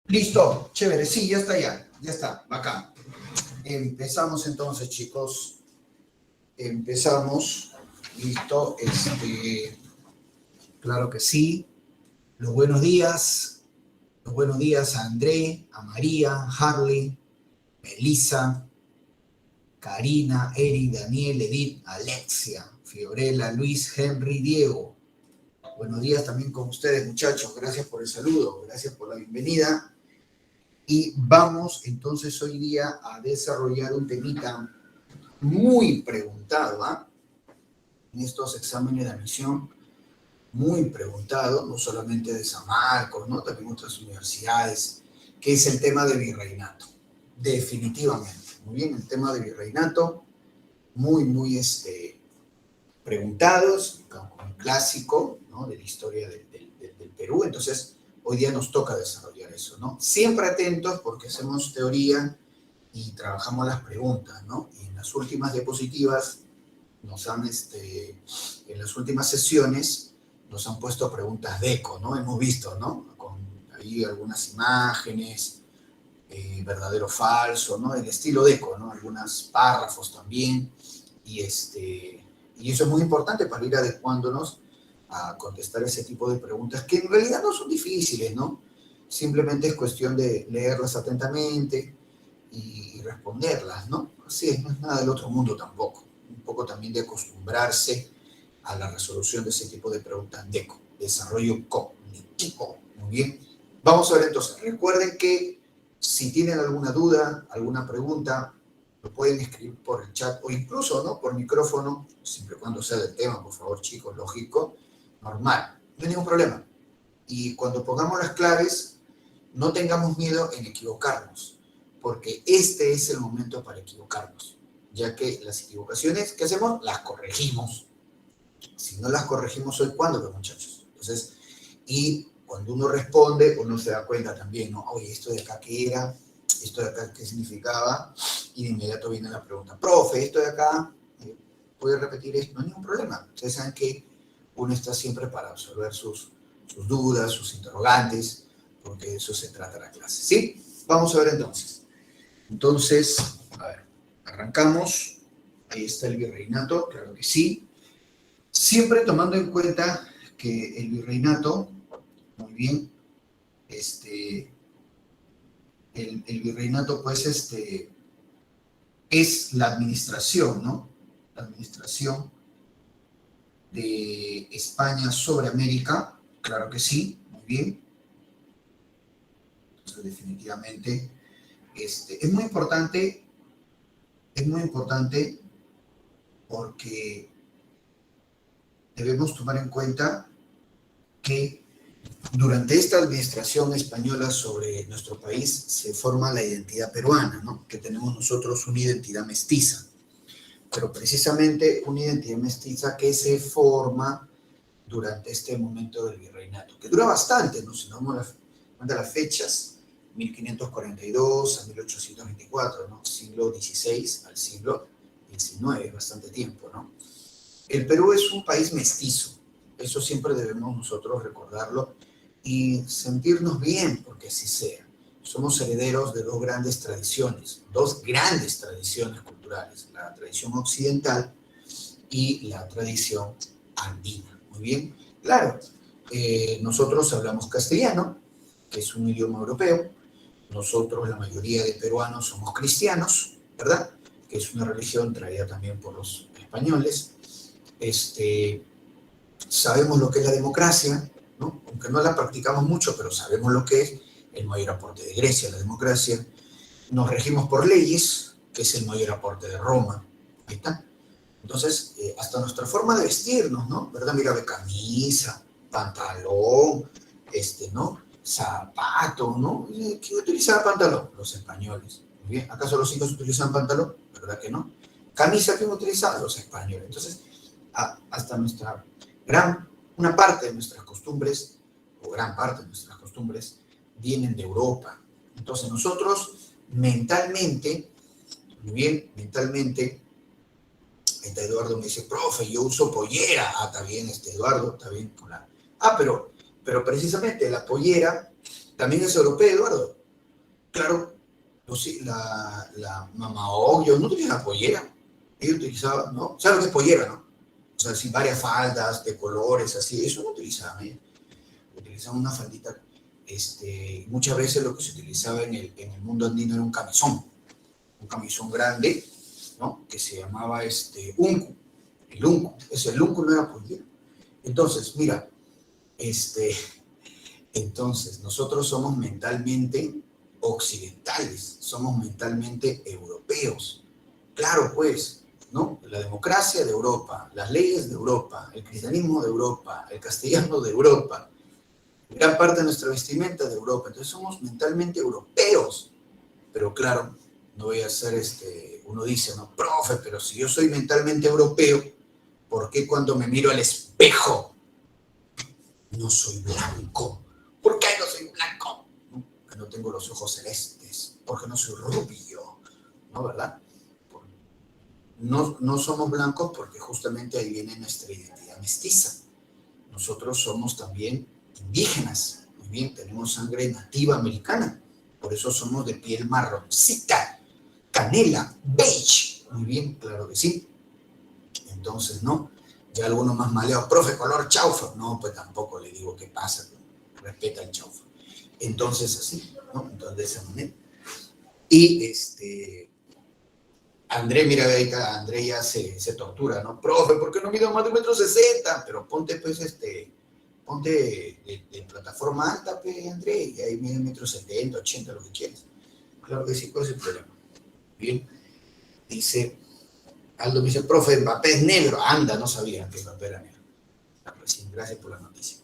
Listo, chévere, sí, ya está, bacán. Empezamos entonces, chicos. Empezamos. Listo, claro que sí. Los buenos días a André, a María, Harley, Melissa, Karina, Eric, Daniel, Edith, Alexia, Fiorella, Luis, Henry, Diego. Buenos días también con ustedes, muchachos. Gracias por el saludo, gracias por la bienvenida. Y vamos entonces hoy día a desarrollar un temita muy preguntado, ¿ah? En estos exámenes de admisión, muy preguntado, no solamente de San Marcos, ¿no? También otras universidades, que es el tema de virreinato. Definitivamente. Muy bien, el tema de virreinato, muy preguntados, un clásico, ¿no? De la historia del Perú. Entonces, hoy día nos toca desarrollar eso, ¿no? Siempre atentos porque hacemos teoría y trabajamos las preguntas, ¿no? Y en las últimas diapositivas en las últimas sesiones nos han puesto preguntas de eco, ¿no? Hemos visto, ¿no? Con ahí algunas imágenes, verdadero o falso, ¿no? El estilo de eco, ¿no? Algunos párrafos también, y y eso es muy importante para ir adecuándonos a contestar ese tipo de preguntas que en realidad no son difíciles, ¿no? Simplemente es cuestión de leerlas atentamente y responderlas, ¿no? Así es, no es nada del otro mundo tampoco. Un poco también de acostumbrarse a la resolución de ese tipo de preguntas de desarrollo cognitivo. Muy bien. Vamos a ver entonces. Recuerden que si tienen alguna duda, alguna pregunta, lo pueden escribir por el chat o incluso, ¿no? Por micrófono, siempre y cuando sea del tema, por favor, chicos, lógico, normal. No hay ningún problema. Y cuando pongamos las claves, no tengamos miedo en equivocarnos, porque este es el momento para equivocarnos, ya que las equivocaciones, ¿qué hacemos? Las corregimos. Si no las corregimos hoy, ¿cuándo, los muchachos? Entonces, y cuando uno responde, uno se da cuenta también, ¿no? Oye, ¿esto de acá qué era? ¿Esto de acá qué significaba? Y de inmediato viene la pregunta, profe, ¿esto de acá puede repetir esto? No hay ningún problema. Ustedes saben que uno está siempre para resolver sus dudas, sus interrogantes, porque de eso se trata la clase, ¿sí? Vamos a ver entonces. Entonces, a ver, arrancamos. Ahí está el virreinato, claro que sí. Siempre tomando en cuenta que el virreinato, muy bien, el virreinato, pues, es la administración, ¿no? La administración de España sobre América, claro que sí, muy bien. Entonces, definitivamente, es muy importante porque debemos tomar en cuenta que durante esta administración española sobre nuestro país se forma la identidad peruana, ¿no? Que tenemos nosotros una identidad mestiza, pero precisamente una identidad mestiza que se forma durante este momento del virreinato, que dura bastante, ¿no? Si no vamos a las fechas, 1542 a 1824, ¿no? Siglo XVI al siglo XIX, bastante tiempo, ¿no? El Perú es un país mestizo, eso siempre debemos nosotros recordarlo y sentirnos bien porque así sea. Somos herederos de dos grandes tradiciones culturales, la tradición occidental y la tradición andina. Muy bien, claro, nosotros hablamos castellano, que es un idioma europeo, nosotros, la mayoría de peruanos, somos cristianos, ¿verdad? Que es una religión traída también por los españoles. Sabemos lo que es la democracia, ¿no? Aunque no la practicamos mucho, pero sabemos lo que es el mayor aporte de Grecia, la democracia. Nos regimos por leyes, que es el mayor aporte de Roma. Ahí está. Entonces, hasta nuestra forma de vestirnos, ¿no? ¿Verdad? Mira, de camisa, pantalón, ¿no? Zapato, ¿no? ¿Quién utilizaba pantalón? Los españoles. Muy bien. ¿Acaso los incas utilizaban pantalón? ¿Verdad que no? Camisa, ¿quién utilizaba? Los españoles. Entonces, hasta una parte de nuestras costumbres, o gran parte de nuestras costumbres, vienen de Europa. Entonces, nosotros mentalmente, muy bien, mentalmente, Eduardo me dice, profe, yo uso pollera. Ah, está bien, Eduardo, está bien. Ah, pero precisamente la pollera también es europea, Eduardo. claro, la mamá Oglio no utilizaba pollera. Ella utilizaba, ¿no? ¿Sabes lo que es pollera, no? O sea, sí, varias faldas de colores, así, eso no utilizaban, ¿eh? Utilizaban una faldita. Muchas veces lo que se utilizaba en el mundo andino era un camisón grande, ¿no? Que se llamaba uncu, el uncu. El uncu no era pollera. Entonces, mira, este, entonces nosotros somos mentalmente occidentales, somos mentalmente europeos. Claro, pues, ¿no? La democracia de Europa, las leyes de Europa, el cristianismo de Europa, el castellano de Europa, gran parte de nuestra vestimenta de Europa. Entonces somos mentalmente europeos. Pero claro, no voy a ser, uno dice, no, profe, pero si yo soy mentalmente europeo, ¿por qué cuando me miro al espejo no soy blanco? ¿Por qué no soy blanco? ¿No? Porque no tengo los ojos celestes, porque no soy rubio, ¿no? ¿Verdad? No, no somos blancos porque justamente ahí viene nuestra identidad mestiza. Nosotros somos también indígenas, muy bien, tenemos sangre nativa americana, por eso somos de piel marroncita, canela, beige, muy bien, claro que sí. Entonces, no, ya algunos más maleados, profe, color chaufa, no, pues tampoco le digo qué pasa, respeta el chaufa. Entonces, así, ¿no? Entonces, de esa manera. Y André, mira, ahorita André ya se tortura, ¿no? Profe, ¿por qué no mido más de 1,60 m? Pero ponte, pues, ponte de plataforma alta, pues, André, y ahí mide 1,70 m, 80 m, lo que quieras. Claro que sí, ¿cuál es el problema? Bien, dice, Aldo me dice, profe, Mbappé es negro. Anda, no sabía que Mbappé era negro. Recién, gracias por la noticia.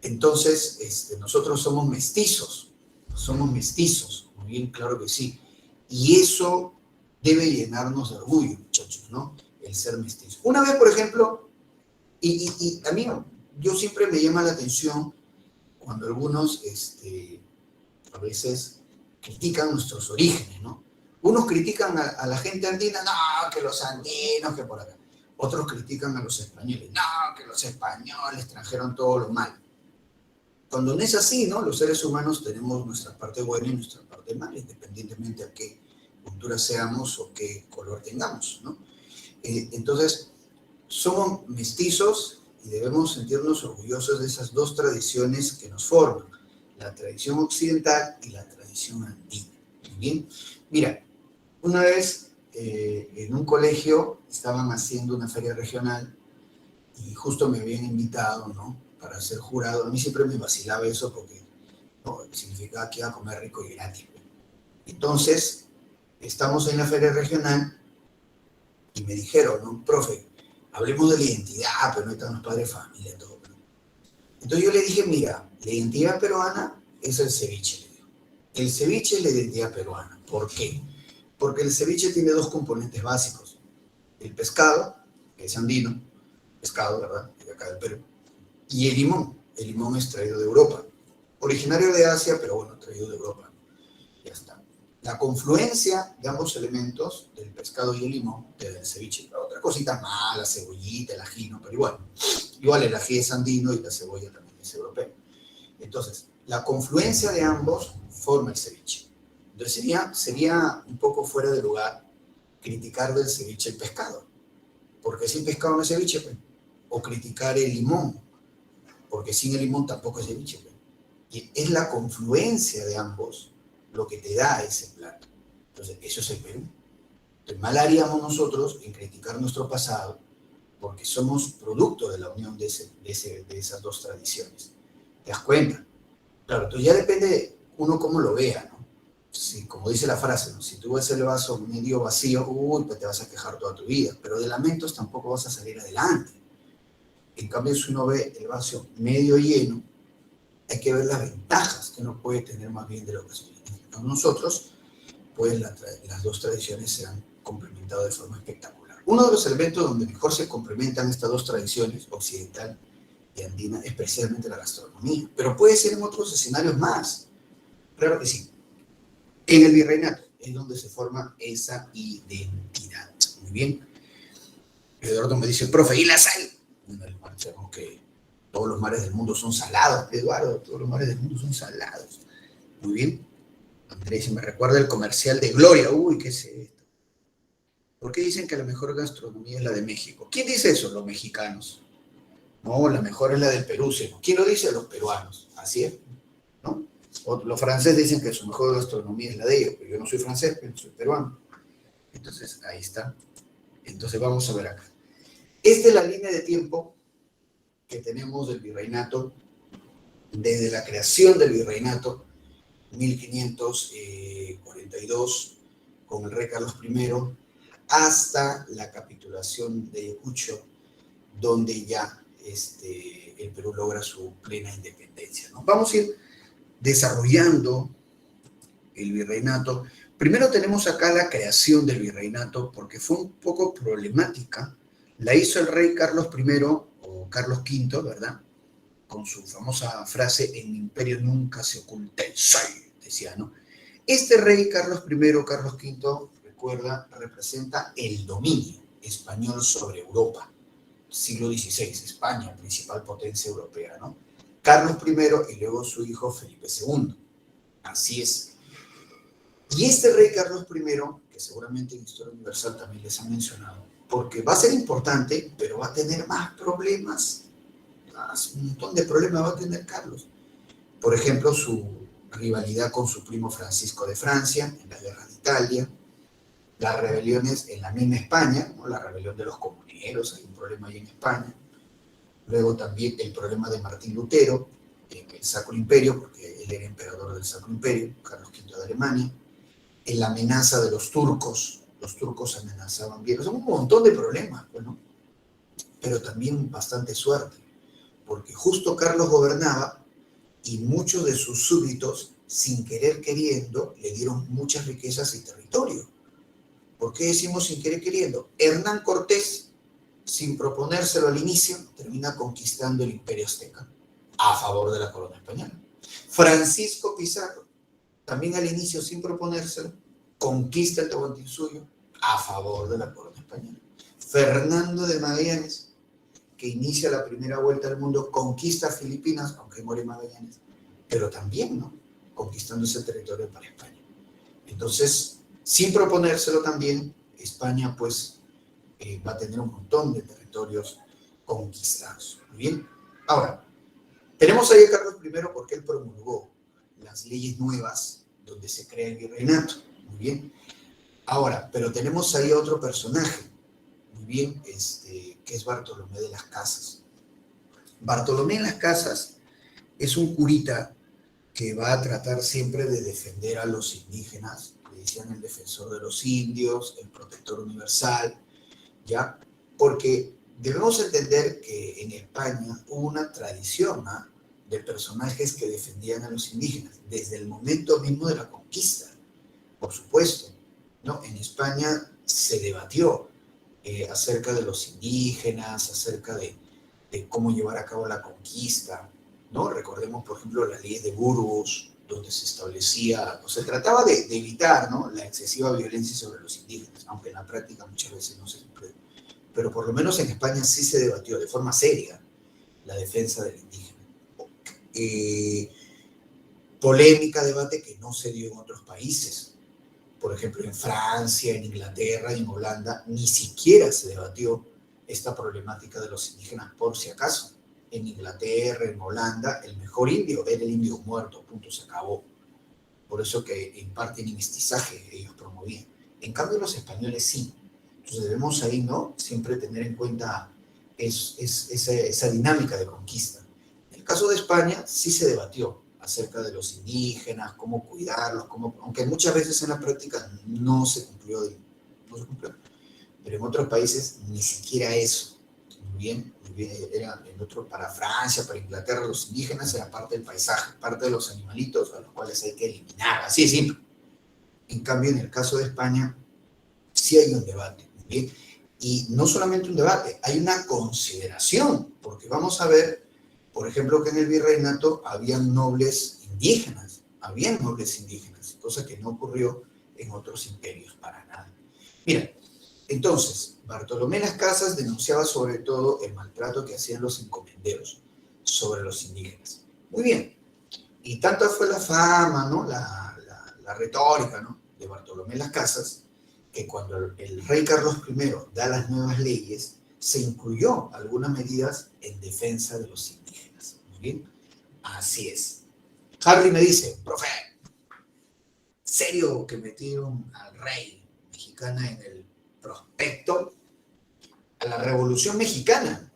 Entonces, nosotros somos mestizos, muy bien, claro que sí. Y eso debe llenarnos de orgullo, muchachos, ¿no? El ser mestizo. Una vez, por ejemplo, y a mí, yo siempre me llama la atención cuando algunos, a veces critican nuestros orígenes, ¿no? Unos critican a la gente andina, no, que los andinos, que por acá. Otros critican a los españoles, no, que los españoles trajeron todo lo malo. Cuando no es así, ¿no? Los seres humanos tenemos nuestra parte buena y nuestra parte mala, independientemente a qué cultura seamos o qué color tengamos, ¿no? Entonces, somos mestizos y debemos sentirnos orgullosos de esas dos tradiciones que nos forman, la tradición occidental y la tradición andina. Bien, mira, una vez en un colegio estaban haciendo una feria regional y justo me habían invitado, ¿no? Para ser jurado. A mí siempre me vacilaba eso porque, ¿no? Significaba que iba a comer rico y gratis. Entonces, estamos en la feria regional y me dijeron, ¿no? Profe, hablemos de la identidad, pero no están los padres de familia, todo. Entonces yo le dije, mira, la identidad peruana es el ceviche, le digo. El ceviche es la identidad peruana. ¿Por qué? Porque el ceviche tiene dos componentes básicos. El pescado, que es andino, pescado, ¿verdad? De acá del Perú. Y el limón. El limón es traído de Europa. Originario de Asia, pero bueno, traído de Europa. Ya está. La confluencia de ambos elementos, del pescado y el limón, te da el ceviche. Otra cosita más, la cebollita, el ají, ¿no? Pero igual el ají es andino y la cebolla también es europea. Entonces, la confluencia de ambos forma el ceviche. Entonces sería un poco fuera de lugar criticar del ceviche el pescado, porque sin pescado no es ceviche, pues. O criticar el limón, porque sin el limón tampoco es ceviche, pues. Y es la confluencia de ambos lo que te da ese plato. Entonces, eso es el Perú. Entonces, mal haríamos nosotros en criticar nuestro pasado, porque somos producto de la unión de esas dos tradiciones. ¿Te das cuenta? Claro, entonces ya depende uno cómo lo vea, ¿no? Si, como dice la frase, ¿no? Si tú ves el vaso medio vacío, uy, pues te vas a quejar toda tu vida, pero de lamentos tampoco vas a salir adelante. En cambio, si uno ve el vaso medio lleno, hay que ver las ventajas que uno puede tener más bien de lo que se tiene. Nosotros, pues las dos tradiciones se han complementado de forma espectacular. Uno de los elementos donde mejor se complementan estas dos tradiciones, occidental y andina, es precisamente la gastronomía. Pero puede ser en otros escenarios más. Claro que sí. En el virreinato es donde se forma esa identidad. Muy bien. Eduardo me dice, profe, ¿y la sal? Bueno, sabemos que todos los mares del mundo son salados, Eduardo, todos los mares del mundo son salados. Muy bien. Andrés, me recuerda el comercial de Gloria. Uy, ¿qué es esto? ¿Por qué dicen que la mejor gastronomía es la de México? ¿Quién dice eso? Los mexicanos. No, la mejor es la del Perú. ¿Quién lo dice? Los peruanos. Así es, ¿no? Los franceses dicen que su mejor gastronomía es la de ellos, pero yo no soy francés, pero soy peruano. Entonces, ahí está. Entonces, vamos a ver acá. Esta es la línea de tiempo que tenemos del virreinato, desde la creación del virreinato, 1542, con el rey Carlos I, hasta la capitulación de Ayacucho, donde ya el Perú logra su plena independencia, ¿no? Vamos a ir desarrollando el virreinato. Primero tenemos acá la creación del virreinato, porque fue un poco problemática. La hizo el rey Carlos I, o Carlos V, ¿verdad? Con su famosa frase, en mi imperio nunca se oculta el sol, decía, ¿no? Este rey Carlos I, Carlos V, recuerda, representa el dominio español sobre Europa. Siglo XVI, España, principal potencia europea, ¿no? Carlos I y luego su hijo Felipe II. Así es. Y este rey Carlos I, que seguramente en Historia Universal también les han mencionado, porque va a ser importante, pero va a tener más problemas, un montón de problemas va a tener Carlos. Por ejemplo, su rivalidad con su primo Francisco de Francia en la guerra de Italia, las rebeliones en la misma España, ¿no? La rebelión de los comuneros, hay un problema ahí en España. Luego también el problema de Martín Lutero en el Sacro Imperio, porque él era emperador del Sacro Imperio, Carlos V de Alemania. En la amenaza de los turcos amenazaban bien. O sea, un montón de problemas, bueno, pero también bastante suerte, porque justo Carlos gobernaba y muchos de sus súbditos, sin querer queriendo, le dieron muchas riquezas y territorio. ¿Por qué decimos sin querer queriendo? Hernán Cortés, sin proponérselo al inicio, termina conquistando el Imperio Azteca a favor de la corona española. Francisco Pizarro, también al inicio sin proponérselo, conquista el Tahuantinsuyo a favor de la corona española. Fernando de Magallanes, que inicia la primera vuelta al mundo, conquista Filipinas, aunque muere Magallanes, pero también, ¿no?, conquistando ese territorio para España. Entonces, sin proponérselo también, España, pues, va a tener un montón de territorios conquistados. Muy bien. Ahora, tenemos ahí a Carlos I porque él promulgó las leyes nuevas donde se crea el virreinato. Muy bien. Ahora, pero tenemos ahí a otro personaje, muy bien, que es Bartolomé de las Casas. Bartolomé de las Casas es un curita que va a tratar siempre de defender a los indígenas. Le decían el defensor de los indios, el protector universal, ¿ya? Porque debemos entender que en España hubo una tradición, ¿ah?, de personajes que defendían a los indígenas, desde el momento mismo de la conquista, por supuesto, ¿no? En España se debatió acerca de los indígenas, acerca de cómo llevar a cabo la conquista, ¿no? Recordemos, por ejemplo, las leyes de Burgos, donde se establecía, o se trataba de evitar, ¿no?, la excesiva violencia sobre los indígenas, aunque en la práctica muchas veces no se cumplió. Pero por lo menos en España sí se debatió de forma seria la defensa del indígena. Polémica, debate que no se dio en otros países. Por ejemplo, en Francia, en Inglaterra y en Holanda, ni siquiera se debatió esta problemática de los indígenas, por si acaso. En Inglaterra, en Holanda, el mejor indio era el indio muerto, punto, se acabó. Por eso que en parte ni mestizaje ellos promovían. En cambio, los españoles sí. Entonces debemos ahí, ¿no?, siempre tener en cuenta esa dinámica de conquista. En el caso de España sí se debatió acerca de los indígenas, cómo cuidarlos, aunque muchas veces en la práctica no se cumplió, pero en otros países ni siquiera eso. Muy bien, era en otro, para Francia, para Inglaterra, los indígenas eran parte del paisaje, parte de los animalitos a los cuales hay que eliminar, así de simple. En cambio, en el caso de España, sí hay un debate, muy bien, y no solamente un debate, hay una consideración, porque vamos a ver, por ejemplo, que en el virreinato habían nobles indígenas, cosa que no ocurrió en otros imperios para nada. Mira, entonces, Bartolomé Las Casas denunciaba sobre todo el maltrato que hacían los encomenderos sobre los indígenas. Muy bien, y tanta fue la fama, ¿no?, la la retórica, ¿no?, de Bartolomé Las Casas, que cuando el rey Carlos I da las nuevas leyes, se incluyó algunas medidas en defensa de los indígenas. Muy bien, así es. Harry me dice, profe, ¿serio que metieron al rey mexicana en el prospecto? A la Revolución Mexicana,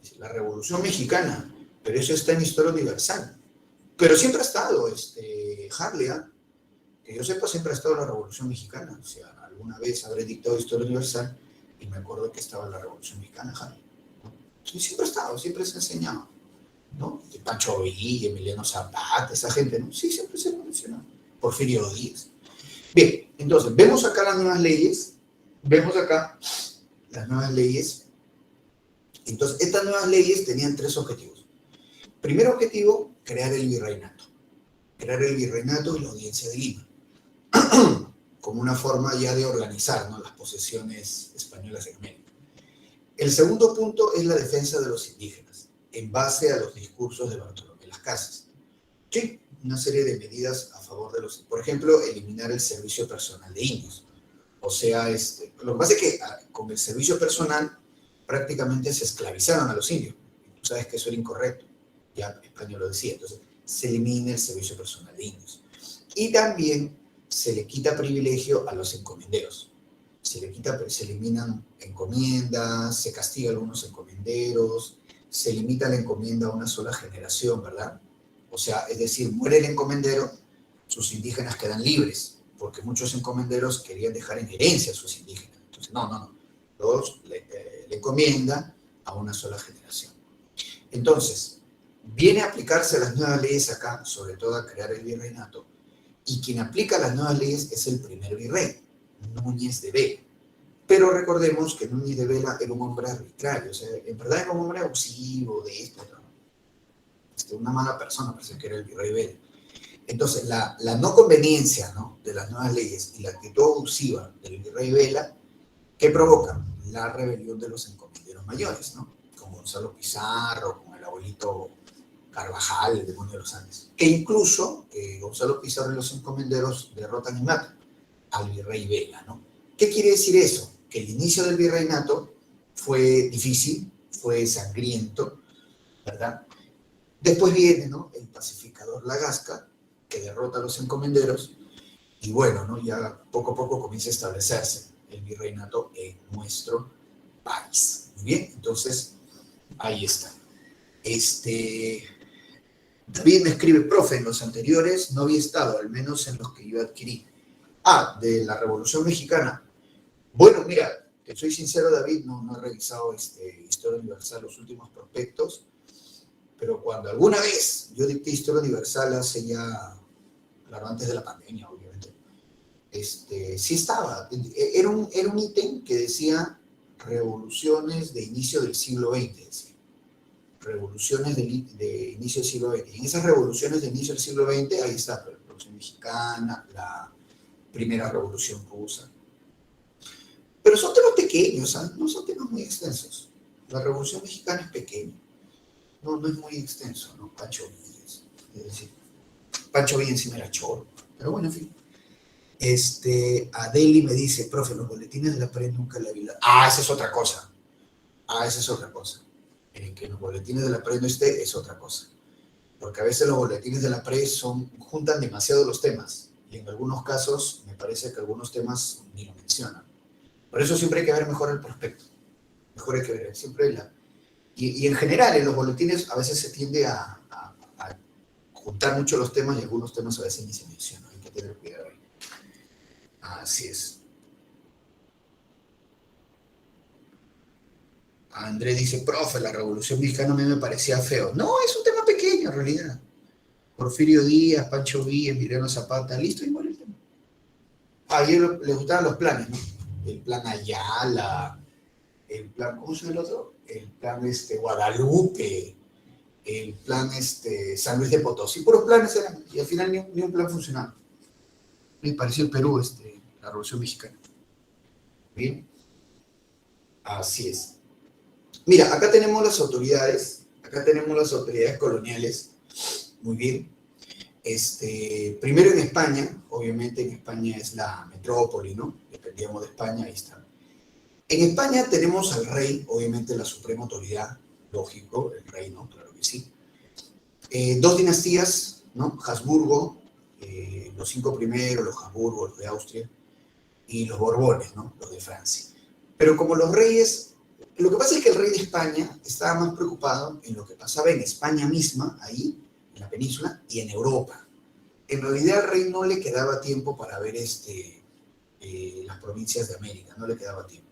pero eso está en Historia Universal. Pero siempre ha estado, Harley, ¿eh? Que yo sepa, siempre ha estado la Revolución Mexicana. O sea, alguna vez habré dictado Historia Universal y me acuerdo que estaba la Revolución Mexicana, Harley. Sí, siempre ha estado, siempre se ha enseñado, ¿no? De Pancho Villa, Emiliano Zapata, esa gente, ¿no? Sí, siempre se ha mencionado. Porfirio Díaz. Bien, entonces, vemos acá las nuevas leyes. Entonces, estas nuevas leyes tenían tres objetivos. Primer objetivo, crear el virreinato. Crear el virreinato y la audiencia de Lima, como una forma ya de organizar, ¿no?, las posesiones españolas en América. El segundo punto es la defensa de los indígenas, en base a los discursos de Bartolomé Las Casas. Sí, una serie de medidas a favor de los... Por ejemplo, eliminar el servicio personal de indios. O sea, lo que pasa es que con el servicio personal prácticamente se esclavizaron a los indios. Tú sabes que eso era incorrecto. Ya España lo decía. Entonces, se elimina el servicio personal de indios. Y también se le quita privilegio a los encomenderos. Se eliminan encomiendas, se castiga a algunos encomenderos, se limita la encomienda a una sola generación, ¿verdad? O sea, es decir, muere el encomendero, sus indígenas quedan libres, porque muchos encomenderos querían dejar en herencia a sus indígenas. Entonces, no. Todos le encomiendan a una sola generación. Entonces, viene a aplicarse las nuevas leyes acá, sobre todo a crear el virreinato, y quien aplica las nuevas leyes es el primer virrey, Núñez de Vela. Pero recordemos que Núñez de Vela era un hombre arbitrario, o sea, en verdad era un hombre abusivo de esto, ¿no? Una mala persona, parece que era el virrey Vela. Entonces, la no conveniencia, ¿no?, de las nuevas leyes y la actitud abusiva del virrey Vela, ¿qué provoca? La rebelión de los encomenderos mayores, ¿no? Con Gonzalo Pizarro, con el abuelito Carvajal, el demonio de los Andes. Que incluso Gonzalo Pizarro y los encomenderos derrotan y matan al virrey Vela, ¿no? ¿Qué quiere decir eso? Que el inicio del virreinato fue difícil, fue sangriento, ¿verdad? Después viene, ¿no?, el pacificador Lagasca, que derrota a los encomenderos, y bueno, ¿no?, ya poco a poco comienza a establecerse el virreinato en nuestro país. Muy bien, entonces, ahí está. David me escribe, profe, en los anteriores no había estado, al menos en los que yo adquirí. De la Revolución Mexicana. Bueno, mira, te soy sincero, David, no he revisado Historia Universal, los últimos prospectos, pero cuando alguna vez yo dicté Historia Universal hace ya, claro, antes de la pandemia, obviamente, sí estaba. Era un ítem que decía revoluciones de inicio del siglo XX, decía. Revoluciones de inicio del siglo XX. Y en esas revoluciones de inicio del siglo XX, ahí está la Revolución Mexicana, la Primera Revolución Rusa. Pero son temas pequeños, ¿sabes? No son temas muy extensos. La Revolución Mexicana es pequeña. No es muy extenso, ¿no? Pancho Villa, es decir, Pancho Villa encima era choro. Pero bueno, en fin. Adeli me dice, profe, los boletines de la pared nunca la vi. Esa es otra cosa. Esa es otra cosa. Que los boletines de la pared no esté, es otra cosa. Porque a veces los boletines de la pared juntan demasiado los temas. Y en algunos casos, me parece que algunos temas ni lo mencionan. Por eso siempre hay que ver mejor el prospecto. Mejor hay que ver siempre y en general, en los boletines a veces se tiende a juntar mucho los temas y algunos temas a veces ni se mencionan. Hay que tener cuidado ahí. Así es. Andrés dice, profe, la Revolución Mexicana a mí me parecía feo. No, es un tema pequeño en realidad. Porfirio Díaz, Pancho Villa, Emiliano Zapata, listo, igual el tema. A ellos les gustaban los planes, ¿no? El plan Ayala, el plan, ¿cómo se llama el otro? El plan Guadalupe, el plan San Luis de Potosí, puros planes eran, y al final ni un plan funcionaba. Me pareció el Perú, la Revolución Mexicana. Bien, así es. Mira, acá tenemos las autoridades coloniales, muy bien. Primero en España, obviamente en España es la metrópoli, ¿no? Dependíamos de España, ahí está. En España tenemos al rey, obviamente la suprema autoridad, lógico, el rey, ¿no? Claro que sí. Dos dinastías, ¿no? Habsburgo, los 5 primeros, los Habsburgo, los de Austria, y los Borbones, ¿no? Los de Francia. Pero como los reyes, lo que pasa es que el rey de España estaba más preocupado en lo que pasaba en España misma, ahí, en la península, y en Europa. En realidad al rey no le quedaba tiempo para ver las provincias de América, no le quedaba tiempo.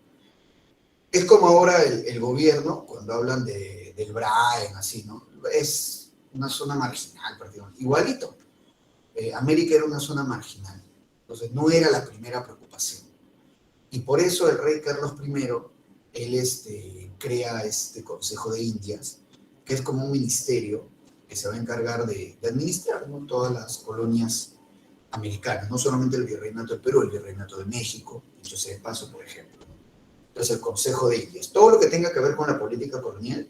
Es como ahora el gobierno, cuando hablan del Braen, así, ¿no? Es una zona marginal, prácticamente. Igualito. América era una zona marginal. Entonces no era la primera preocupación. Y por eso el rey Carlos I, él crea este Consejo de Indias, que es como un ministerio que se va a encargar de administrar, ¿no? Todas las colonias americanas, no solamente el virreinato del Perú, el virreinato de México, dicho sea de paso, por ejemplo. Entonces el Consejo de Indias, todo lo que tenga que ver con la política colonial,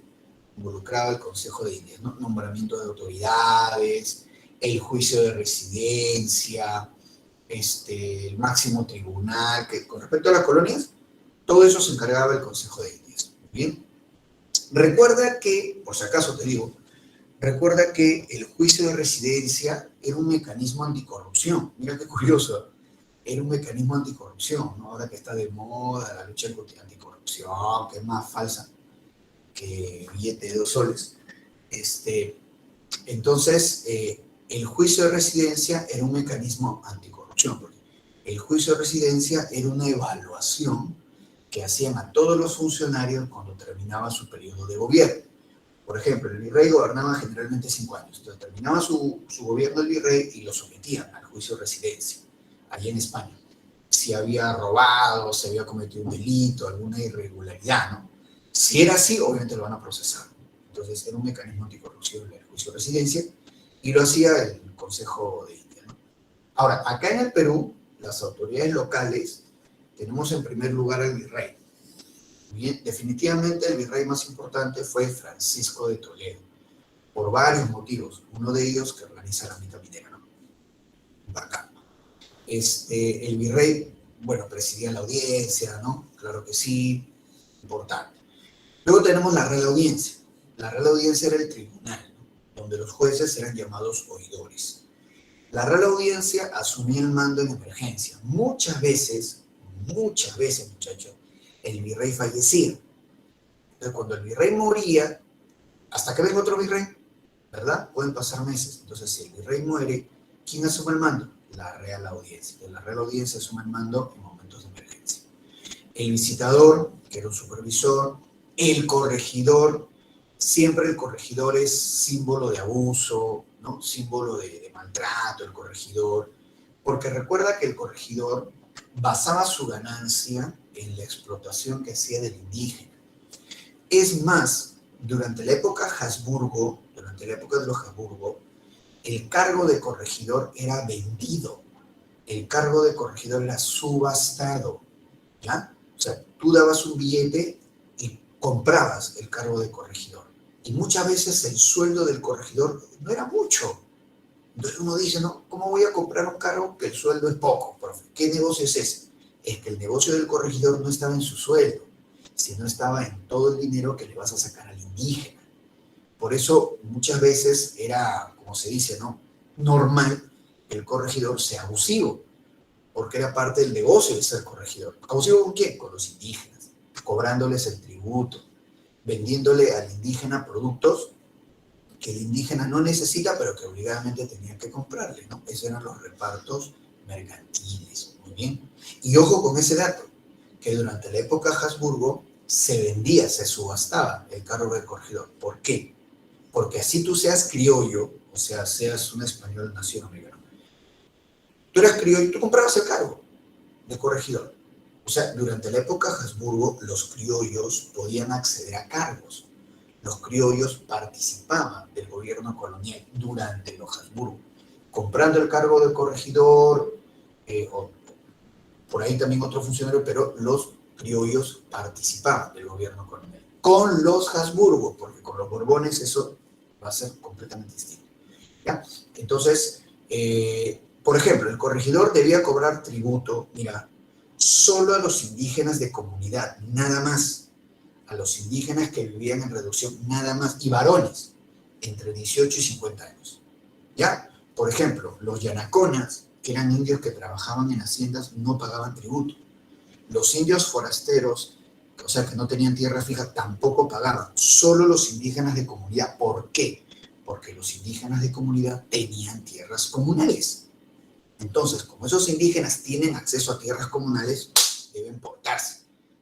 involucraba el Consejo de Indias, ¿no? Nombramiento de autoridades, el juicio de residencia, el máximo tribunal, que con respecto a las colonias, todo eso se encargaba el Consejo de Indias. Bien, recuerda que, por si acaso te digo, recuerda que el juicio de residencia era un mecanismo anticorrupción. Mira qué curioso, era un mecanismo anticorrupción, ¿no? Ahora que está de moda la lucha anticorrupción, que es más falsa que billete de 2 soles. Entonces, el juicio de residencia era un mecanismo anticorrupción, porque el juicio de residencia era una evaluación que hacían a todos los funcionarios cuando terminaba su periodo de gobierno. Por ejemplo, el virrey gobernaba generalmente 5 años, entonces terminaba su gobierno el virrey y lo sometían al juicio de residencia, allí en España. Si había robado, si había cometido un delito, alguna irregularidad, ¿no? Si era así, obviamente lo van a procesar. Entonces era un mecanismo anticorrupción el juicio de residencia y lo hacía el Consejo de India, ¿no? Ahora, acá en el Perú, las autoridades locales, tenemos en primer lugar al virrey. Bien, definitivamente el virrey más importante fue Francisco de Toledo, por varios motivos. Uno de ellos que organiza la mitad minera, ¿no? Bacán. El virrey, bueno, presidía la audiencia, ¿no? Claro que sí, importante. Luego tenemos la Real Audiencia. La Real Audiencia era el tribunal, ¿no? Donde los jueces eran llamados oidores. La Real Audiencia asumía el mando en emergencia. Muchas veces, muchachos, el virrey fallecía. Entonces, cuando el virrey moría, hasta que venga otro virrey, ¿verdad? Pueden pasar meses. Entonces, si el virrey muere, ¿quién asume el mando? La Real Audiencia. Entonces, la Real Audiencia asume el mando en momentos de emergencia. El visitador, que era un supervisor, el corregidor, siempre el corregidor es símbolo de abuso, ¿no? Símbolo de maltrato, el corregidor, porque recuerda que el corregidor basaba su ganancia en la explotación que hacía del indígena. Es más, durante la época Habsburgo, durante la época de los Habsburgo, el cargo de corregidor era vendido, el cargo de corregidor era subastado, ¿ya? O sea, tú dabas un billete y comprabas el cargo de corregidor. Y muchas veces el sueldo del corregidor no era mucho. Entonces uno dice, no, ¿cómo voy a comprar un cargo que el sueldo es poco, profe? ¿Qué negocio es ese? Es que el negocio del corregidor no estaba en su sueldo, sino estaba en todo el dinero que le vas a sacar al indígena. Por eso muchas veces era, como se dice, ¿no? Normal que el corregidor sea abusivo, porque era parte del negocio de ser corregidor. ¿Abusivo con quién? Con los indígenas, cobrándoles el tributo, vendiéndole al indígena productos que el indígena no necesita, pero que obligadamente tenía que comprarle, ¿no? Esos eran los repartos mercantiles, muy bien. Y ojo con ese dato, que durante la época Habsburgo se vendía, se subastaba el cargo de corregidor. ¿Por qué? Porque así tú seas criollo, o sea, seas un español nacido americano, tú eras criollo y tú comprabas el cargo de corregidor. O sea, durante la época Habsburgo, los criollos podían acceder a cargos. Los criollos participaban del gobierno colonial durante los Habsburgo, comprando el cargo de corregidor, o por ahí también otro funcionario, pero los criollos participaban del gobierno colonial. Con los Habsburgo, porque con los Borbones eso va a ser completamente distinto, ¿ya? Entonces, Por ejemplo, el corregidor debía cobrar tributo, mira, solo a los indígenas de comunidad, nada más. A los indígenas que vivían en reducción, nada más. Y varones, entre 18 y 50 años. ¿Ya? Por ejemplo, los yanaconas, que eran indios que trabajaban en haciendas, no pagaban tributo. Los indios forasteros, o sea, que no tenían tierra fija, tampoco pagaban. Solo los indígenas de comunidad. ¿Por qué? Porque los indígenas de comunidad tenían tierras comunales. Entonces, como esos indígenas tienen acceso a tierras comunales, deben portarse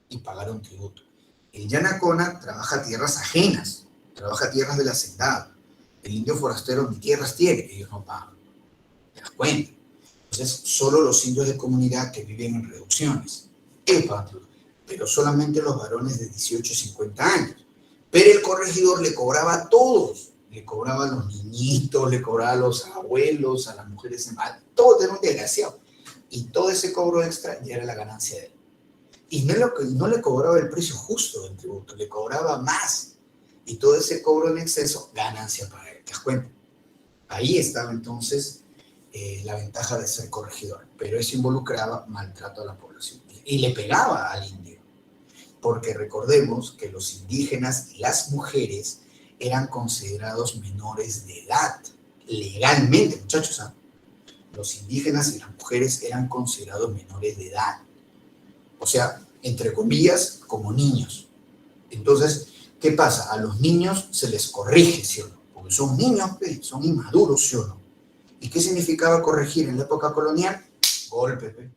y pagar un tributo. El yanacona trabaja tierras ajenas, trabaja tierras del hacendado. El indio forastero ni tierras tiene, ellos no pagan. ¿Te das cuenta? Entonces, solo los indios de comunidad que viven en reducciones, ellos pagan tributo. Pero solamente los varones de 18 y 50 años. Pero el corregidor le cobraba a todos. Le cobraba a los niñitos, le cobraba a los abuelos, a las mujeres en mal. Todo era un desgraciado. Y todo ese cobro extra ya era la ganancia de él. Y no le cobraba el precio justo del tributo, le cobraba más. Y todo ese cobro en exceso, ganancia para él. ¿Te das cuenta? Ahí estaba entonces la ventaja de ser corregidor. Pero eso involucraba maltrato a la población. Y le pegaba al indio. Porque recordemos que los indígenas y las mujeres eran considerados menores de edad. Legalmente, muchachos, ¿eh? Los indígenas y las mujeres eran considerados menores de edad. O sea, entre comillas, como niños. Entonces, ¿qué pasa? A los niños se les corrige, ¿sí o no? Porque son niños, son inmaduros, ¿sí o no? ¿Y qué significaba corregir en la época colonial? Golpe,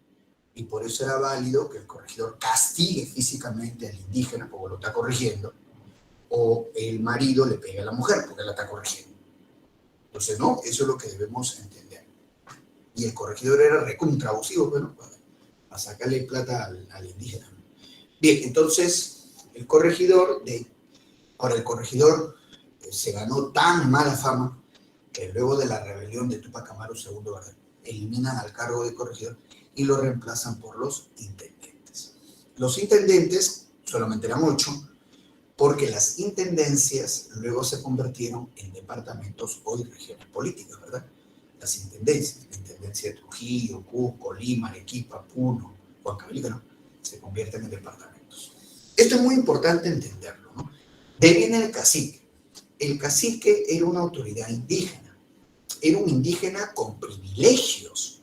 y por eso era válido que el corregidor castigue físicamente al indígena, porque lo está corrigiendo, o el marido le pegue a la mujer, porque la está corrigiendo. Entonces, no, eso es lo que debemos entender. Y el corregidor era recontra abusivo, bueno, para sacarle plata al indígena. Bien, entonces, ahora el corregidor se ganó tan mala fama que luego de la rebelión de Túpac Amaru II, ¿verdad?, eliminan al cargo de corregidor y lo reemplazan por los intendentes. Los intendentes solamente eran 8, porque las intendencias luego se convirtieron en departamentos o regiones políticas, ¿verdad? Las intendencias, la intendencia de Trujillo, Cusco, Lima, Arequipa, Puno, Huancavelica, ¿no?, se convierten en departamentos. Esto es muy importante entenderlo, ¿no? De ahí viene el cacique. El cacique era una autoridad indígena, era un indígena con privilegios.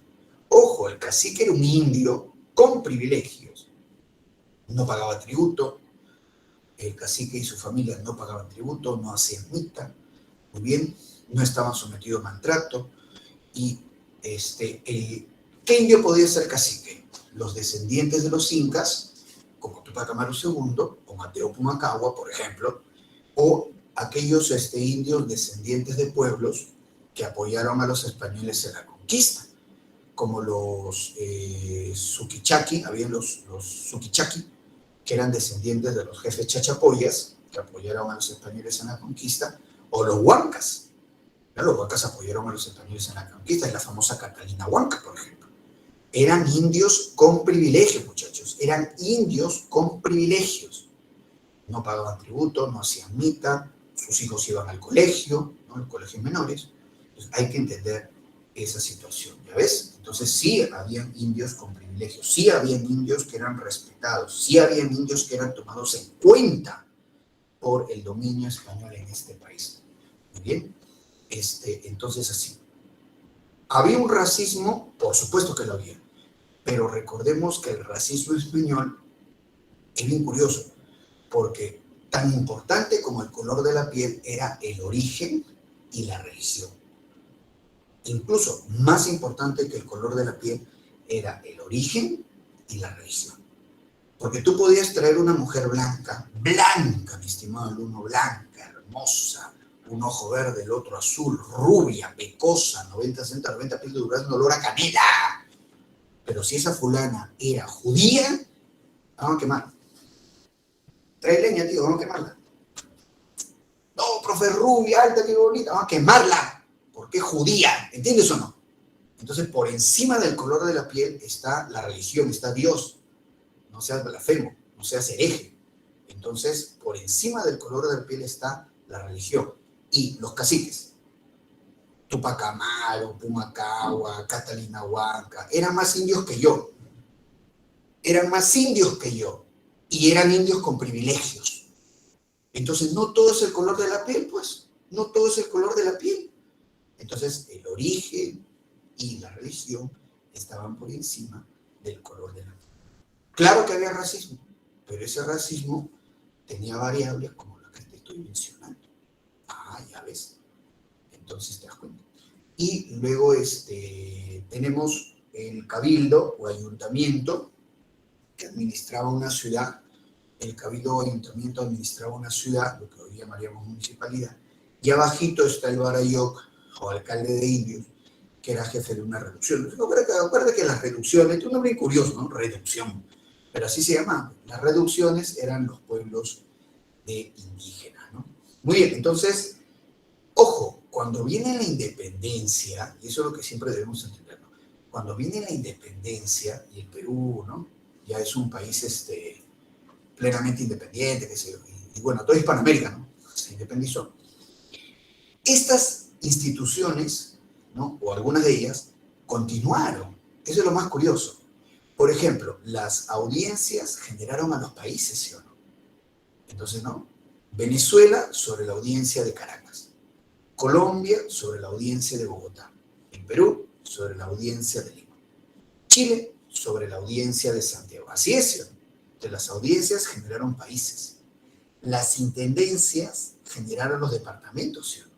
Ojo, el cacique era un indio con privilegios. No pagaba tributo, el cacique y su familia no pagaban tributo, no hacían mita, muy bien, no estaban sometidos a maltrato. Y ¿qué indio podía ser cacique? Los descendientes de los incas, como Túpac Amaru II, o Mateo Pumacahua, por ejemplo, o aquellos indios descendientes de pueblos que apoyaron a los españoles en la conquista, como los Suquichaqui, habían los Suquichaqui, que eran descendientes de los jefes chachapoyas, que apoyaron a los españoles en la conquista, o los huancas. Los huancas apoyaron a los españoles en la conquista, es la famosa Catalina Huanca, por ejemplo. Eran indios con privilegios, muchachos, eran indios con privilegios. No pagaban tributo, no hacían mita, sus hijos iban al colegio, ¿no?, al colegio menores. Entonces hay que entender esa situación, ¿ya ves? Entonces sí habían indios con privilegios, sí habían indios que eran respetados, sí habían indios que eran tomados en cuenta por el dominio español en este país. Muy bien, entonces así. ¿Había un racismo? Por supuesto que lo había, pero recordemos que el racismo español es bien curioso, porque tan importante como el color de la piel era el origen y la religión. Incluso más importante que el color de la piel era el origen y la religión. Porque tú podías traer una mujer blanca, mi estimado alumno, blanca, hermosa, un ojo verde, el otro azul, rubia, pecosa, 90 centavos, 90 pies de durazno, olor a canela. Pero si esa fulana era judía, vamos a quemar. Trae leña, tío, vamos a quemarla. No, profe, rubia, alta, qué bonita, vamos a quemarla, porque es judía, ¿entiendes o no? Entonces, por encima del color de la piel está la religión, está Dios. No seas blasfemo, no seas hereje. Entonces, por encima del color de la piel está la religión. Y los caciques. Tupac Amaru, Pumacahua, Catalina Huanca, eran más indios que yo. Eran más indios que yo. Y eran indios con privilegios. Entonces, no todo es el color de la piel, pues. No todo es el color de la piel. Entonces, el origen y la religión estaban por encima del color de la piel. Claro que había racismo, pero ese racismo tenía variables como las que te estoy mencionando. Ah, ya ves. Entonces te das cuenta. Y luego tenemos el cabildo o ayuntamiento que administraba una ciudad. El cabildo o ayuntamiento administraba una ciudad, lo que hoy llamaríamos municipalidad, y abajito está el barayoc o alcalde de indios, que era jefe de una reducción. Acuérdate que las reducciones, es un nombre curioso, ¿no? Reducción, pero así se llamaban. Las reducciones eran los pueblos de indígenas, ¿no? Muy bien, entonces, ojo, cuando viene la independencia, y eso es lo que siempre debemos entender, ¿no? Cuando viene la independencia, y el Perú, ¿no? Ya es un país plenamente independiente, qué sé yo, y bueno, toda Hispanoamérica, ¿no? Se independizó. Estas instituciones, ¿no? O algunas de ellas, continuaron. Eso es lo más curioso. Por ejemplo, las audiencias generaron a los países, ¿sí o no? Entonces, ¿no? Venezuela sobre la audiencia de Caracas. Colombia sobre la audiencia de Bogotá. El Perú sobre la audiencia de Lima. Chile sobre la audiencia de Santiago. Así es, ¿sí o no? Entonces, las audiencias generaron países. Las intendencias generaron los departamentos, ¿sí o no?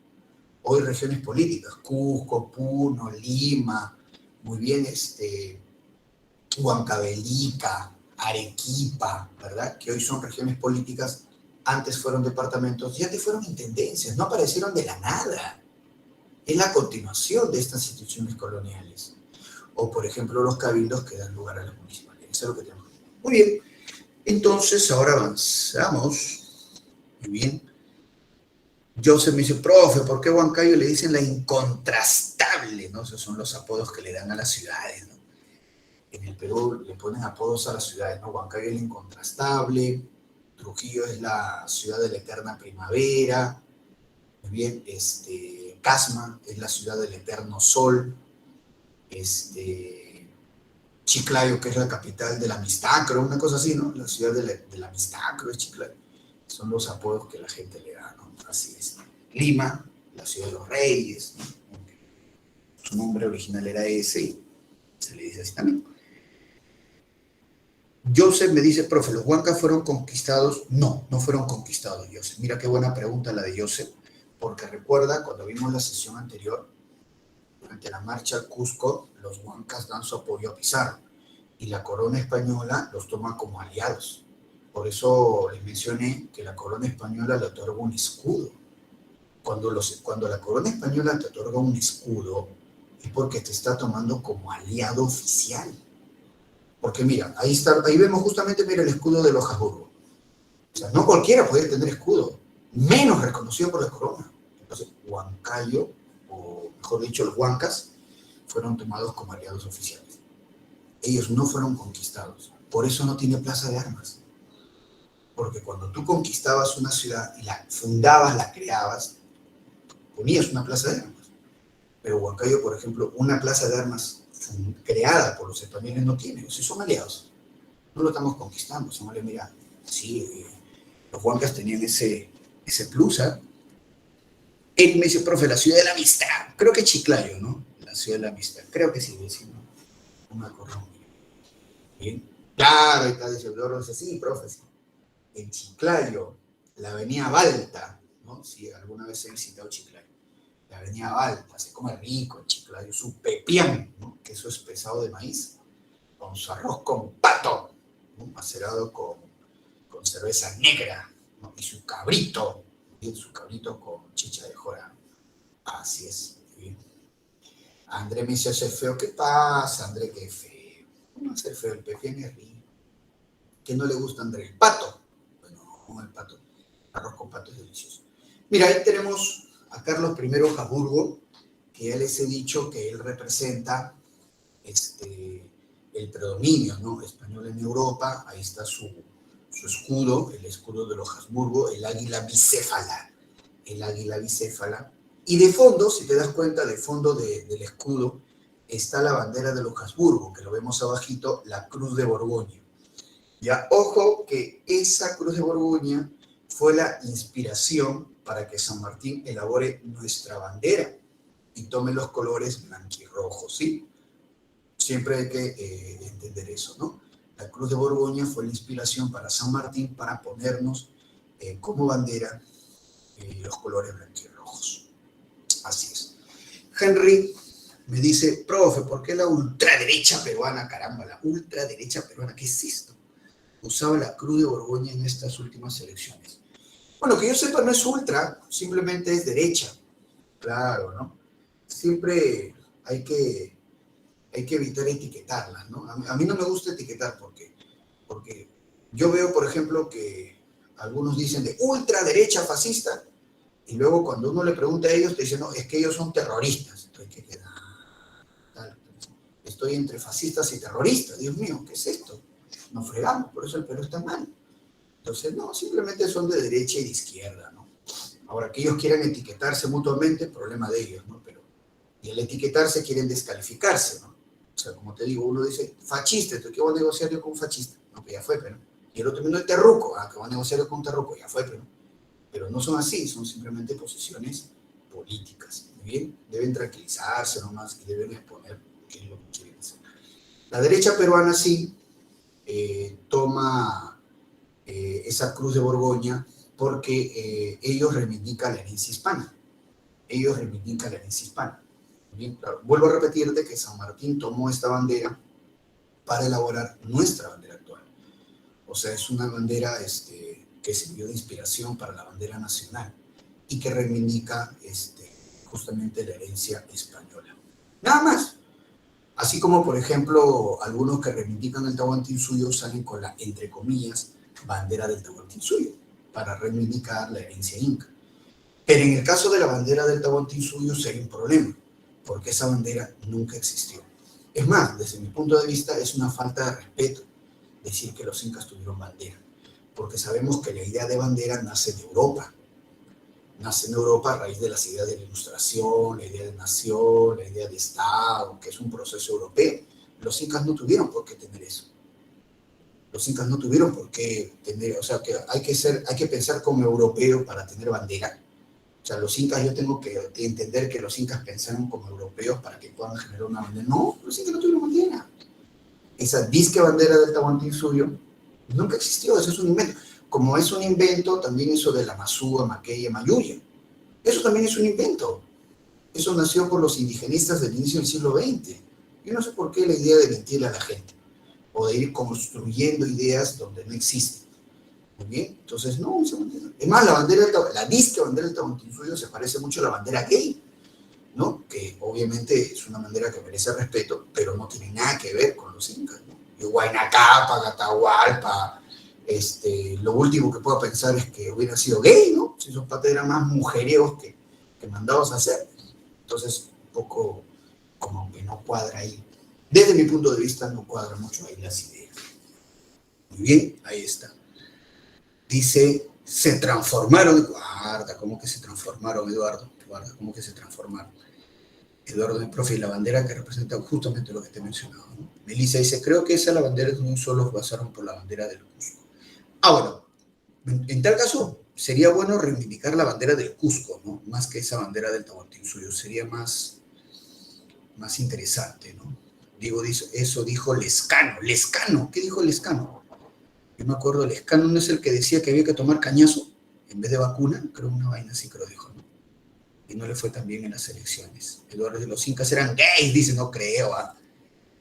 Hoy regiones políticas, Cusco, Puno, Lima, muy bien, Huancavelica, Arequipa, ¿verdad? Que hoy son regiones políticas, antes fueron departamentos y antes fueron intendencias, no aparecieron de la nada. Es la continuación de estas instituciones coloniales. O, por ejemplo, los cabildos que dan lugar a las municipalidades. Eso es lo que tenemos. Muy bien, entonces ahora avanzamos. Muy bien. Joseph me dice, profe, ¿por qué Huancayo le dicen la incontrastable? ¿No? Esos son los apodos que le dan a las ciudades, ¿no? En el Perú le ponen apodos a las ciudades, ¿no? Huancayo es la incontrastable, Trujillo es la ciudad de la eterna primavera, muy bien, Casma es la ciudad del eterno sol, Chiclayo, que es la capital de la amistad, creo, una cosa así, ¿no? La ciudad de la amistad, creo, es Chiclayo. Son los apodos que la gente le da, ¿no? Así es. Lima, la ciudad de los reyes, ¿no? Su nombre original era ese y se le dice así también. Joseph me dice, profe, ¿los huancas fueron conquistados? No, no fueron conquistados, Joseph. Mira qué buena pregunta la de Joseph, porque recuerda, cuando vimos la sesión anterior, durante la marcha al Cusco, los huancas dan su apoyo a Pizarro y la corona española los toma como aliados. Por eso les mencioné que la corona española le otorga un escudo. Cuando la corona española te otorga un escudo, es porque te está tomando como aliado oficial. Porque mira, ahí vemos justamente, mira, el escudo de los Habsburgo. O sea, no cualquiera podía tener escudo, menos reconocido por la corona. Entonces, Huancayo, o mejor dicho, los huancas, fueron tomados como aliados oficiales. Ellos no fueron conquistados. Por eso no tiene plaza de armas. Porque cuando tú conquistabas una ciudad y la fundabas, la creabas, ponías una plaza de armas. Pero Huancayo, por ejemplo, una plaza de armas creada por los españoles no tiene. O sea, son aliados. No lo estamos conquistando. Son aliados, mira, sí, los huancas tenían ese plus, ¿eh? Él me dice, profe, la ciudad de la amistad. Creo que Chiclayo, ¿no? La ciudad de la amistad. Creo que sí, no me acuerdo muy bien. Claro, ahí está, dice Bloro, dice, sí, profe, sí. En Chiclayo, la avenida Balta, ¿no? Si alguna vez he visitado Chiclayo. La avenida Balta, se come rico en Chiclayo, su pepián, ¿no? Que eso es pesado de maíz, con su arroz con pato, ¿no? Macerado con cerveza negra, ¿no? Y su cabrito, ¿sí? Su cabrito con chicha de jora. Así es. ¿Sí? André me dice, hace feo. ¿Qué pasa, André? Qué feo. ¿Cómo hacer feo? El pepián es rico. ¿Qué no le gusta a André? El pato. Bueno, el pato. Arroz con pato es delicioso. Mira, ahí tenemos a Carlos I Habsburgo, que ya les he dicho que él representa el predominio, ¿no?, español en Europa. Ahí está su escudo, el escudo de los Habsburgo, el águila bicéfala. El águila bicéfala Y de fondo, si te das cuenta, de fondo del escudo está la bandera de los Habsburgo, que lo vemos abajito, la Cruz de Borgoña. Ya, ojo que esa Cruz de Borgoña fue la inspiración para que San Martín elabore nuestra bandera y tome los colores blanquirrojos, ¿sí? Siempre hay que entender eso, ¿no? La Cruz de Borgoña fue la inspiración para San Martín para ponernos como bandera los colores blanquirrojos. Así es. Henry me dice, profe, ¿por qué la ultraderecha peruana, caramba, la ultraderecha peruana, qué es esto? Usaba la Cruz de Borgoña en estas últimas elecciones. Bueno, que yo sepa, no es ultra, simplemente es derecha. Claro, ¿no? Siempre hay que evitar etiquetarlas, ¿no? A mí no me gusta etiquetar porque yo veo, por ejemplo, que algunos dicen de ultraderecha fascista y luego cuando uno le pregunta a ellos te dicen, no, es que ellos son terroristas. Entonces, ¿qué queda? Estoy entre fascistas y terroristas. Dios mío, ¿qué es esto? Nos fregamos, por eso el Perú está mal. Entonces, no, simplemente son de derecha y de izquierda, ¿no? Ahora, que ellos quieran etiquetarse mutuamente, problema de ellos, ¿no? Pero, y al etiquetarse quieren descalificarse, ¿no? O sea, como te digo, uno dice, fascista, entonces, ¿qué voy a negociar yo con un fascista? No, que ya fue, pero. Y el otro mundo es terruco, ¿qué voy a negociar yo con un terruco? Ya fue, pero no son así, son simplemente posiciones políticas, ¿muy bien? Deben tranquilizarse nomás y deben exponer qué es lo que quieren hacer. La derecha peruana sí toma esa Cruz de Borgoña porque ellos reivindican la herencia hispana. Ellos reivindican la herencia hispana. Bien, claro. Vuelvo a repetirte que San Martín tomó esta bandera para elaborar nuestra bandera actual. O sea, es una bandera que sirvió de inspiración para la bandera nacional y que reivindica justamente la herencia española. Nada más. Así como, por ejemplo, algunos que reivindican el Tahuantinsuyo salen con la, entre comillas, bandera del Tahuantinsuyo para reivindicar la herencia inca. Pero en el caso de la bandera del Tahuantinsuyo sería un problema, porque esa bandera nunca existió. Es más, desde mi punto de vista, es una falta de respeto decir que los incas tuvieron bandera, porque sabemos que la idea de bandera nace de Europa. Nace en Europa a raíz de las ideas de la Ilustración, la idea de nación, la idea de Estado, que es un proceso europeo. Los incas no tuvieron por qué tener eso. Los incas no tuvieron por qué tener, o sea, que hay que pensar como europeo para tener bandera. O sea, los incas, yo tengo que entender que los incas pensaron como europeos para que puedan generar una bandera. No, los incas no tuvieron bandera. Esa disque bandera del Tahuantinsuyo nunca existió, eso es un invento. Como es un invento, también eso de la Masúa, Maqueya, Mayuya. Eso también es un invento. Eso nació por los indigenistas del inicio del siglo XX. Yo no sé por qué la idea de mentirle a la gente o de ir construyendo ideas donde no existen. Muy bien, entonces no, es más, la disque bandera del Tahuantinsuyo se parece mucho a la bandera gay, ¿no? Que obviamente es una bandera que merece respeto, pero no tiene nada que ver con los incas, ¿no? Y Huayna Cápac, Atahualpa, lo último que puedo pensar es que hubiera sido gay, ¿no? Si esos patas eran más mujeriegos que mandados a hacer. Entonces, un poco como que no cuadra ahí. Desde mi punto de vista, no cuadra mucho ahí las ideas. Muy bien, ahí está. Dice, se transformaron. Guarda, ¿cómo que se transformaron, Eduardo? Guarda, ¿cómo que se transformaron? Eduardo, mi profe, y la bandera que representa justamente lo que te he mencionado, ¿no? Melissa dice, creo que esa es la bandera de un solo, pasaron por la bandera del Cusco. Bueno, en tal caso, sería bueno reivindicar la bandera del Cusco, ¿no? Más que esa bandera del Tahuantinsuyo, sería más interesante, ¿no? Digo, eso dijo Lescano. ¿Lescano? ¿Qué dijo Lescano? Yo me acuerdo, Lescano no es el que decía que había que tomar cañazo en vez de vacuna, creo una vaina así que lo dijo, ¿no? Y no le fue tan bien en las elecciones. Eduardo de los incas eran gays, dice, no creo, ¿ah?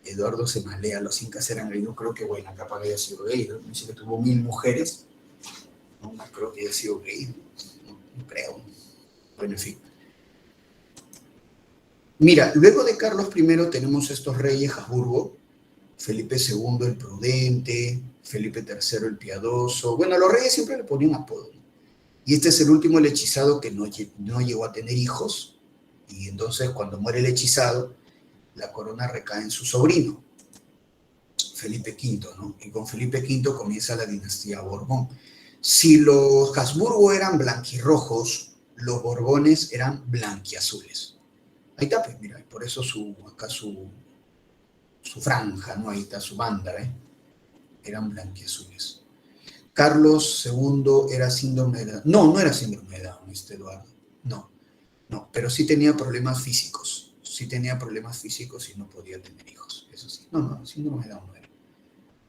Eduardo se malea, los incas eran gays, no creo que Huayna Cápac haya sido gay, ¿no? Dice que tuvo 1000 mujeres, no creo que haya sido gay, no creo. Bueno, en fin. Mira, luego de Carlos I tenemos estos reyes Habsburgo, Felipe II el Prudente, Felipe III el Piadoso. Bueno, a los reyes siempre le ponían apodo, ¿no? Y este es el último, el hechizado, que no llegó a tener hijos, y entonces cuando muere el hechizado, la corona recae en su sobrino, Felipe V, ¿no? Y con Felipe V comienza la dinastía Borbón. Si los Habsburgo eran blanquirrojos, los Borbones eran blanquiazules. Ahí está, pues, mira, por eso acá su franja, ¿no? Ahí está su banda, ¿eh? Eran blanquiazules. Carlos II era síndrome de Down. No, no era síndrome de Down, Eduardo. No, no, pero sí tenía problemas físicos. Sí tenía problemas físicos y no podía tener hijos, eso sí. No, no, síndrome de Down no era.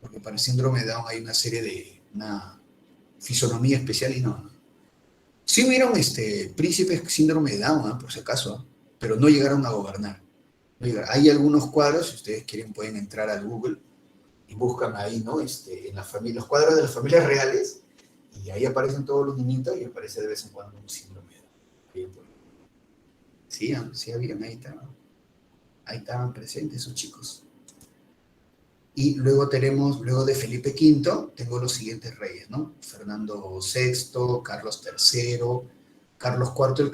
Porque para el síndrome de Down hay una serie de, una fisonomía especial y no, no. Sí hubieron príncipes síndrome de Down, ¿eh? Por si acaso, pero no llegaron a gobernar. No llegaron. Hay algunos cuadros, si ustedes quieren pueden entrar al Google y buscan ahí, ¿no? En la familia, los cuadros de las familias reales, y ahí aparecen todos los niñitos y aparece de vez en cuando un síndrome de Down. Sí, sí habían, ahí estaban presentes esos chicos. Y luego tenemos, luego de Felipe V, tengo los siguientes reyes, ¿no? Fernando VI, Carlos III, Carlos IV,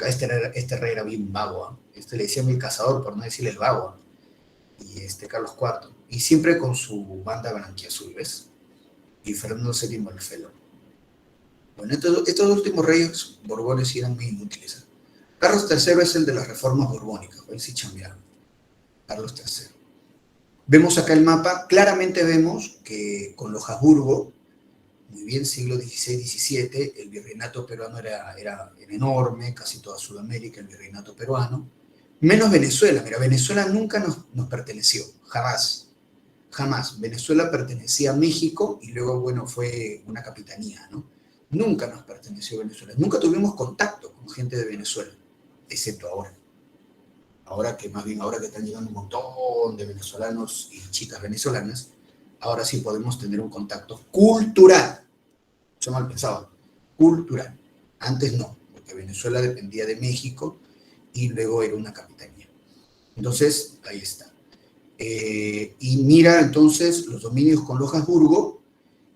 este rey era bien vago, ¿eh? Le decían el cazador, por no decirle el vago, ¿eh? Y Carlos IV, y siempre con su banda blanquiazul, ¿ves? Y Fernando VII el Felo. Bueno, estos últimos reyes borbones sí eran muy inútiles, ¿eh? Carlos III es el de las reformas borbónicas, ahí sí chambearon. Carlos III. Vemos acá el mapa, claramente vemos que con los Habsburgo, muy bien, siglo XVI, XVII, el virreinato peruano era enorme, casi toda Sudamérica, el virreinato peruano, menos Venezuela. Mira, Venezuela nunca nos perteneció, jamás, jamás. Venezuela pertenecía a México y luego, bueno, fue una capitanía, ¿no? Nunca nos perteneció Venezuela, nunca tuvimos contacto con gente de Venezuela, excepto ahora. Ahora que están llegando un montón de venezolanos y chicas venezolanas, ahora sí podemos tener un contacto cultural. Eso mal pensado, cultural. Antes no, porque Venezuela dependía de México y luego era una capitanía. Entonces, ahí está. Y mira entonces los dominios con los Habsburgo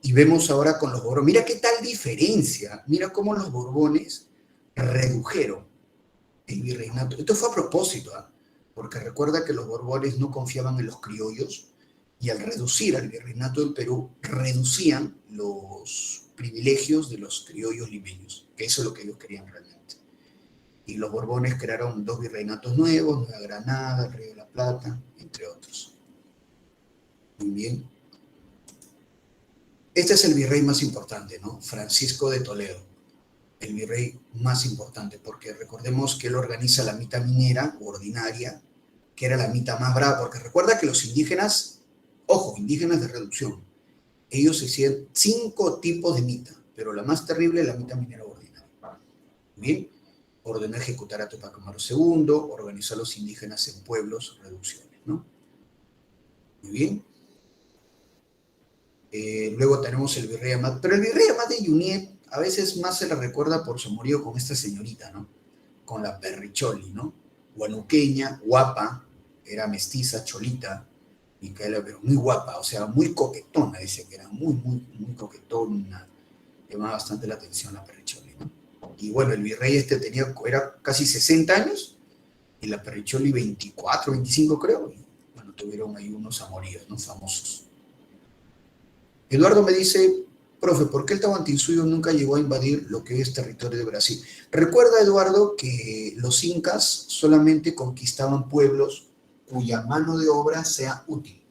y vemos ahora con los Borbones. Mira qué tal diferencia. Mira cómo los Borbones redujeron el virreinato. Esto fue a propósito, ¿eh? Porque recuerda que los Borbones no confiaban en los criollos y al reducir al virreinato del Perú, reducían los privilegios de los criollos limeños, que eso es lo que ellos querían realmente. Y los Borbones crearon 2 virreinatos nuevos, Nueva Granada, el Río de la Plata, entre otros. Muy bien. Este es el virrey más importante, ¿no? Francisco de Toledo, el virrey más importante, porque recordemos que él organiza la mita minera ordinaria, que era la mita más brava, porque recuerda que los indígenas, ojo, indígenas de reducción, ellos hacían 5 tipos de mita, pero la más terrible es la mita minera ordinaria. Bien, ordenó ejecutar a Tupac Amaru II, organizó a los indígenas en pueblos, reducciones, ¿no? Muy bien. Luego tenemos el virrey Amat, pero el virrey Amat de Juníez a veces más se le recuerda por su amorío con esta señorita, ¿no? Con la Perricholi, ¿no? Guanuqueña, guapa, era mestiza, cholita, Micaela, pero muy guapa, o sea, muy coquetona, dice que era muy, muy, muy coquetona, llamaba bastante la atención la Perricholi, ¿no? Y bueno, el virrey era casi 60 años, y la Perricholi 24, 25 creo, y bueno, tuvieron ahí unos amoríos, ¿no? Famosos. Eduardo me dice, profe, ¿por qué el Tahuantinsuyo nunca llegó a invadir lo que es territorio de Brasil? Recuerda, Eduardo, que los incas solamente conquistaban pueblos cuya mano de obra sea útil.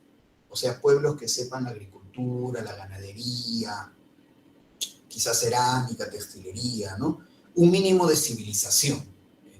O sea, pueblos que sepan la agricultura, la ganadería, quizás cerámica, textilería, ¿no? Un mínimo de civilización,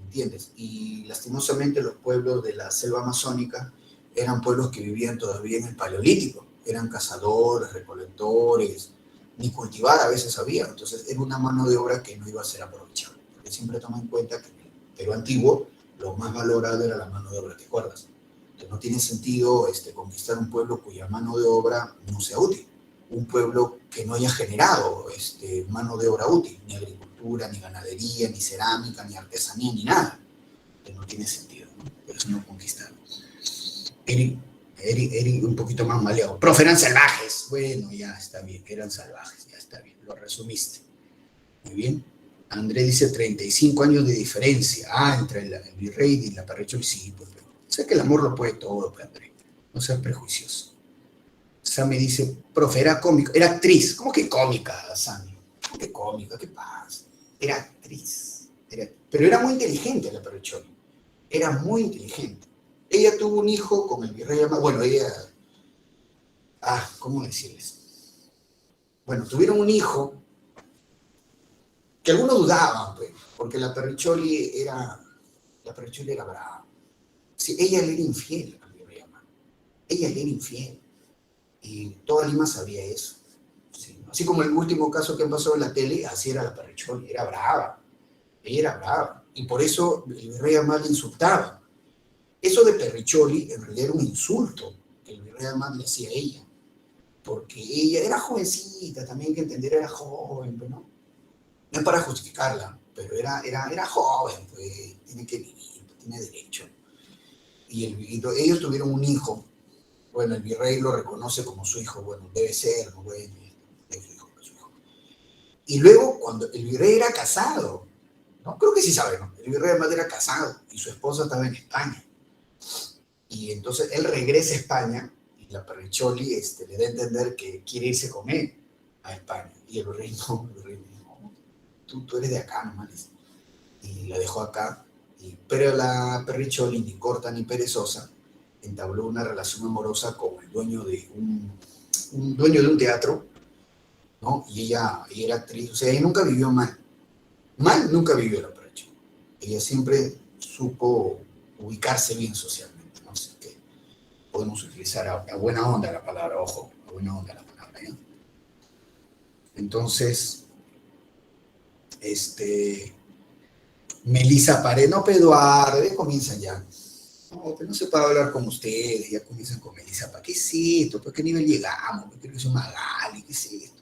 ¿entiendes? Y lastimosamente los pueblos de la selva amazónica eran pueblos que vivían todavía en el Paleolítico. Eran cazadores, recolectores, ni cultivar a veces había. Entonces era una mano de obra que no iba a ser aprovechada. Porque siempre toma en cuenta que en el Perú antiguo lo más valorado era la mano de obra, ¿te acuerdas? Entonces no tiene sentido conquistar un pueblo cuya mano de obra no sea útil. Un pueblo que no haya generado mano de obra útil, ni agricultura, ni ganadería, ni cerámica, ni artesanía, ni nada. Entonces no tiene sentido, ¿no? Por eso no conquistaron. Eric un poquito más maleado. Profe, eran salvajes. Bueno, ya está bien, eran salvajes, ya está bien, lo resumiste. Muy bien. André dice 35 años de diferencia. Entre el virrey y la Perricholi, sí, pues. Sé que el amor lo puede todo, pues, André. No seas prejuicioso. Sammy dice, profe, era cómico, era actriz. ¿Cómo que cómica, Sammy? ¿Cómo que cómica? ¿Qué pasa? Era actriz. Pero era muy inteligente la Perrecholi. Era muy inteligente. Ella tuvo un hijo con el virrey Amat. Bueno, ella... ¿cómo decirles? Bueno, tuvieron un hijo que algunos dudaban, pues, porque la Perrecholi era brava. Sí, ella le era infiel al virrey Amat. Ella le era infiel. Y toda Lima sabía eso. Sí. Así como el último caso que pasó en la tele, así era la Perrecholi, era brava. Ella era brava. Y por eso el virrey Amat le insultaba. Eso de Perrecholi en realidad era un insulto que el virrey Amat le hacía a ella. Porque ella era jovencita, también hay que entender, era joven, pero no. No es para justificarla, pero era joven, pues tiene que vivir, tiene derecho. Y ellos tuvieron un hijo. Bueno, el virrey lo reconoce como su hijo, bueno, debe ser, ¿no? Bueno, es su hijo, es su hijo. Y luego, cuando el virrey era casado, ¿no? Creo que sí sabe, ¿no? El virrey además era casado y su esposa estaba en España. Y entonces él regresa a España y la Perrecholi le da a entender que quiere irse con él a España. Y el virrey no, tú eres de acá, nomás. Y la dejó acá. Pero la Perrecholi, ni corta ni perezosa, entabló una relación amorosa con el dueño de un dueño de un teatro, ¿no? Y ella era actriz, o sea, ella nunca vivió mal. Mal nunca vivió la Perrecholi. Ella siempre supo ubicarse bien socialmente, ¿no? Así que podemos utilizar a buena onda la palabra, ojo, a buena onda la palabra, ¿ya? Entonces, Melissa Paredes, no, pero Eduardo, ya comienzan ya. No, pero no se puede hablar con ustedes, ya comienzan con Melissa Paredes. ¿Qué es esto? ¿Por qué nivel llegamos? ¿Por qué es un Magali? ¿Qué es esto?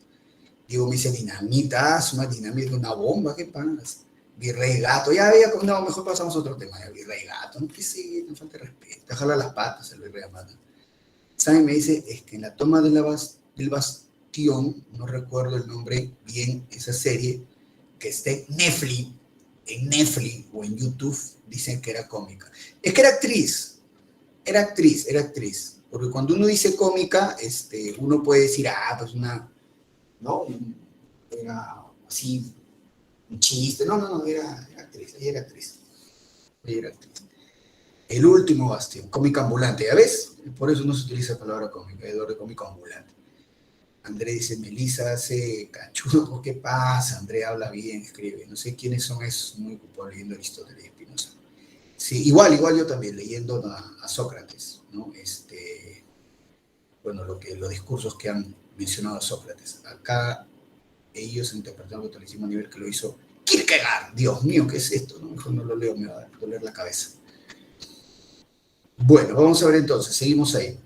Digo, me dice dinamita, una dinamita, una bomba, ¿qué pasa? Virrey Gato, ya había, no, mejor pasamos a otro tema, ya, Virrey Gato, no, que sí, no falta de respeto, déjala las patas el Virrey Amata. ¿Saben? Me dice, es que en la toma del Bastión, no recuerdo el nombre bien, esa serie, que está en Netflix o en YouTube, dicen que era cómica. Es que era actriz, porque cuando uno dice cómica, uno puede decir, pues una, ¿no? Era así, un chiste. No, era actriz, ella era actriz. Ella era actriz. El último bastión, cómica ambulante, ¿ya ves? Por eso no se utiliza la palabra cómica, Eduardo, cómica ambulante. André dice, Melissa hace cachudo, ¿qué pasa? André habla bien, escribe. No sé quiénes son esos, muy ocupado leyendo Aristóteles y Spinoza. Sí, igual yo también, leyendo a Sócrates, ¿no? Bueno, los discursos que han mencionado a Sócrates. Acá ellos interpretaron el catolicismo a nivel que lo hizo Kierkegaard. Dios mío, ¿qué es esto? No, mejor no lo leo, me va a doler la cabeza. Bueno, vamos a ver entonces, seguimos ahí,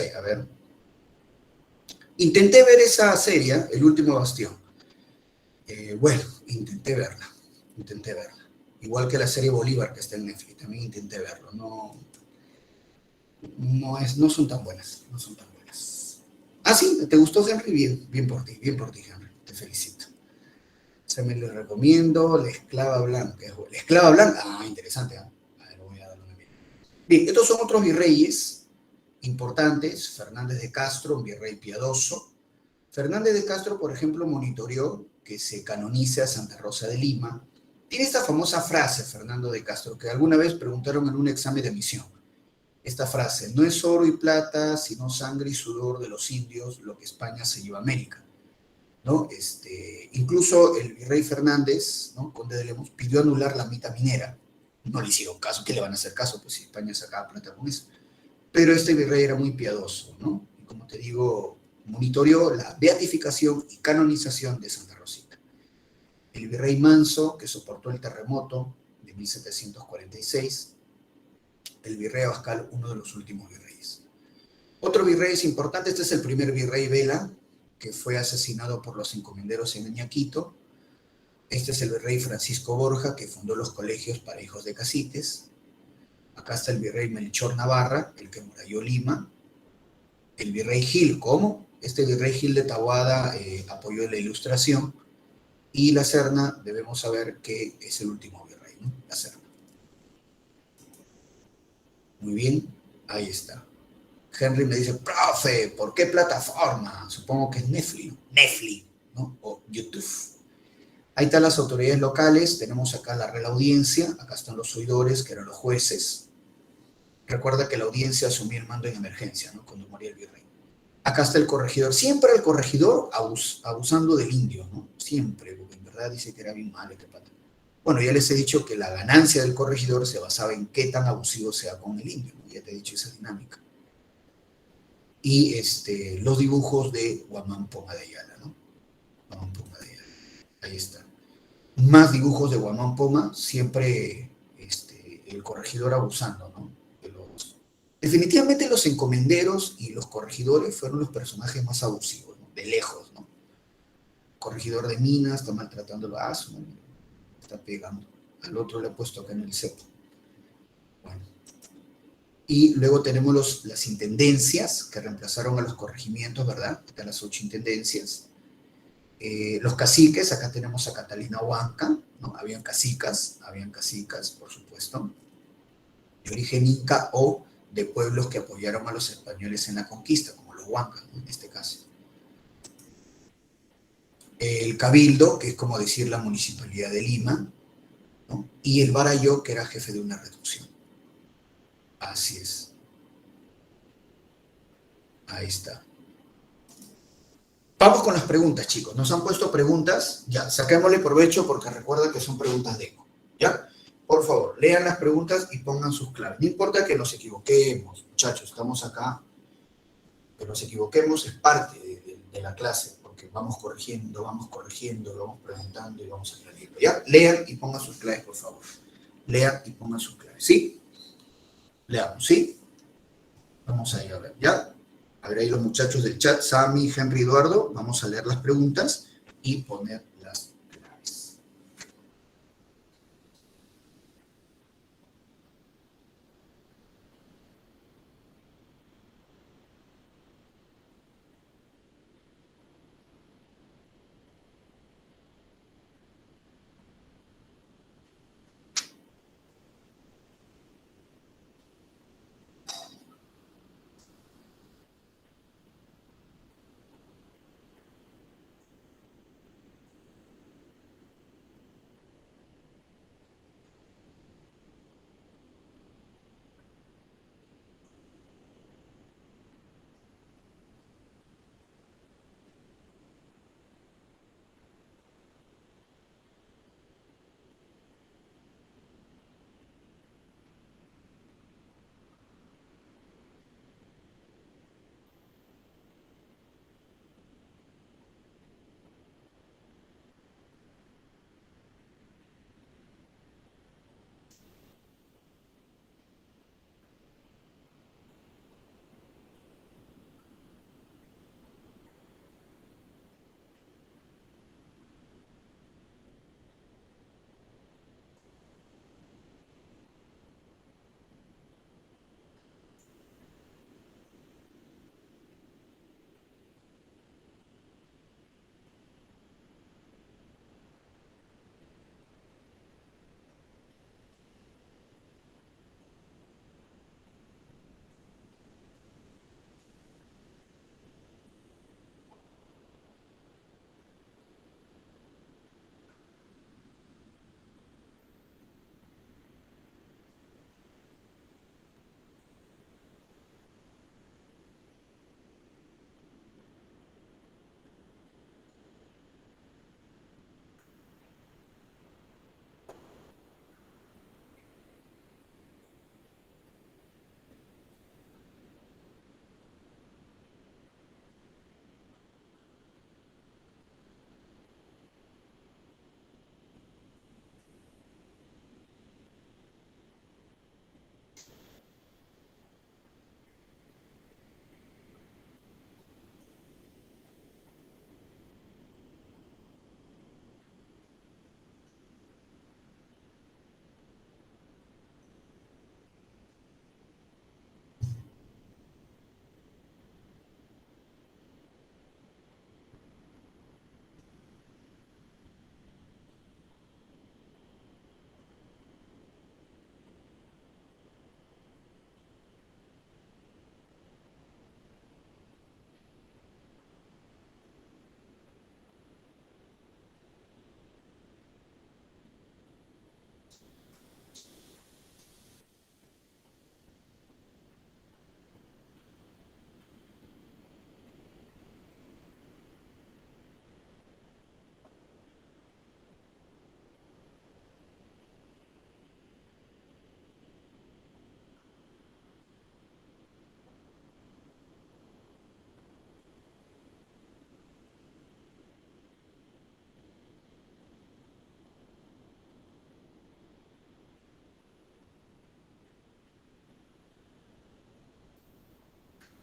a ver. Intenté ver esa serie, El Último Bastión. Bueno, intenté verla. Igual que la serie Bolívar que está en Netflix, también intenté verlo. No son tan buenas, Ah, sí, ¿te gustó, Henry? Bien por ti, Henry, te felicito. Se me lo recomiendo, La Esclava Blanca. La Esclava Blanca, interesante, ¿eh? A ver, voy a darle una mirada. Bien, estos son otros virreyes importantes. Fernández de Castro, un virrey piadoso. Fernández de Castro, por ejemplo, monitoreó que se canonice a Santa Rosa de Lima. Tiene esta famosa frase, Fernando de Castro, que alguna vez preguntaron en un examen de admisión. Esta frase, no es oro y plata, sino sangre y sudor de los indios lo que España se lleva a América, ¿no? Incluso el virrey Fernández, ¿no? Conde de Lemos, pidió anular la mitad minera. No le hicieron caso, ¿qué le van a hacer caso? Pues si España sacaba plata con eso. Pero este virrey era muy piadoso, ¿no? Y como te digo, monitoreó la beatificación y canonización de Santa Rosita. El virrey Manso, que soportó el terremoto de 1746, el virrey Abascal, uno de los últimos virreyes. Otro virrey es importante, este es el primer virrey Vela, que fue asesinado por los encomenderos en Añaquito. Este es el virrey Francisco Borja, que fundó los colegios para hijos de caciques. Acá está el virrey Melchor Navarra, el que muralló Lima. El virrey Gil, ¿cómo? Este virrey Gil de Taboada apoyó la Ilustración. Y la Serna, debemos saber que es el último virrey, ¿no? La Serna. Muy bien, ahí está. Henry me dice, profe, ¿por qué plataforma? Supongo que es Netflix, ¿no? O YouTube. Ahí están las autoridades locales, tenemos acá la Real Audiencia, acá están los oidores, que eran los jueces. Recuerda que la audiencia asumía el mando en emergencia, ¿no? Cuando moría el virrey. Acá está el corregidor, siempre el corregidor abusando del indio, ¿no? Siempre, porque en verdad dice que era bien malo este pata. Bueno, ya les he dicho que la ganancia del corregidor se basaba en qué tan abusivo sea con el indio, ¿no? Ya te he dicho esa dinámica. Y los dibujos de Guamán Poma de Ayala, ¿no? Guamán Poma de Ayala. Ahí está. Más dibujos de Guamán Poma, siempre el corregidor abusando, ¿no? Definitivamente los encomenderos y los corregidores fueron los personajes más abusivos, ¿no? De lejos, ¿no? Corregidor de minas, está maltratándolo a su, ¿no? Está pegando. Al otro le ha puesto acá en el cepo. Bueno. Y luego tenemos las intendencias que reemplazaron a los corregimientos, ¿verdad? Están las 8 intendencias. Los caciques, acá tenemos a Catalina Huanca, ¿no? Habían cacicas, por supuesto, de origen inca o de pueblos que apoyaron a los españoles en la conquista, como los huancas, ¿no? En este caso. El cabildo, que es como decir la municipalidad de Lima, ¿no? Y el barayó, que era jefe de una reducción. Así es. Ahí está. Vamos con las preguntas, chicos. Nos han puesto preguntas. Ya, saquémosle provecho porque recuerda que son preguntas de eco. ¿Ya? Por favor, lean las preguntas y pongan sus claves. No importa que nos equivoquemos, muchachos, estamos acá. Que nos equivoquemos es parte de la clase, porque vamos corrigiendo, lo vamos preguntando y vamos aclarando. ¿Ya? Lean y pongan sus claves, por favor. Lean y pongan sus claves. ¿Sí? Leamos, ¿sí? Vamos a ir a ver, ¿ya? A ver ahí los muchachos del chat, Sami, Henry, Eduardo, vamos a leer las preguntas y poner las claves.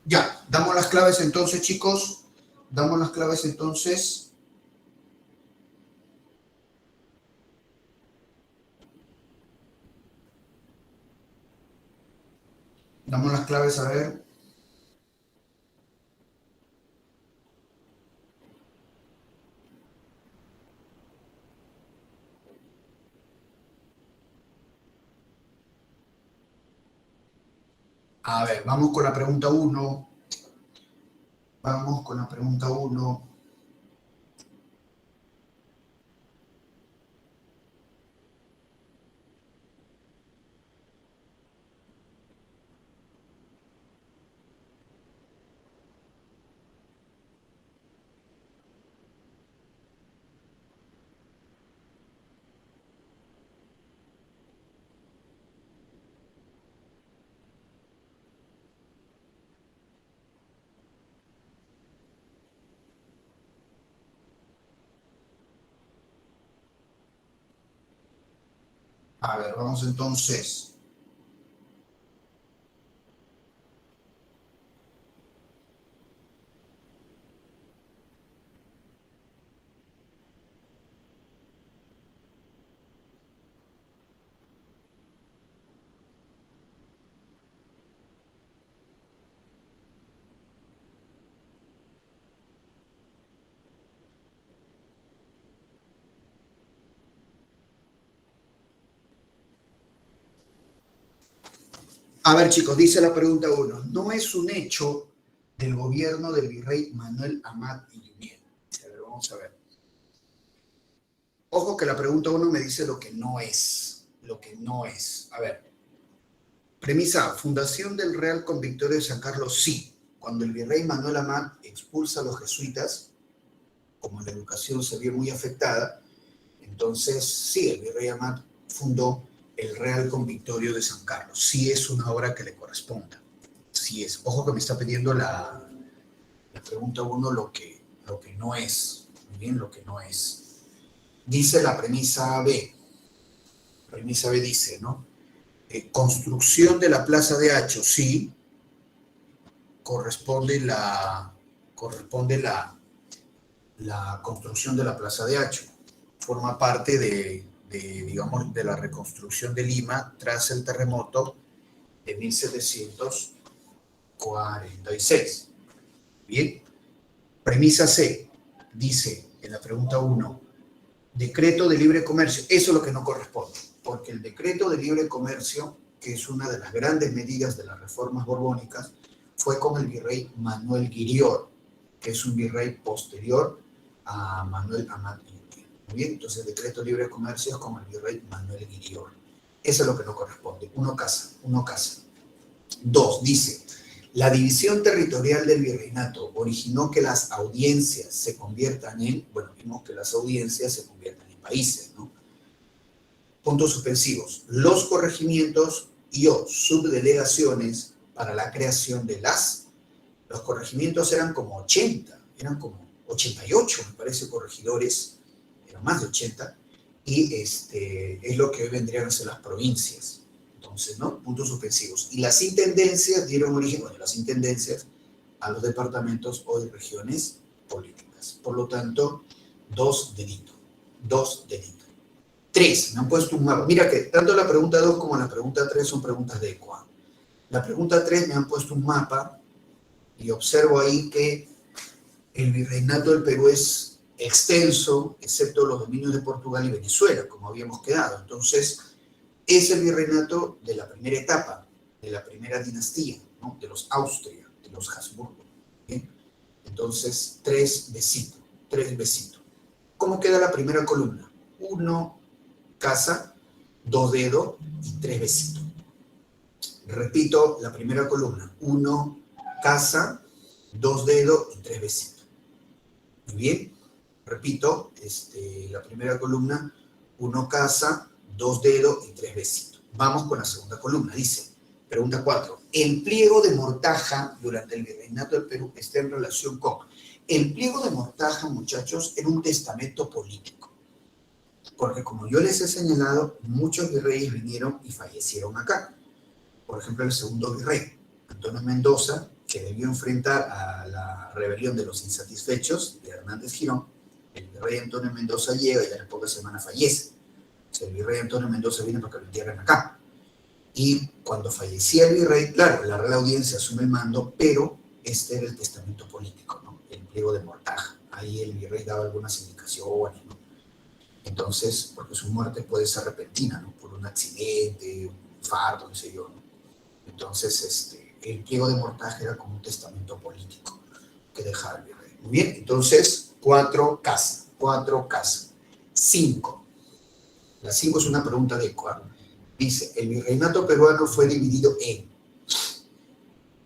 Ya, damos las claves entonces, chicos. Damos las claves entonces. Damos las claves, a ver. A ver, vamos con la pregunta uno. Vamos con la pregunta uno. A ver, vamos entonces. A ver, chicos, dice la pregunta uno. No es un hecho del gobierno del virrey Manuel Amat y Julián. A ver, vamos a ver. Ojo que la pregunta uno me dice lo que no es. Lo que no es. A ver. Premisa A. Fundación del Real Convictorio de San Carlos, sí. Cuando el virrey Manuel Amat expulsa a los jesuitas, como la educación se vio muy afectada, entonces sí, el virrey Amat fundó el Real Convictorio de San Carlos. Sí es una obra que le corresponda. Sí es. Ojo que me está pidiendo la pregunta uno lo que no es. Muy bien, lo que no es. Dice la premisa B. Premisa B dice, ¿no? Construcción de la Plaza de Hacho, sí. Corresponde la construcción de la Plaza de Hacho. Forma parte digamos, de la reconstrucción de Lima tras el terremoto de 1746. Bien. Premisa C. Dice en la pregunta 1, decreto de libre comercio. Eso es lo que no corresponde, porque el decreto de libre comercio, que es una de las grandes medidas de las reformas borbónicas, fue con el virrey Manuel Guirior, que es un virrey posterior a Manuel Amat y Julián. Muy bien, entonces el decreto de libre comercio es con el virrey Manuel Guirior. Eso es lo que no corresponde. Uno casa. Dos, dice, la división territorial del virreinato originó que las audiencias se conviertan bueno, vimos que las audiencias se conviertan en países, ¿no? Puntos suspensivos. Los corregimientos y o subdelegaciones para la creación de los corregimientos eran como 80, eran como 88, me parece, corregidores, eran más de 80, y es lo que hoy vendrían a ser las provincias. Entonces, ¿no? Puntos suspensivos. Y las intendencias dieron origen, bueno, las intendencias a los departamentos o de regiones políticas. Por lo tanto, dos delitos. Tres, me han puesto un mapa. Mira que tanto la pregunta 2 como la pregunta 3 son preguntas de ECOA. La pregunta 3 me han puesto un mapa y observo ahí que el virreinato del Perú es extenso, excepto los dominios de Portugal y Venezuela, como habíamos quedado. Entonces, es el virreinato de la primera etapa, de la primera dinastía, ¿no? De los Austria, de los Habsburgo. ¿Bien? Entonces, tres besitos. ¿Cómo queda la primera columna? 1, casa, 2 dedos y 3 besitos. Repito la primera columna. 1, casa, 2 dedos y 3 besitos. Muy bien. Repito, la primera columna, 1 casa, 2 dedos y 3 besitos. Vamos con la segunda columna. Dice, pregunta 4. El pliego de Mortaja durante el virreinato del Perú está en relación con... El pliego de Mortaja, muchachos, era un testamento político. Porque como yo les he señalado, muchos virreyes vinieron y fallecieron acá. Por ejemplo, el segundo virrey, Antonio Mendoza, que debió enfrentar a la rebelión de los insatisfechos de Hernández Girón, el virrey Antonio Mendoza llega y a las pocas semanas fallece. O sea, el virrey Antonio Mendoza viene para que lo entierren acá. Y cuando fallecía el virrey, claro, la Real Audiencia asume el mando, pero este era el testamento político, ¿no? El pliego de mortaja. Ahí el virrey daba algunas indicaciones, ¿no? Entonces, porque su muerte puede ser repentina, ¿no? Por un accidente, un infarto, no sé yo, ¿no? Entonces, el pliego de mortaja era como un testamento político que dejaba el virrey. Muy bien, entonces, 4 casas, 4 casas. 5. La 5 es una pregunta de Ecuador. Dice, el virreinato peruano fue dividido en,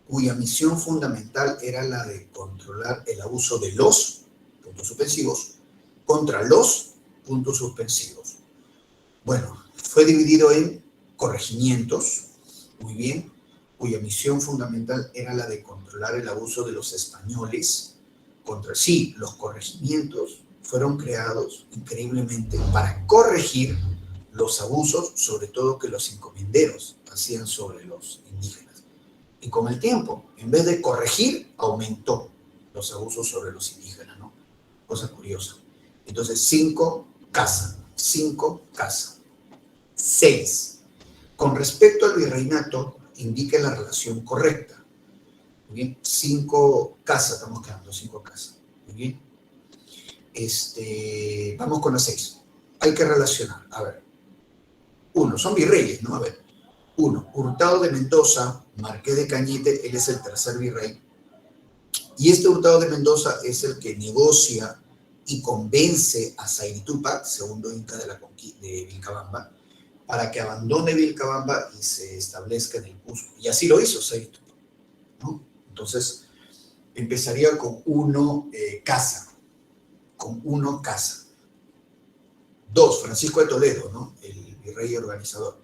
cuya misión fundamental era la de controlar el abuso de los, puntos suspensivos, contra los, puntos suspensivos. Bueno, fue dividido en corregimientos, muy bien, cuya misión fundamental era la de controlar el abuso de los españoles contra sí. Los corregimientos fueron creados increíblemente para corregir los abusos, sobre todo que los encomenderos hacían sobre los indígenas. Y con el tiempo, en vez de corregir, aumentó los abusos sobre los indígenas, ¿no? Cosa curiosa. Entonces, 5 casas, 5 casas. 6. Con respecto al virreinato, indique la relación correcta. Muy bien, 5 casas, estamos quedando 5 casas. Muy bien. Vamos con la 6. Hay que relacionar. A ver. 1, son virreyes, ¿no? A ver. 1, Hurtado de Mendoza, Marqués de Cañete, él es el tercer virrey. Y este Hurtado de Mendoza es el que negocia y convence a Zairi Túpac, segundo inca de Vilcabamba, para que abandone Vilcabamba y se establezca en el Cusco. Y así lo hizo Zairi Túpac, ¿no? Entonces, empezaría con 1 casa. Con 1 casa. 2, Francisco de Toledo, ¿no? El virrey organizador.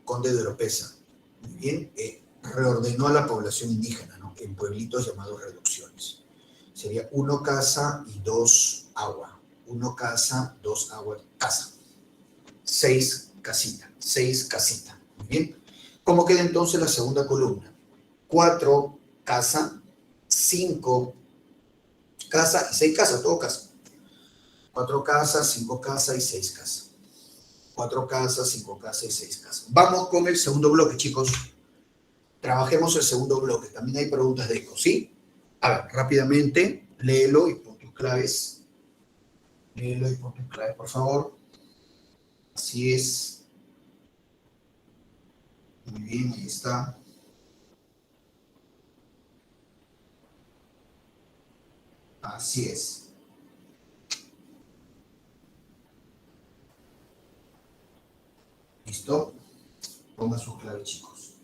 Conde de Oropesa. Muy bien. Reordenó a la población indígena, ¿no? En pueblitos llamados reducciones. Sería 1 casa y 2 agua. 1 casa, 2 agua, casa. 6 casitas. 6 casitas. Muy bien. ¿Cómo queda entonces la segunda columna? 4 casa, 5 casa y 6 casas, todo casa. 4 casas, 5 casas y 6 casas. 4 casas, 5 casas y 6 casas. Vamos con el segundo bloque, chicos. Trabajemos el segundo bloque. También hay preguntas de eco, ¿sí? A ver, rápidamente, léelo y pon tus claves. Léelo y pon tus claves, por favor. Así es. Muy bien, ahí está. Así es. ¿Listo? Pongan sus claves, chicos.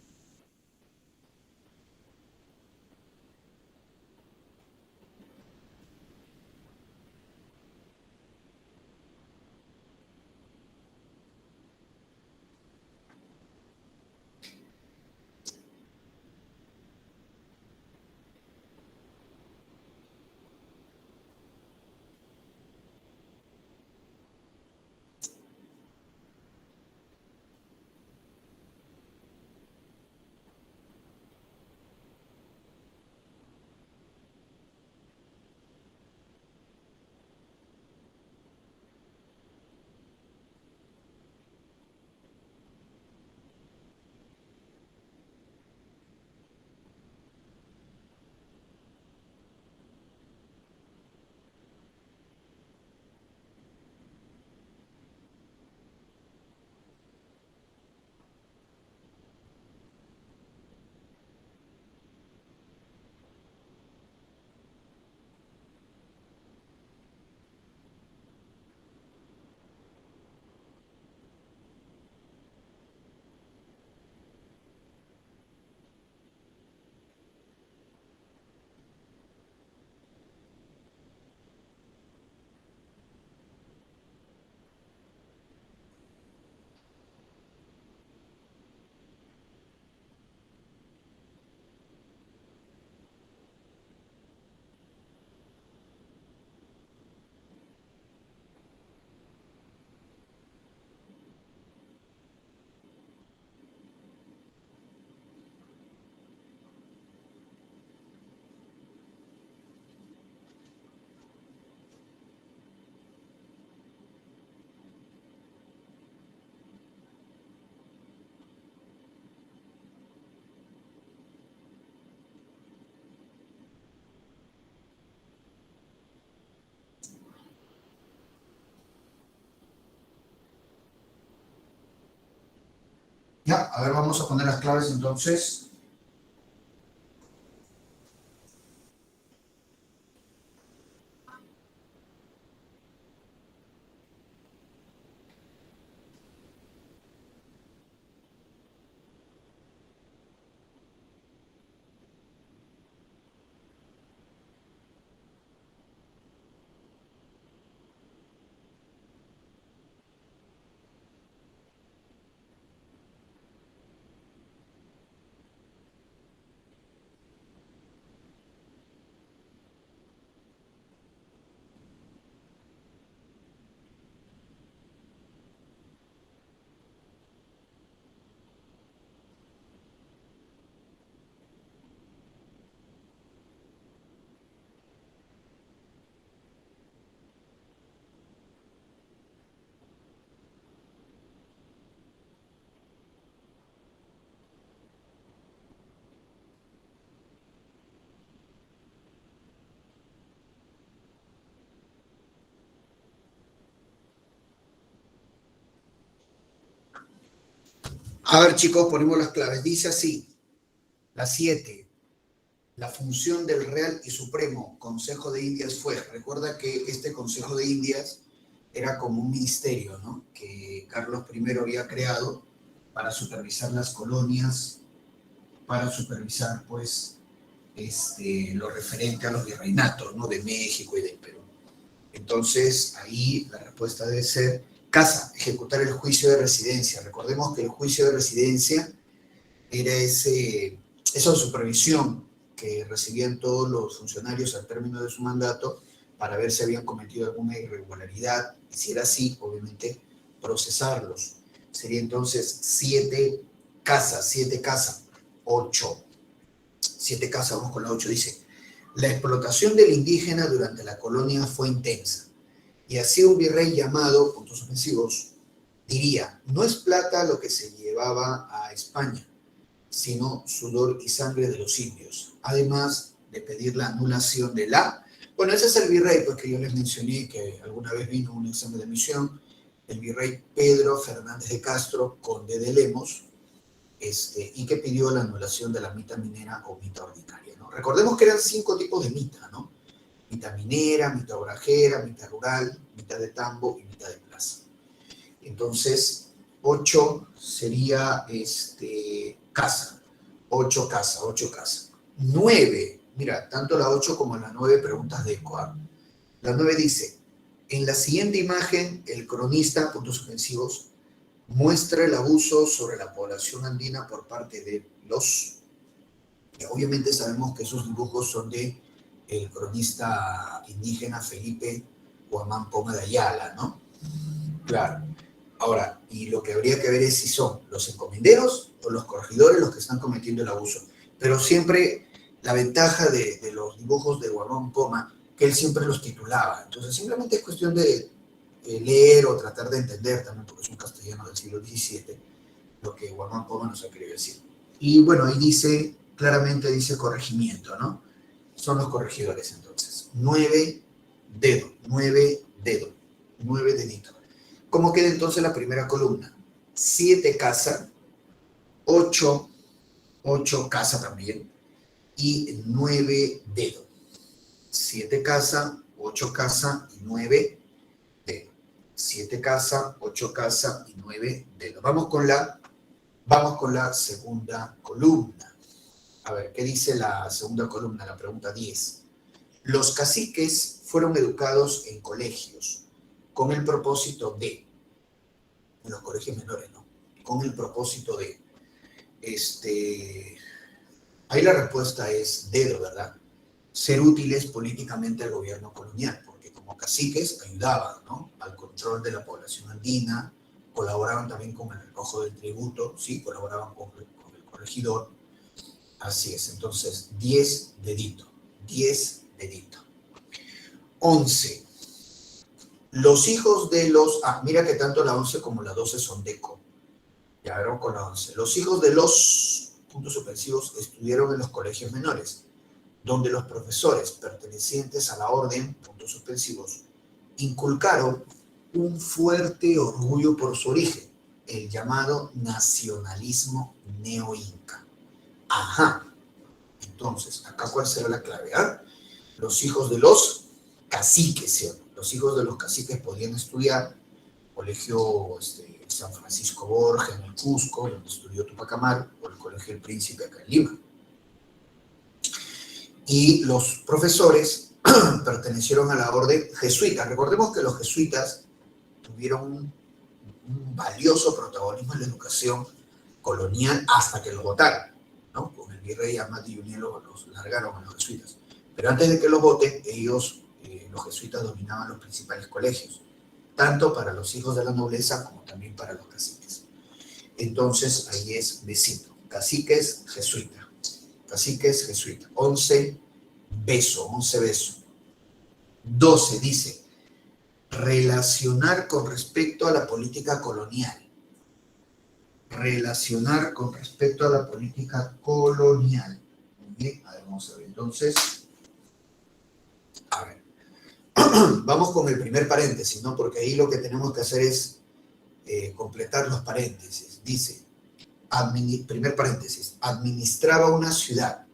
A ver, vamos a poner las claves entonces. A ver, chicos, ponemos las claves. Dice así, la 7. La función del Real y Supremo Consejo de Indias fue, recuerda que este Consejo de Indias era como un ministerio, ¿no? Que Carlos I había creado para supervisar las colonias, para supervisar, pues, lo referente a los virreinatos, ¿no? De México y de Perú. Entonces, ahí la respuesta debe ser casa, ejecutar el juicio de residencia. Recordemos que el juicio de residencia era esa supervisión que recibían todos los funcionarios al término de su mandato para ver si habían cometido alguna irregularidad. Y si era así, obviamente, procesarlos. Sería entonces 7 casas, 8. 7 casas, vamos con la 8, dice, la explotación del indígena durante la colonia fue intensa. Y así un virrey llamado, puntos suspensivos, diría, no es plata lo que se llevaba a España, sino sudor y sangre de los indios. Además de pedir la anulación de la... Bueno, ese es el virrey, pues que yo les mencioné que alguna vez vino un examen de admisión, el virrey Pedro Fernández de Castro, conde de Lemos, y que pidió la anulación de la mita minera o mita ordinaria, ¿no? Recordemos que eran 5 tipos de mita, ¿no? Mita minera, mita obrajera, mita rural, mita de tambo y mita de plaza. Entonces, 8 sería casa. 8 casa. 9, mira, tanto la 8 como la 9 preguntas de Ecoar. La 9 dice, en la siguiente imagen, el cronista, puntos suspensivos, muestra el abuso sobre la población andina por parte de los... Obviamente sabemos que esos dibujos son de el cronista indígena Felipe Guamán Poma de Ayala, ¿no? Claro. Ahora, y lo que habría que ver es si son los encomenderos o los corregidores los que están cometiendo el abuso. Pero siempre la ventaja de los dibujos de Guamán Poma, que él siempre los titulaba. Entonces, simplemente es cuestión de leer o tratar de entender también, porque es un castellano del siglo XVII, lo que Guamán Poma nos ha querido decir. Y bueno, ahí dice, claramente dice corregimiento, ¿no? Son los corregidores entonces. 9 dedos, 9 dedos, 9 deditos. ¿Cómo queda entonces la primera columna? 7 casa, 8 casa también, y 9 dedos. 7 casa, 8 casa y 9 dedos. 7 casa, 8 casa y 9 dedos. Vamos con la segunda columna. A ver, ¿qué dice la segunda columna? La pregunta 10. Los caciques fueron educados en colegios con el propósito de, en los colegios menores, ¿no? Con el propósito de, ahí la respuesta es dedo, ¿verdad? Ser útiles políticamente al gobierno colonial, porque como caciques ayudaban, ¿no? Al control de la población andina, colaboraban también con el recojo del tributo, ¿sí? Colaboraban con el corregidor. Así es, entonces 10 deditos, 10 deditos. 11. Los hijos de los... mira que tanto la 11 como la 12 son deco. Ya veremos con la 11. Los hijos de los puntos suspensivos estudiaron en los colegios menores, donde los profesores pertenecientes a la orden, puntos suspensivos, inculcaron un fuerte orgullo por su origen, el llamado nacionalismo neo-inca. Ajá. Entonces, acá cuál será la clave, ¿ah? Los hijos de los caciques, ¿sí? Los hijos de los caciques podían estudiar colegio San Francisco Borja en el Cusco, donde estudió Tupac Amaru, o el colegio El Príncipe acá en Lima. Y los profesores pertenecieron a la orden jesuita. Recordemos que los jesuitas tuvieron un valioso protagonismo en la educación colonial hasta que los votaron, ¿no? Con el virrey Amati Yuné los largaron a los jesuitas. Pero antes de que los voten, ellos, los jesuitas, dominaban los principales colegios, tanto para los hijos de la nobleza como también para los caciques. Entonces, ahí es besito. Caciques, jesuita. Caciques, jesuita. 11 beso. 12 dice, relacionar con respecto a la política colonial. Relacionar con respecto a la política colonial. Muy bien, a ver, vamos a ver. Entonces, a ver. Vamos con el primer paréntesis, ¿no? Porque ahí lo que tenemos que hacer es completar los paréntesis. Dice, primer paréntesis, administraba una ciudad.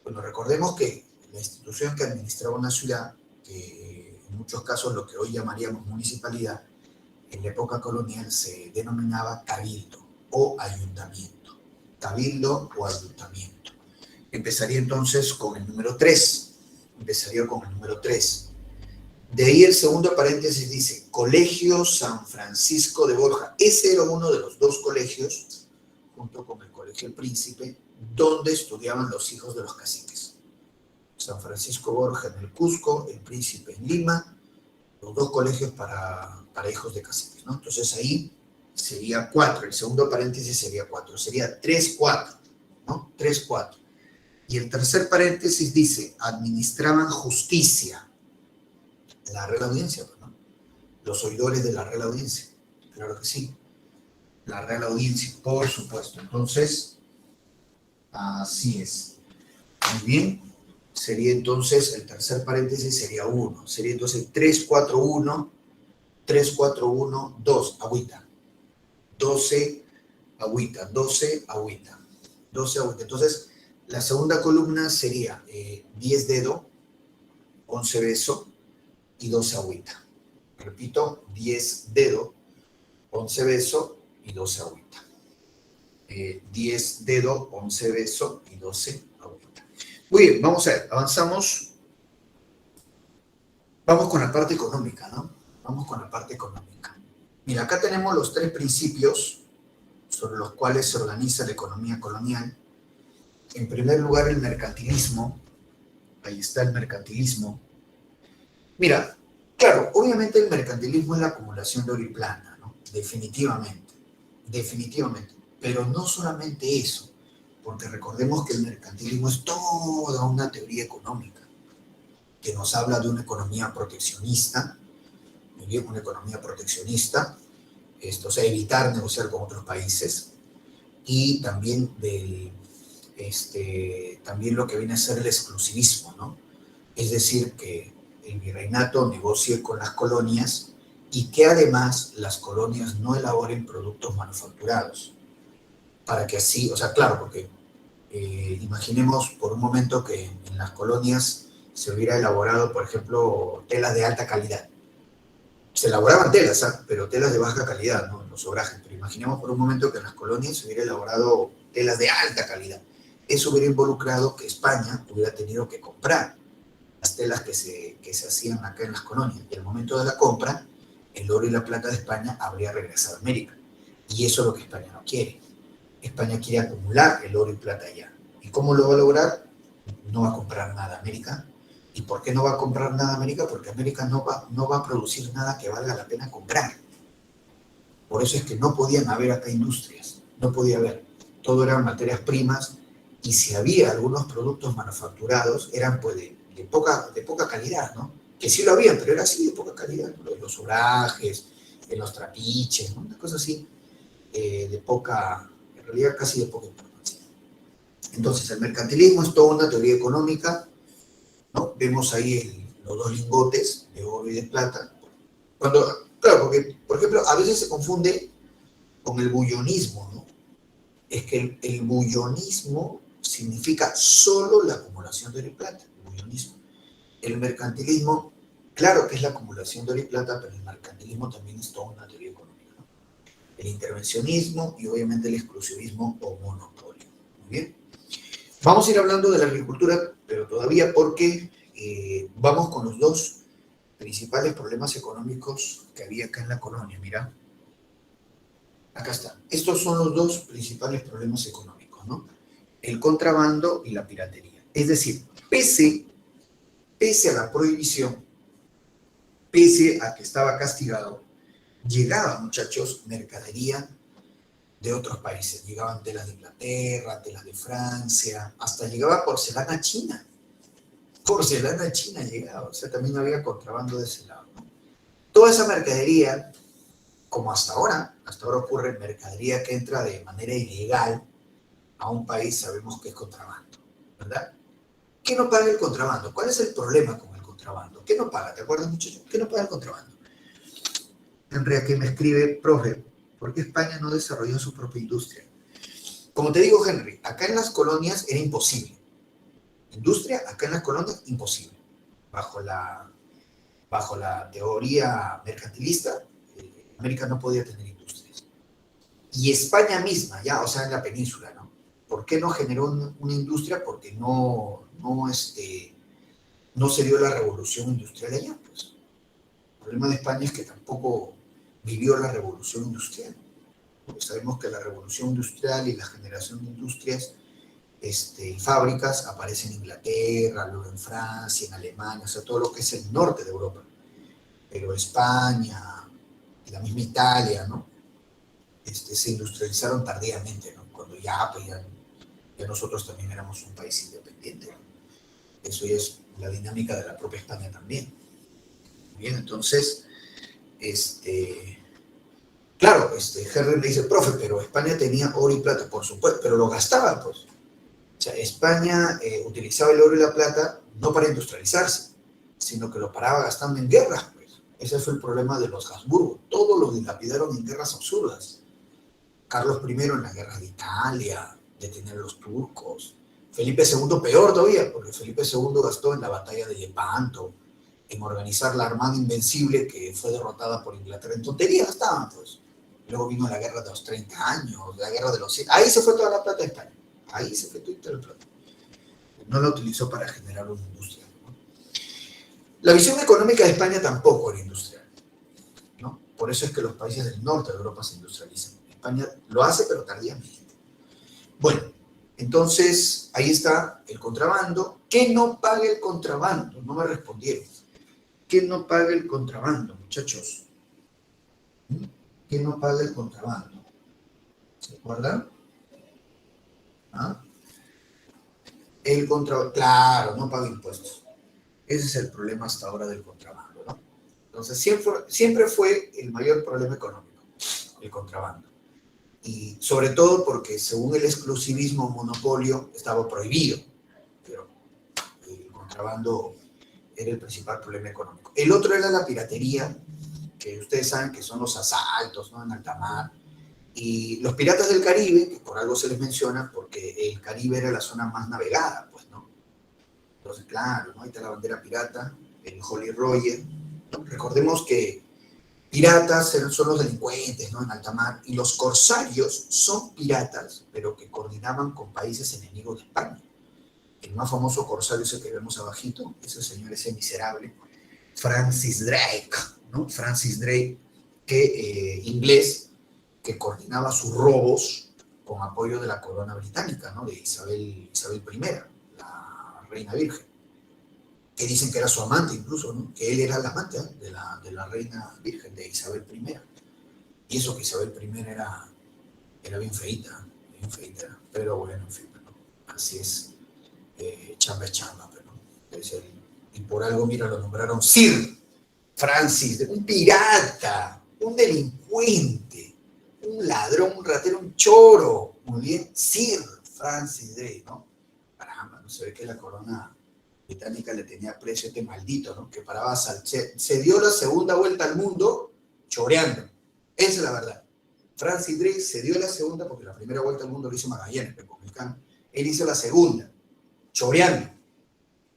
Bueno, recordemos que la institución que administraba una ciudad, que en muchos casos lo que hoy llamaríamos municipalidad, en la época colonial se denominaba cabildo o ayuntamiento. Cabildo o ayuntamiento. Empezaría entonces con el número 3. Empezaría con el número 3. De ahí el segundo paréntesis dice, Colegio San Francisco de Borja. Ese era uno de los dos colegios, junto con el Colegio El Príncipe, donde estudiaban los hijos de los caciques. San Francisco Borja en el Cusco, El Príncipe en Lima, los dos colegios para hijos de caciques, ¿no? Entonces ahí sería 4, el segundo paréntesis sería 4, sería 3, 4, ¿no? 3, 4. Y el tercer paréntesis dice, administraban justicia. La Real Audiencia, ¿no? Los oidores de la Real Audiencia, claro que sí. La Real Audiencia, por supuesto. Entonces, así es. Muy bien. Sería entonces, el tercer paréntesis sería 1. Sería entonces 3, 4, 1, 3, 4, 1, 2, agüita. 12, agüita, 12, agüita. 12, agüita. Entonces, la segunda columna sería 10 dedo, 11 beso y 12 agüita. Repito, 10 dedo, 11 beso y 12 agüita. 10 dedo, 11 beso y 12 agüita. Muy bien, vamos a ver, avanzamos. Vamos con la parte económica, ¿no? Vamos con la parte económica. Mira, acá tenemos los 3 principios sobre los cuales se organiza la economía colonial. En primer lugar, el mercantilismo. Ahí está el mercantilismo. Mira, claro, obviamente el mercantilismo es la acumulación de oro y plata, ¿no? Definitivamente, definitivamente. Pero no solamente eso, porque recordemos que el mercantilismo es toda una teoría económica que nos habla de una economía proteccionista, muy bien, una economía proteccionista, o sea, evitar negociar con otros países, y también también lo que viene a ser el exclusivismo, ¿no? Es decir, que el virreinato negocie con las colonias y que además las colonias no elaboren productos manufacturados, para que así, o sea, claro, porque imaginemos por un momento que en las colonias se hubiera elaborado, por ejemplo, telas de alta calidad. Se elaboraban telas, ¿eh? Pero telas de baja calidad, ¿no? Los obrajes. Pero imaginemos por un momento que en las colonias se hubiera elaborado telas de alta calidad. Eso hubiera involucrado que España hubiera tenido que comprar las telas que se hacían acá en las colonias. Y al momento de la compra, el oro y la plata de España habría regresado a América. Y eso es lo que España no quiere. España quiere acumular el oro y plata allá. ¿Y cómo lo va a lograr? No va a comprar nada a América. ¿Y por qué no va a comprar nada a América? Porque América no va a producir nada que valga la pena comprar. Por eso es que no podían haber acá industrias. No podía haber. Todo eran materias primas. Y si había algunos productos manufacturados, eran pues de poca calidad, ¿no? Que sí lo habían, pero era así de poca calidad. Los obrajes, los trapiches, ¿no? Una cosa así en realidad casi de poca importancia. Entonces, el mercantilismo es toda una teoría económica, ¿no? Vemos ahí los 2 lingotes de oro y de plata. Claro, porque, por ejemplo, a veces se confunde con el bullonismo, ¿no? Es que el bullonismo significa solo la acumulación de oro y plata, el bullonismo. El mercantilismo, claro que es la acumulación de oro y plata, pero el mercantilismo también es toda una teoría económica, ¿no? El intervencionismo y obviamente el exclusivismo o monopolio. Muy bien. Vamos a ir hablando de la agricultura, pero todavía porque vamos con los dos principales problemas económicos que había acá en la colonia. Mira, acá está. Estos son los dos principales problemas económicos, ¿no? El contrabando y la piratería. Es decir, pese a la prohibición, pese a que estaba castigado, llegaba, muchachos, mercadería de otros países. Llegaban telas de Inglaterra, telas de Francia, hasta llegaba porcelana china. Porcelana china llegaba, o sea, también había contrabando de ese lado, ¿no? Toda esa mercadería, como hasta ahora ocurre, mercadería que entra de manera ilegal a un país, sabemos que es contrabando, ¿verdad? ¿Qué no paga el contrabando? ¿Cuál es el problema con el contrabando? ¿Qué no paga? ¿Te acuerdas, muchachos? ¿Qué no paga el contrabando? Henry aquí me escribe, profe, ¿por qué España no desarrolló su propia industria? Como te digo, Henry, acá en las colonias era imposible. Industria, acá en las colonias, imposible. Bajo la, bajo la teoría mercantilista, América no podía tener industrias. Y España misma, ya, o sea, en la península, ¿no? ¿Por qué no generó una industria? Porque no se dio la revolución industrial allá, pues. El problema de España es que tampoco vivió la revolución industrial. Porque sabemos que la revolución industrial y la generación de industrias y fábricas aparecen en Inglaterra, luego en Francia, en Alemania, o sea, todo lo que es el norte de Europa. Pero España, la misma Italia, ¿no? Se industrializaron tardíamente, ¿no? Cuando ya nosotros también éramos un país independiente, ¿no? Eso ya es la dinámica de la propia España también. Bien, entonces, claro, Herder le dice, profe, pero España tenía oro y plata, por supuesto, pero lo gastaba, pues. O sea, España utilizaba el oro y la plata no para industrializarse, sino que lo paraba gastando en guerras, pues. Ese fue el problema de los Habsburgo. Todo lo dilapidaron en guerras absurdas. Carlos I en la guerra de Italia, detener a los turcos. Felipe II peor todavía, porque Felipe II gastó en la batalla de Lepanto, en organizar la Armada Invencible que fue derrotada por Inglaterra. En tonterías estaban, pues. Luego vino la guerra de los 30 años, la guerra de los 100. Ahí se fue toda la plata de España. Ahí se fue toda la plata. No la utilizó para generar una industria, ¿no? La visión económica de España tampoco era industrial, ¿no? Por eso es que los países del norte de Europa se industrializan. España lo hace, pero tardíamente. Bueno, entonces ahí está el contrabando. ¿Qué no paga el contrabando? No me respondieron. ¿Qué no paga el contrabando, muchachos? ¿Qué no paga el contrabando? ¿Se acuerdan? ¿Ah? El contrabando, claro, no paga impuestos. Ese es el problema hasta ahora del contrabando, ¿no? Entonces, siempre fue el mayor problema económico, el contrabando. Y sobre todo porque según el exclusivismo monopolio estaba prohibido, pero el contrabando era el principal problema económico. El otro era la piratería, que ustedes saben que son los asaltos, ¿no? En alta mar. Y los piratas del Caribe, que por algo se les menciona, porque el Caribe era la zona más navegada, pues, ¿no? Entonces, claro, ¿no? Ahí está la bandera pirata, el Holly Roger, ¿no? Recordemos que piratas son los delincuentes, ¿no? En alta mar, y los corsarios son piratas, pero que coordinaban con países enemigos de España. El más famoso corsario ese que vemos abajito, ese señor, ese miserable, Francis Drake, ¿no? Francis Drake, inglés, que coordinaba sus robos con apoyo de la corona británica, ¿no? De Isabel I, la reina virgen, que dicen que era su amante incluso, ¿no? Que él era el amante, ¿eh? de la reina virgen, de Isabel I. Y eso que Isabel I era bien feita, pero bueno, en fin, ¿no? Así es, chamba es chamba, pero y por algo, mira, lo nombraron Sir Francis, un pirata, un delincuente, un ladrón, un ratero, un choro, muy bien, Sir Francis Drake, ¿no? Caramba, no se ve que la corona británica le tenía precio a este maldito, ¿no? Que paraba se dio la segunda vuelta al mundo choreando, esa es la verdad. Francis Drake se dio la segunda porque la primera vuelta al mundo lo hizo Magallanes, republicano. Él hizo la segunda, choreando,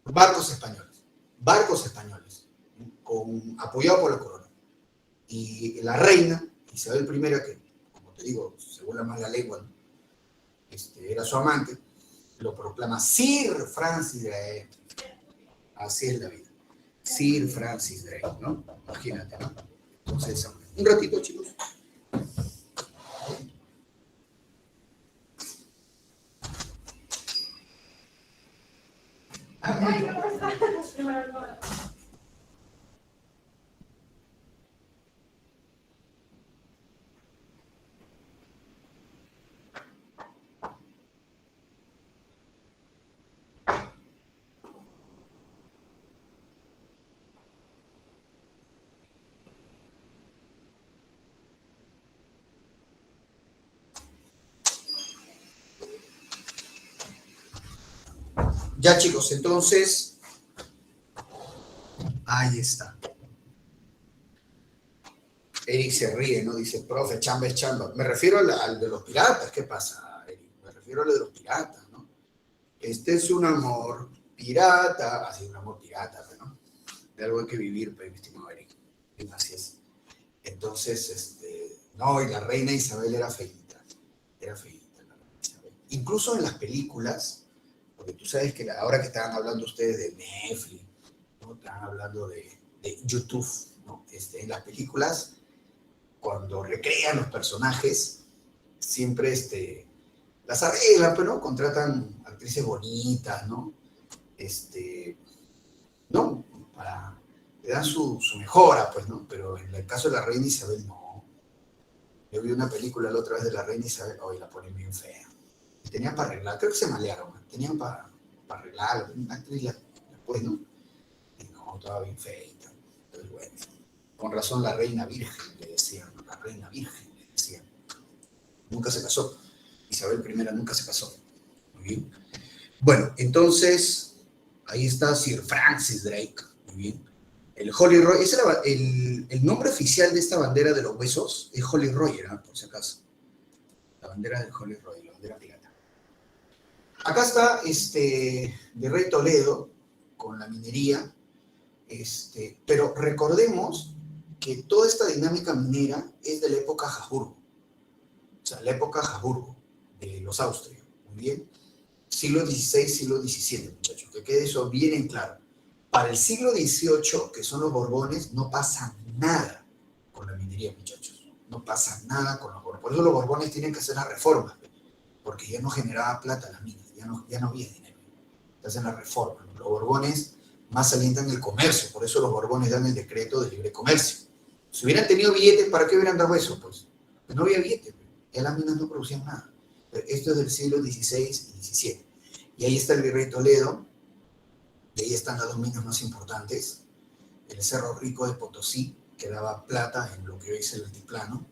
barcos españoles, apoyado por la corona. Y la reina, Isabel I, que, como te digo, según la mala lengua, ¿no? Era su amante, lo proclama Sir Francis Drake. Así es la vida. Sir Francis Drake, ¿no? Imagínate, ¿no? Entonces, un ratito, chicos. Ya, chicos, entonces, ahí está. Eric se ríe, ¿no? Dice, profe, chamba es chamba. Me refiero al de los piratas. ¿Qué pasa, Eric? Me refiero al de los piratas, ¿no? Este es un amor pirata. Así, un amor pirata, ¿no? De algo hay que vivir, pues, mi estimado Eric. Así es. Entonces, no, y la reina Isabel era feíta. Era feíta la reina Isabel. Incluso en las películas, porque tú sabes que ahora que estaban hablando ustedes de Netflix, ¿no? Estaban hablando de YouTube, ¿no? En las películas, cuando recrean los personajes, siempre las arreglan, pero ¿no? Contratan actrices bonitas, ¿no? ¿No? Le dan su mejora, pues, ¿no? Pero en el caso de la reina Isabel, no. Yo vi una película la otra vez de la reina Isabel, hoy la ponen bien fea. Y tenían para arreglar, creo que se malearon, ¿no? Tenían para arreglarlo, una actriz después, ¿no? Y no, estaba bien feita. Entonces, bueno, con razón la reina virgen, le decían, ¿no? La reina virgen, le decían. Nunca se casó. Isabel I nunca se casó. Muy bien. Bueno, entonces, ahí está Sir Francis Drake. Muy bien. El Holy Roger, el nombre oficial de esta bandera de los huesos es Holy Roger, ¿no? Por si acaso. La bandera del Holy Roger, la bandera pirata. Acá está Virrey Toledo con la minería, pero recordemos que toda esta dinámica minera es de la época Habsburgo. O sea, la época Habsburgo, de los Austrias. Muy bien. Siglo XVI, siglo XVII, muchachos, que quede eso bien en claro. Para el siglo XVIII, que son los Borbones, no pasa nada con la minería, muchachos. No pasa nada con los Borbones. Por eso los Borbones tienen que hacer las reformas, porque ya no generaba plata las minas, ya no había dinero. Hacen la reforma. Los Borbones más alientan el comercio, por eso los Borbones dan el decreto de libre comercio. Si hubieran tenido billetes, ¿para qué hubieran dado eso? Pues no había billetes, ya las minas no producían nada. Esto es del siglo XVI y XVII. Y ahí está el Virrey Toledo, y ahí están las dos minas más importantes. El Cerro Rico de Potosí, que daba plata en lo que hoy es el altiplano,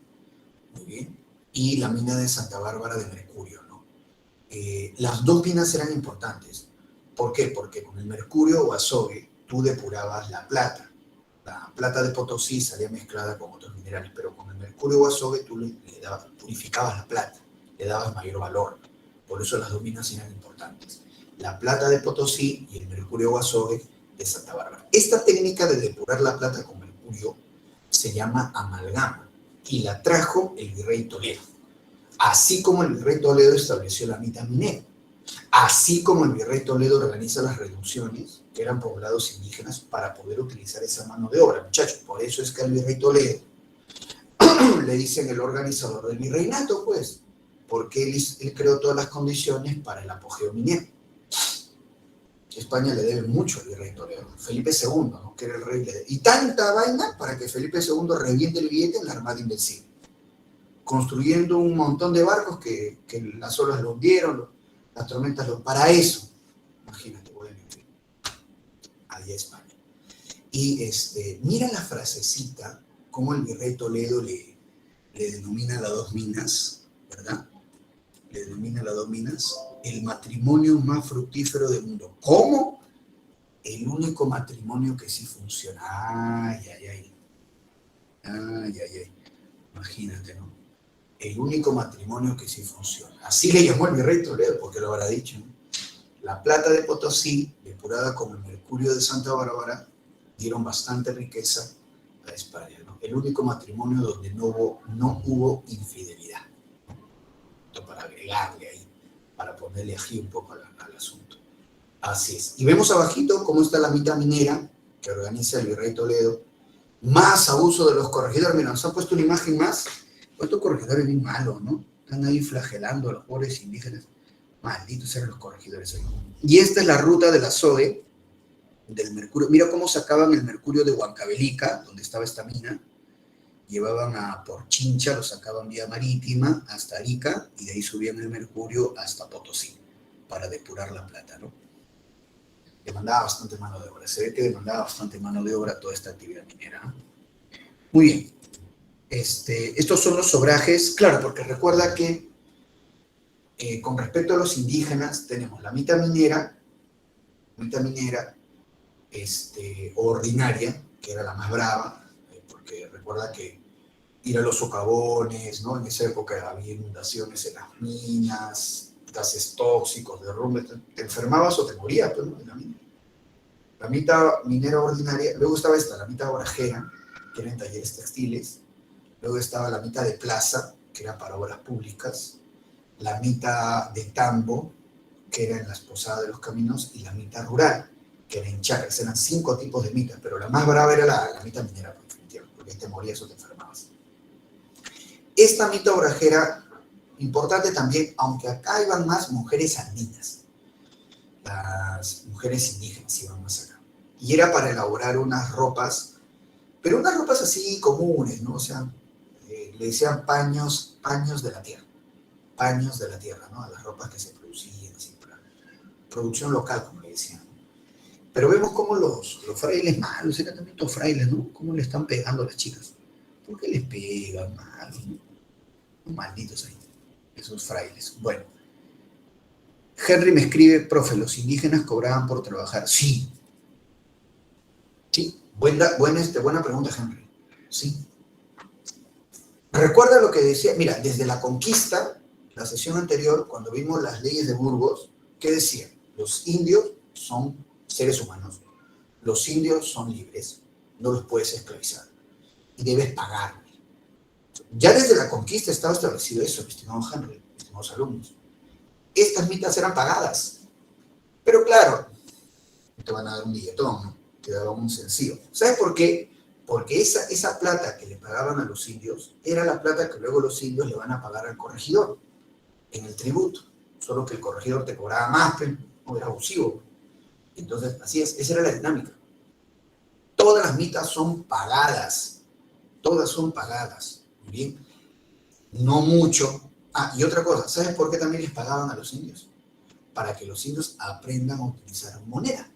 muy bien, y la mina de Santa Bárbara de mercurio, ¿no? Las dos minas eran importantes. ¿Por qué? Porque con el mercurio o azogue tú depurabas la plata. La plata de Potosí salía mezclada con otros minerales, pero con el mercurio o azogue tú purificabas la plata, le dabas mayor valor. Por eso las dos minas eran importantes. La plata de Potosí y el mercurio o azogue de Santa Bárbara. Esta técnica de depurar la plata con mercurio se llama amalgama y la trajo el Virrey Toledo. Así como el Virrey Toledo estableció la mitad minera. Así como el Virrey Toledo organiza las reducciones, que eran poblados indígenas, para poder utilizar esa mano de obra, muchachos. Por eso es que al Virrey Toledo le dicen el organizador del virreinato, pues, porque él creó todas las condiciones para el apogeo minero. España le debe mucho al Virrey Toledo. Felipe II, ¿no? Que era el rey, y tanta vaina para que Felipe II reviente el billete en la Armada Invencible, construyendo un montón de barcos que las olas lo hundieron, las tormentas para eso. Imagínate, bueno, allá España. Y mira la frasecita, cómo el Virrey Toledo le denomina a las dos minas, ¿verdad? Le denomina a las dos minas el matrimonio más fructífero del mundo. ¿Cómo? El único matrimonio que sí funciona. Ay, ay, ay. Ay, ay, ay. Imagínate, ¿no? el único matrimonio que sí funciona. Así le llamó el virrey Toledo, porque lo habrá dicho, ¿no? La plata de Potosí, depurada con el mercurio de Santa Bárbara, dieron bastante riqueza a España, ¿no? El único matrimonio donde no hubo infidelidad. Esto para agregarle ahí, para ponerle ají un poco al asunto. Así es. Y vemos abajito cómo está la mitad minera que organiza el virrey Toledo. Más abuso de los corregidores. Mira, nos han puesto una imagen más. Estos corregidores bien malos, ¿no? Están ahí flagelando a los pobres indígenas. Malditos eran los corregidores ahí. Y esta es la ruta de la SOE, del mercurio. Mira cómo sacaban el mercurio de Huancavelica, donde estaba esta mina. Llevaban a Porchincha, lo sacaban vía marítima hasta Arica, y de ahí subían el mercurio hasta Potosí, para depurar la plata, ¿no? Demandaba bastante mano de obra. Se ve que demandaba bastante mano de obra toda esta actividad minera, ¿no? Muy bien. Estos son los sobrajes, claro, porque recuerda que con respecto a los indígenas tenemos la mitad minera ordinaria, que era la más brava, porque recuerda que ir a los socavones, ¿no? En esa época había inundaciones en las minas, gases tóxicos, derrumbes, te enfermabas o te morías, pues, ¿no? En la mina. La mitad minera ordinaria, luego estaba la mitad orajera, que era en talleres textiles, luego estaba la mitad de plaza, que era para obras públicas, la mitad de tambo, que era en las posadas de los caminos, y la mitad rural, que era en chacras. Eran 5 tipos de mitas, pero la más brava era la mitad minera, porque te morías o te enfermabas. Esta mitad orajera, importante también, aunque acá iban más mujeres andinas, las mujeres indígenas iban más acá. Y era para elaborar unas ropas, pero unas ropas así comunes, ¿no? O sea, le decían paños de la tierra, ¿no? A las ropas que se producían, así, para producción local, como le decían. Pero vemos cómo los frailes malos, eran también estos frailes, ¿no? Cómo le están pegando a las chicas. ¿Por qué les pegan malos, ¿no? Malditos ahí, esos frailes. Bueno, Henry me escribe, profe, los indígenas cobraban por trabajar. Sí. Sí, buena pregunta, Henry. Sí. Recuerda lo que decía, mira, desde la conquista, la sesión anterior, cuando vimos las leyes de Burgos, ¿qué decían? Los indios son seres humanos, los indios son libres, no los puedes esclavizar y debes pagarme. Ya desde la conquista estaba establecido eso, estimado Henry, estimados alumnos. Estas mitas eran pagadas, pero claro, te van a dar un billetón, ¿no? Te daban un sencillo. ¿Sabes por qué? Porque esa plata que le pagaban a los indios era la plata que luego los indios le van a pagar al corregidor en el tributo. Solo que el corregidor te cobraba más, pero no era abusivo. Entonces, así es, esa era la dinámica. Todas las mitas son pagadas. Todas son pagadas. Muy bien. No mucho. Ah, y otra cosa, ¿sabes por qué también les pagaban a los indios? Para que los indios aprendan a utilizar moneda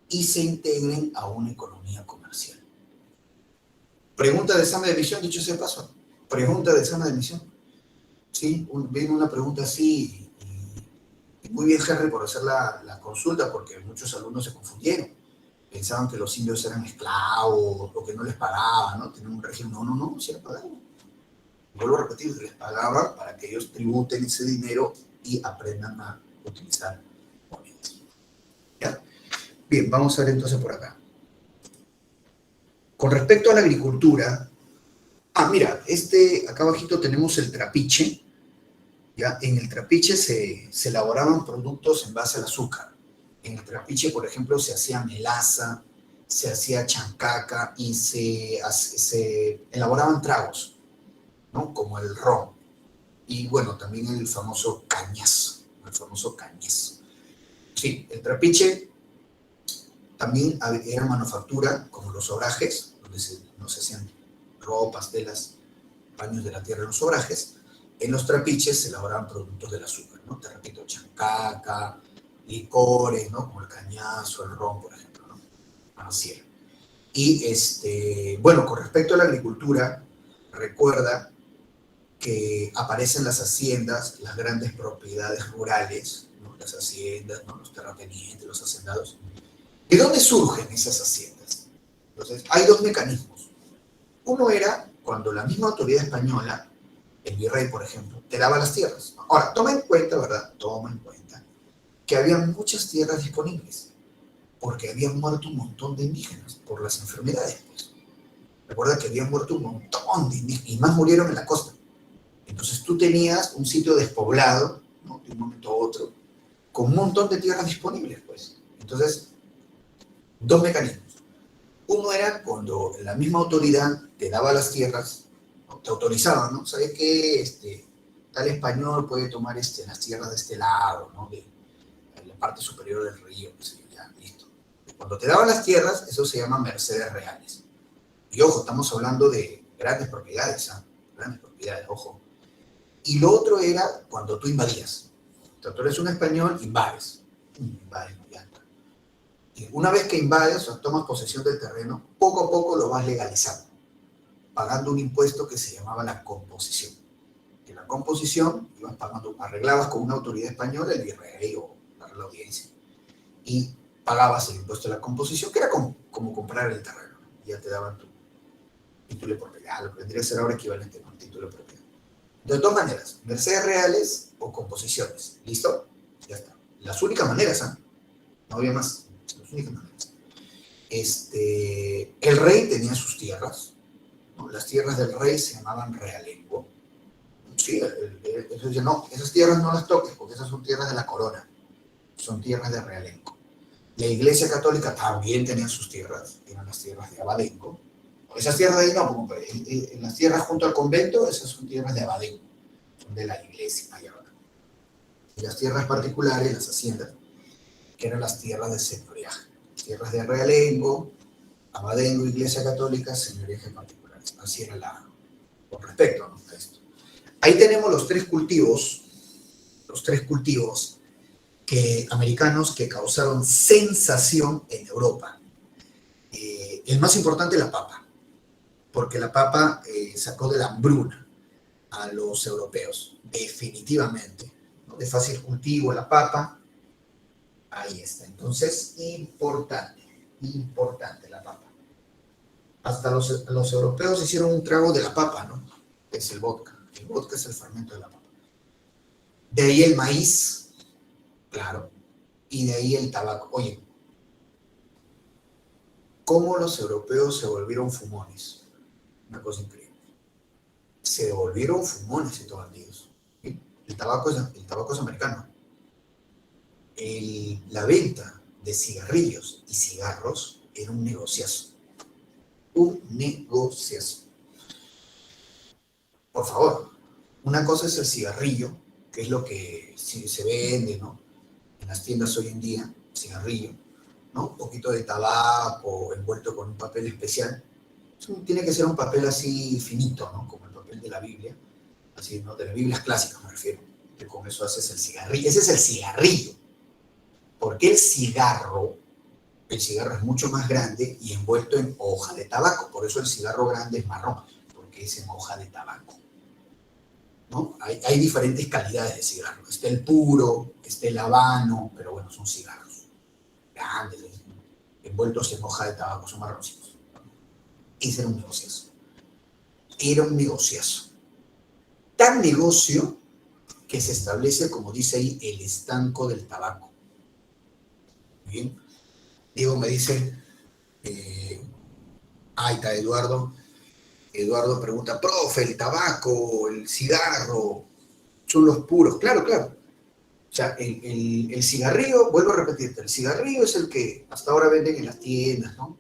y se integren a una economía comercial. Pregunta de examen de admisión, dicho sea paso. Pregunta de examen de admisión. Sí, viene una pregunta así. Y muy bien, Henry, por hacer la consulta, porque muchos alumnos se confundieron. Pensaban que los indios eran esclavos o que no les pagaban, ¿no? Tenían un régimen. No, sí les pagaban. Vuelvo a repetir, les pagaban para que ellos tributen ese dinero y aprendan a utilizar monedas. ¿Ya? Bien, vamos a ver entonces por acá. Con respecto a la agricultura, mira, acá abajito tenemos el trapiche. ¿Ya? En el trapiche se elaboraban productos en base al azúcar. En el trapiche, por ejemplo, se hacía melaza, se hacía chancaca y se elaboraban tragos, ¿no? Como el ron. Y bueno, también el famoso cañazo. Sí, el trapiche también era manufactura, como los obrajes, donde no se hacían ropas, telas, paños de la tierra en los obrajes. En los trapiches se elaboraban productos del azúcar, ¿no? Te repito, chancaca, licores, ¿no? Como el cañazo, el ron, por ejemplo, ¿no? Así era. Y, bueno, con respecto a la agricultura, recuerda que aparecen las haciendas, las grandes propiedades rurales, ¿no? Las haciendas, ¿no? Los terratenientes, los hacendados. ¿De dónde surgen esas haciendas? Entonces, hay 2 mecanismos. Uno era cuando la misma autoridad española el virrey, por ejemplo, te daba las tierras. Ahora, toma en cuenta, ¿verdad? Toma en cuenta que había muchas tierras disponibles, porque habían muerto un montón de indígenas por las enfermedades, pues. Recuerda que habían muerto un montón de indígenas, y más murieron en la costa. Entonces tú tenías un sitio despoblado, ¿no? De un momento a otro, con un montón de tierras disponibles, pues. Entonces, dos mecanismos. Uno era cuando la misma autoridad te daba las tierras, ¿no? Te autorizaba, ¿no? ¿Sabes qué? Tal español puede tomar las tierras de este lado, ¿no? De la parte superior del río, no sé, ya, listo. Cuando te daban las tierras, eso se llama mercedes reales. Y ojo, estamos hablando de grandes propiedades, ¿ah? Grandes propiedades, ojo. Y lo otro era cuando tú invadías. O sea, tú eres un español, invades. Invades, ya. Y una vez que invades o tomas posesión del terreno, poco a poco lo vas legalizando, pagando un impuesto que se llamaba la composición. En la composición ibas pagando, arreglabas con una autoridad española, el virrey o la audiencia, y pagabas el impuesto de la composición, que era como comprar el terreno, ¿no? Y ya te daban tu título de propiedad, lo que vendría a ser ahora equivalente a un título de propiedad. De dos maneras, mercedes reales o composiciones. ¿Listo? Ya está. Las únicas maneras, ¿eh? No había más. Las únicas maneras. El rey tenía sus tierras, ¿no? Las tierras del rey se llamaban realengo. Sí, eso dice, no, esas tierras no las toques, porque esas son tierras de la corona, son tierras de realengo. La Iglesia Católica también tenía sus tierras, eran las tierras de abadengo. Esas tierras de ahí no, como en las tierras junto al convento, esas son tierras de abadengo, son de la iglesia allá abajo. Y las tierras particulares, las haciendas, que eran las tierras de señoreaje, tierras de realengo, abadengo, Iglesia Católica, señoreaje particulares. Así era con respecto, ¿no?, a esto. Ahí tenemos los tres cultivos americanos que causaron sensación en Europa. El más importante, la papa, porque la papa sacó de la hambruna a los europeos, definitivamente, ¿no? De fácil cultivo la papa, ahí está. Entonces, importante la papa. Hasta los europeos hicieron un trago de la papa, ¿no? Es el vodka. El vodka es el fermento de la papa. De ahí el maíz, claro, y de ahí el tabaco. Oye, ¿cómo los europeos se volvieron fumones? Una cosa increíble. Se volvieron fumones estos bandidos. ¿Sí? El tabaco es americano. La venta de cigarrillos y cigarros era un negociazo. Un negociazo. Por favor, una cosa es el cigarrillo, que es lo que se vende, ¿no?, en las tiendas hoy en día, cigarrillo, ¿no? Un poquito de tabaco envuelto con un papel especial. Tiene que ser un papel así finito, ¿no? Como el papel de la Biblia, así, ¿no? De las Biblias clásicas me refiero, que con eso haces el cigarrillo. Ese es el cigarrillo. Porque el cigarro es mucho más grande y envuelto en hoja de tabaco. Por eso el cigarro grande es marrón, porque es en hoja de tabaco, ¿no? Hay diferentes calidades de cigarro. Está el puro, está el habano, pero bueno, son cigarros grandes, envueltos en hoja de tabaco, son marroncitos. Ese era un negociazo. Era un negociazo. Tan negocio que se establece, como dice ahí, el estanco del tabaco. Bien. Diego me dice, ahí está Eduardo. Eduardo pregunta, profe, el tabaco, el cigarro, son los puros. Claro, claro. O sea, el cigarrillo, vuelvo a repetirte, el cigarrillo es el que hasta ahora venden en las tiendas, ¿no?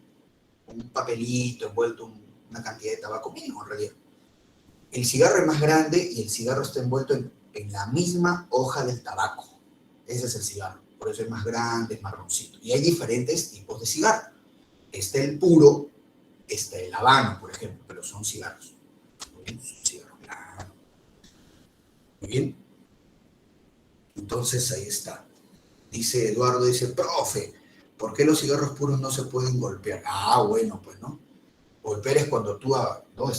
Un papelito envuelto una cantidad de tabaco mínimo, en realidad. El cigarro es más grande y el cigarro está envuelto en la misma hoja del tabaco. Ese es el cigarro. Por eso es más grande, es marroncito. Y hay diferentes tipos de cigarro. Está el puro, está el habano, por ejemplo, pero son cigarros. Muy bien, son cigarros blancos. Muy bien. Entonces ahí está. Dice Eduardo, dice, profe, ¿por qué los cigarros puros no se pueden golpear? Ah, bueno, pues no. Golpear es cuando tú, ¿no?,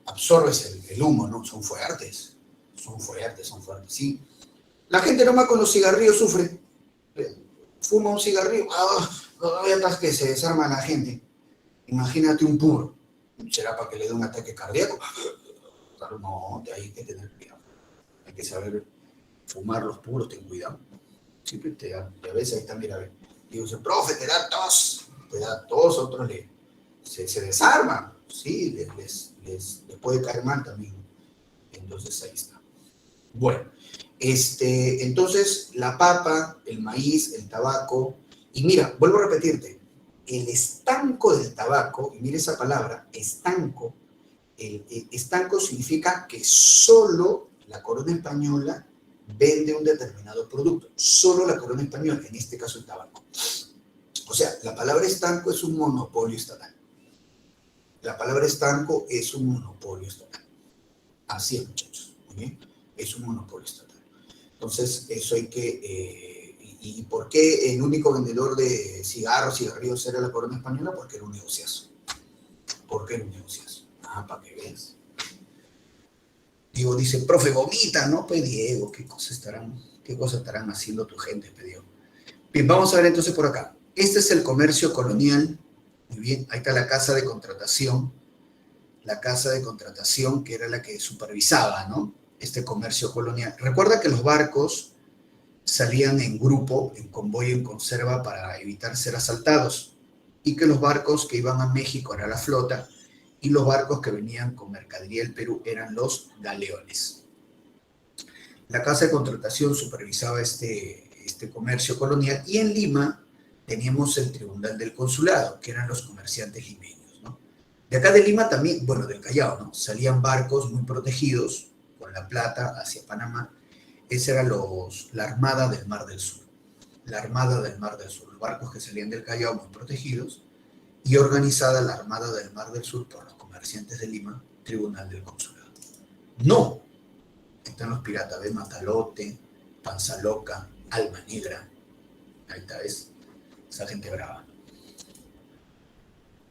absorbes el humo, ¿no? Son fuertes, sí. La gente nomás con los cigarrillos sufre. Fuma un cigarrillo, hasta que se desarma la gente. Imagínate un puro. ¿Será para que le dé un ataque cardíaco? Claro, no, hay que tener cuidado. Hay que saber fumar los puros, ten cuidado. Siempre te da, y a veces ahí está, mira, a ver, digo, profe, te da tos, otros se desarman, sí, les puede caer mal también. Entonces ahí está. Bueno, entonces la papa, el maíz, el tabaco, y mira, vuelvo a repetirte, el estanco del tabaco, y mira esa palabra, estanco, el estanco significa que solo la corona española vende un determinado producto, solo la corona española, en este caso el tabaco. O sea, la palabra estanco es un monopolio estatal. La palabra estanco es un monopolio estatal. Así es, muchachos. ¿Muy bien? Es un monopolio estatal. Entonces, eso hay que... ¿Y por qué el único vendedor de cigarros y cigarrillos era la corona española? Porque era un negociazo. ¿Por qué era un negociazo? Ah, para que veas. Diego dice, profe, vomita, ¿no? Pues Diego, ¿qué cosas estarán haciendo tu gente, Diego? Bien, vamos a ver entonces por acá. Este es el comercio colonial. Muy bien, ahí está la casa de contratación. La casa de contratación que era la que supervisaba, ¿no? Este comercio colonial. Recuerda que los barcos salían en grupo, en convoy, en conserva, para evitar ser asaltados. Y que los barcos que iban a México era la flota, y los barcos que venían con mercadería del Perú eran los galeones. La casa de contratación supervisaba este comercio colonial, y en Lima teníamos el tribunal del consulado, que eran los comerciantes limeños, ¿no? De acá de Lima también, bueno, del Callao, ¿no? Salían barcos muy protegidos con la plata hacia Panamá. Esa era la Armada del Mar del Sur. La Armada del Mar del Sur, los barcos que salían del Callao muy protegidos, y organizada la Armada del Mar del Sur por los comerciantes de Lima, Tribunal del Consulado. No, están los piratas, ¿ves? Matalote, Panza Loca, Alma Negra. Ahí está, ¿ves? Esa gente brava.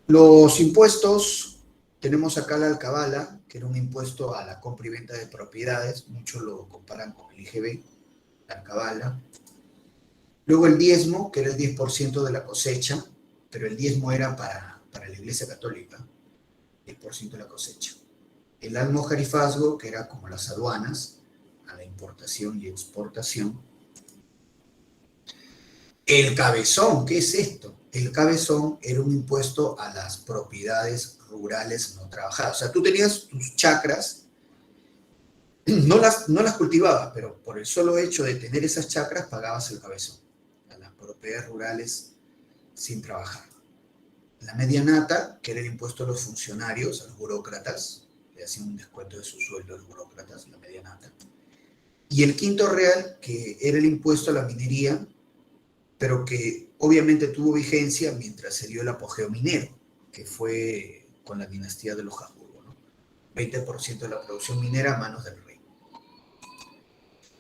Los impuestos, tenemos acá la alcabala, que era un impuesto a la compra y venta de propiedades, muchos lo comparan con el IGB, la alcabala. Luego el diezmo, que era el 10% de la cosecha, pero el diezmo era para la Iglesia Católica, 10% de la cosecha. El almojarifazgo, que era como las aduanas, a la importación y exportación. El cabezón, ¿qué es esto? El cabezón era un impuesto a las propiedades rurales no trabajadas. O sea, tú tenías tus chacras, no las cultivabas, pero por el solo hecho de tener esas chacras pagabas el cabezón a las propiedades rurales sin trabajar. La medianata, que era el impuesto a los funcionarios, a los burócratas, le hacían un descuento de su sueldo a los burócratas, la medianata. Y el quinto real, que era el impuesto a la minería, pero que obviamente tuvo vigencia mientras se dio el apogeo minero, que fue con la dinastía de los Habsburgo, ¿no? 20% de la producción minera a manos del rey.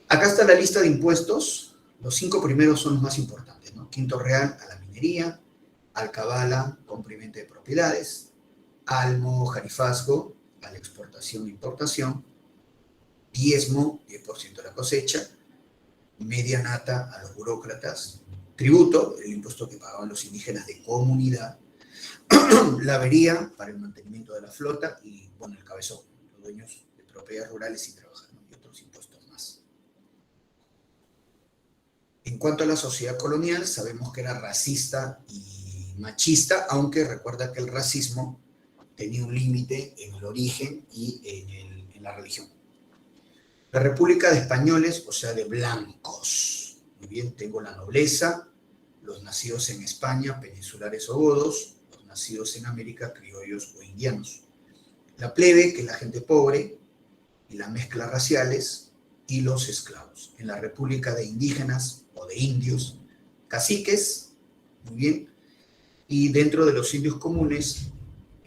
Acá está la lista de impuestos. Los 5 primeros son los más importantes, ¿no? Quinto real a la minería, alcabala, compra y venta de propiedades, almojarifazgo a la exportación e importación, diezmo, 10% de la cosecha, medianata a los burócratas, tributo, el impuesto que pagaban los indígenas de comunidad, la avería para el mantenimiento de la flota y, bueno, el cabezón, los dueños de propiedades rurales y trabajan, ¿no? Y otros impuestos más. En cuanto a la sociedad colonial, sabemos que era racista y machista, aunque recuerda que el racismo tenía un límite en el origen y en la religión. La República de Españoles, o sea, de blancos. Muy bien, tengo la nobleza, los nacidos en España, peninsulares o godos, los nacidos en América, criollos o indianos. La plebe, que es la gente pobre, y las mezclas raciales, y los esclavos. En la República de indígenas o de indios, caciques, muy bien, y dentro de los indios comunes,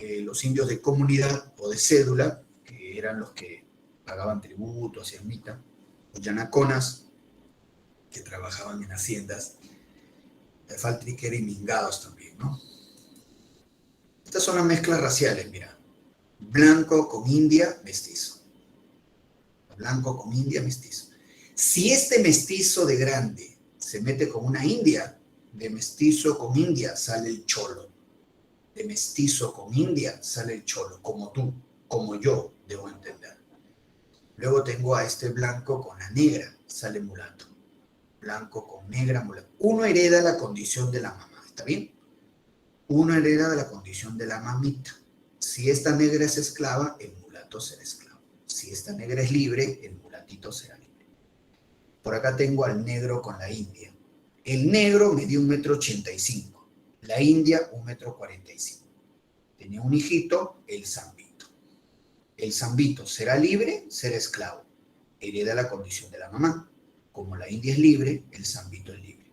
los indios de comunidad o de cédula, que eran los que pagaban tributo hacia ermita, los yanaconas, que trabajaban en haciendas, faltriquera y mingados también, ¿no? Estas son las mezclas raciales, mira. Blanco con india, mestizo. Blanco con india, mestizo. Si este mestizo de grande se mete con una india, de mestizo con india sale el cholo. De mestizo con india sale el cholo, como tú, como yo, debo entender. Luego tengo a este blanco con la negra, sale mulato. Blanco con negra, mulato. Uno hereda la condición de la mamá, ¿está bien? Uno hereda la condición de la mamita. Si esta negra es esclava, el mulato será esclavo. Si esta negra es libre, el mulatito será libre. Por acá tengo al negro con la india. El negro medía 1,85 m. La india, 1,45 m. Tenía un hijito, el zambito. El zambito será libre, será esclavo. Hereda la condición de la mamá. Como la india es libre, el zambito es libre.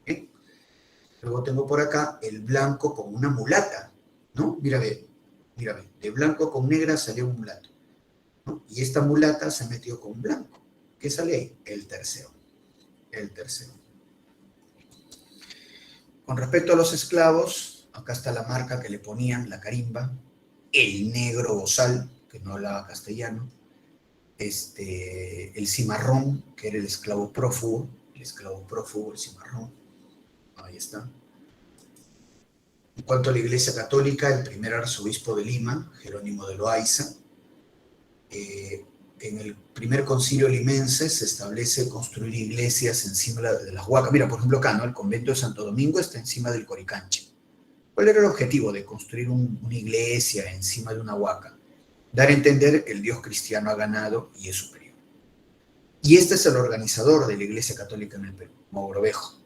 ¿Okay? Luego tengo por acá el blanco con una mulata, ¿no? Mira, ve, de blanco con negra salió un mulato, ¿no? Y esta mulata se metió con blanco. ¿Qué sale ahí? El tercero. El tercero. Con respecto a los esclavos, acá está la marca que le ponían, la carimba, el negro bozal, que no hablaba castellano, el cimarrón, que era el esclavo prófugo, el cimarrón, ahí está. En cuanto a la Iglesia Católica, el primer arzobispo de Lima, Jerónimo de Loaiza, en el primer concilio limense se establece construir iglesias encima de las huacas. Mira, por ejemplo acá, ¿no? El convento de Santo Domingo está encima del Coricancha. ¿Cuál era el objetivo de construir una iglesia encima de una huaca? Dar a entender que el Dios cristiano ha ganado y es superior. Y este es el organizador de la Iglesia Católica en el Perú, Mogrovejo.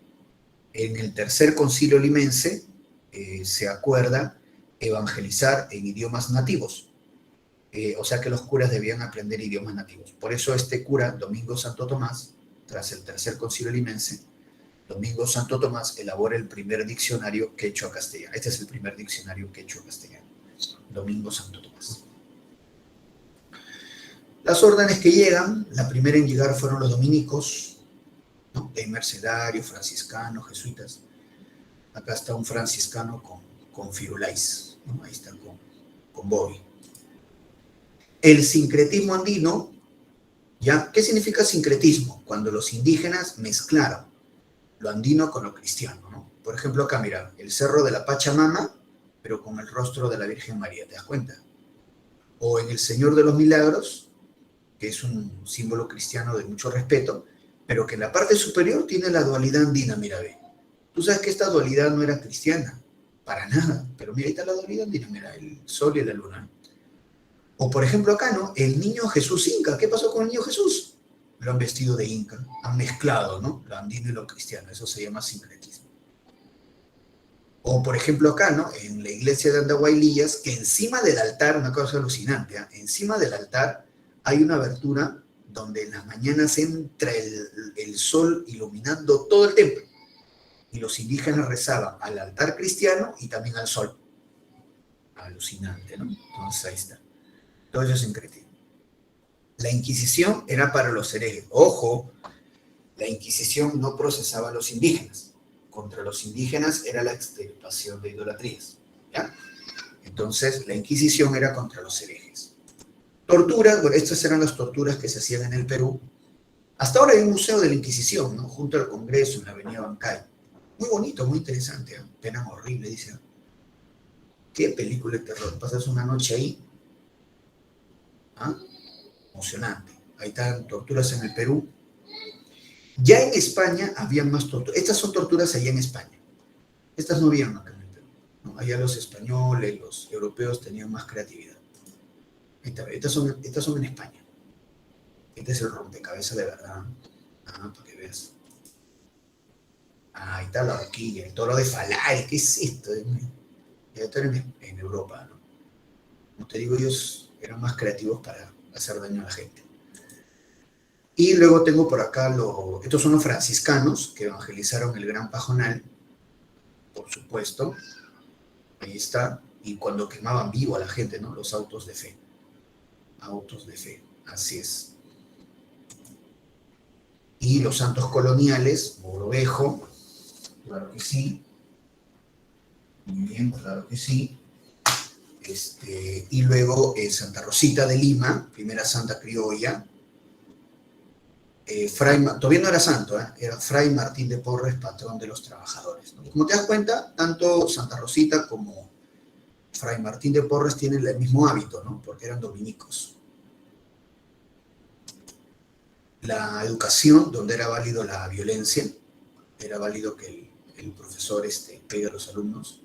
En el tercer concilio limense se acuerda evangelizar en idiomas nativos. O sea que los curas debían aprender idiomas nativos. Por eso este cura, Domingo Santo Tomás, tras el tercer concilio limense, Domingo Santo Tomás elabora el primer diccionario quechua-castellano. Este es el primer diccionario quechua-castellano. Domingo Santo Tomás. Las órdenes que llegan, la primera en llegar fueron los dominicos, ¿no? Hay mercedarios, franciscanos, jesuitas. Acá está un franciscano con Firulais, ¿no? Ahí está con Bobby. El sincretismo andino, ¿ya? ¿Qué significa sincretismo? Cuando los indígenas mezclaron lo andino con lo cristiano, ¿no? Por ejemplo, acá, mira, el cerro de la Pachamama, pero con el rostro de la Virgen María, ¿te das cuenta? O en el Señor de los Milagros, que es un símbolo cristiano de mucho respeto, pero que en la parte superior tiene la dualidad andina, mira, ve. Tú sabes que esta dualidad no era cristiana, para nada, pero mira, ahí está la dualidad andina, mira, el sol y la luna. O por ejemplo acá, ¿no? El niño Jesús Inca, ¿qué pasó con el niño Jesús? Lo han vestido de Inca, han mezclado, ¿no? Lo andino y lo cristiano, eso se llama sincretismo. O por ejemplo acá, ¿no? En la iglesia de Andahuaylillas, que encima del altar, una cosa alucinante, ¿eh? Encima del altar hay una abertura donde en las mañanas entra el sol iluminando todo el templo. Y los indígenas rezaban al altar cristiano y también al sol. Alucinante, ¿no? Entonces ahí está. Todo eso es sincretismo. La Inquisición era para los herejes. Ojo, la Inquisición no procesaba a los indígenas. Contra los indígenas era la extirpación de idolatrías, ¿ya? Entonces, la Inquisición era contra los herejes. Torturas, bueno, estas eran las torturas que se hacían en el Perú. Hasta ahora hay un museo de la Inquisición, ¿no? Junto al Congreso, en la avenida Bancay. Muy bonito, muy interesante, ¿eh? Pena horrible, dice. Qué película de terror. Pasas una noche ahí. ¿Ah? Emocionante. Ahí están torturas en el Perú. Ya en España habían más torturas. Estas son torturas allá en España. Estas no habían acá en el Perú, ¿no? Allá los españoles, los europeos tenían más creatividad. Ahí está. Estas son en España. Este es el rompecabezas de verdad. Para que veas. Ahí está la horquilla, el toro de Falay. ¿Qué es esto? Ya está en Europa, ¿no? Como te digo, ellos eran más creativos para hacer daño a la gente. Y luego tengo por acá, estos son los franciscanos que evangelizaron el Gran Pajonal, por supuesto. Ahí está. Y cuando quemaban vivo a la gente, ¿no? Los autos de fe. Autos de fe, así es. Y los santos coloniales, Mogrovejo, claro que sí. Muy bien, claro que sí. Y luego Santa Rosita de Lima, primera santa criolla. Todavía no era santo, era Fray Martín de Porres, patrón de los trabajadores, ¿no? Como te das cuenta, tanto Santa Rosita como Fray Martín de Porres tienen el mismo hábito, ¿no? Porque eran dominicos. la educación, donde era válido la violencia, era válido que el profesor pegue a los alumnos.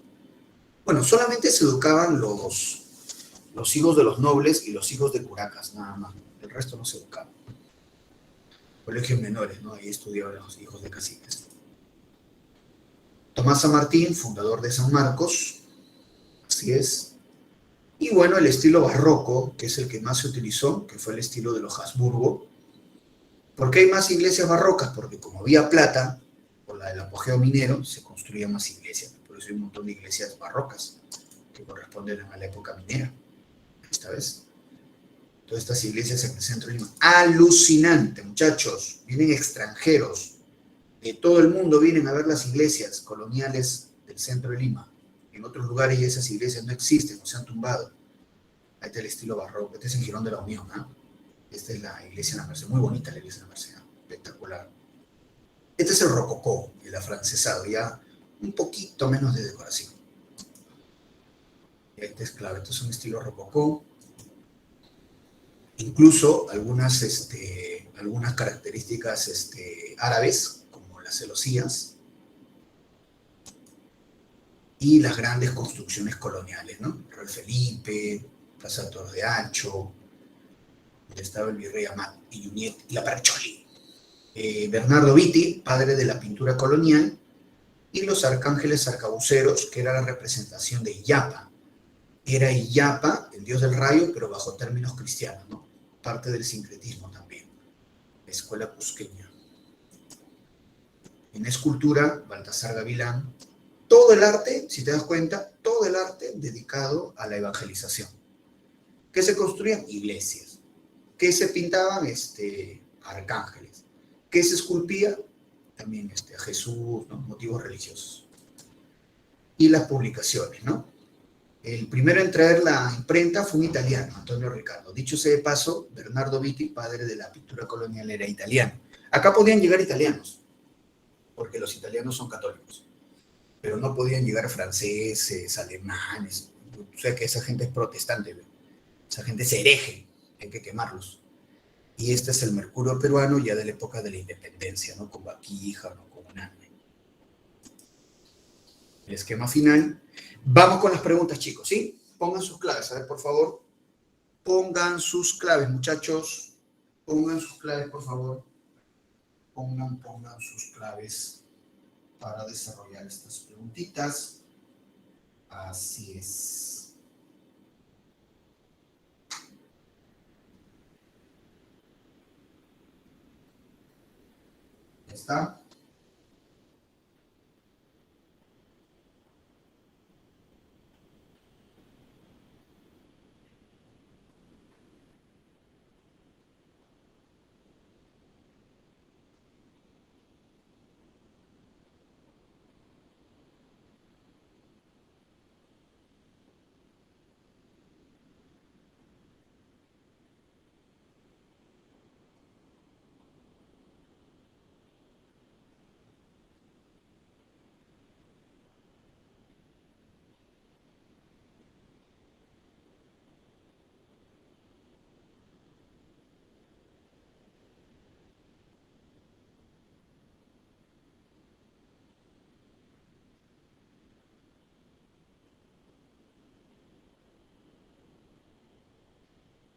Bueno, solamente se educaban los hijos de los nobles y los hijos de curacas, nada más. El resto no se educaba. Colegios menores, ¿no? Ahí estudiaban los hijos de caciques. Tomás San Martín, fundador de San Marcos, así es. Y bueno, el estilo barroco, que es el que más se utilizó, que fue el estilo de los Habsburgo. ¿Por qué hay más iglesias barrocas? Porque como había plata, por la del apogeo minero, se construían más iglesias. Por eso hay un montón de iglesias barrocas que corresponden a la época minera. Esta vez. Todas estas iglesias en el centro de Lima. Alucinante, muchachos. Vienen extranjeros de todo el mundo, vienen a ver las iglesias coloniales del centro de Lima. En otros lugares ya esas iglesias no existen o se han tumbado. Ahí está el estilo barroco. Este es el Girón de la Unión, ¿no? Esta es la iglesia de la Merced. Muy bonita la iglesia de la Merced. Espectacular. Este es el rococó, el afrancesado, ya un poquito menos de decoración. Este es claro, este es un estilo rococó. Incluso algunas características árabes, como las celosías, y las grandes construcciones coloniales, ¿no? Real Felipe, Plaza Torre de Ancho, donde estaba el virrey Amat y Junyent y la Parcholi. Bernardo Vitti, padre de la pintura colonial, y los arcángeles arcabuceros, que era la representación de Illapa. Era Illapa, el dios del rayo, pero bajo términos cristianos, ¿no? Parte del sincretismo también. La escuela cusqueña. En escultura, Baltasar Gavilán. Todo el arte, si te das cuenta, todo el arte dedicado a la evangelización. ¿Qué se construían? Iglesias. ¿Qué se pintaban? Arcángeles. ¿Qué se esculpía? También a Jesús, ¿no? Motivos religiosos. Y las publicaciones, ¿no? El primero en traer la imprenta fue un italiano, Antonio Ricardo. Dicho sea de paso, Bernardo Vitti, padre de la pintura colonial, era italiano. Acá podían llegar italianos, porque los italianos son católicos, pero no podían llegar franceses, alemanes. O sea que esa gente es protestante, esa gente es hereje, hay que quemarlos. Y este es el mercurio peruano ya de la época de la independencia, ¿no? Con vaquija, ¿no? Con uname. El esquema final. Vamos con las preguntas, chicos, ¿sí? Pongan sus claves, a ver, por favor. Pongan sus claves, muchachos. Pongan sus claves, por favor. Pongan sus claves para desarrollar estas preguntitas. Así es. ¿Ya está?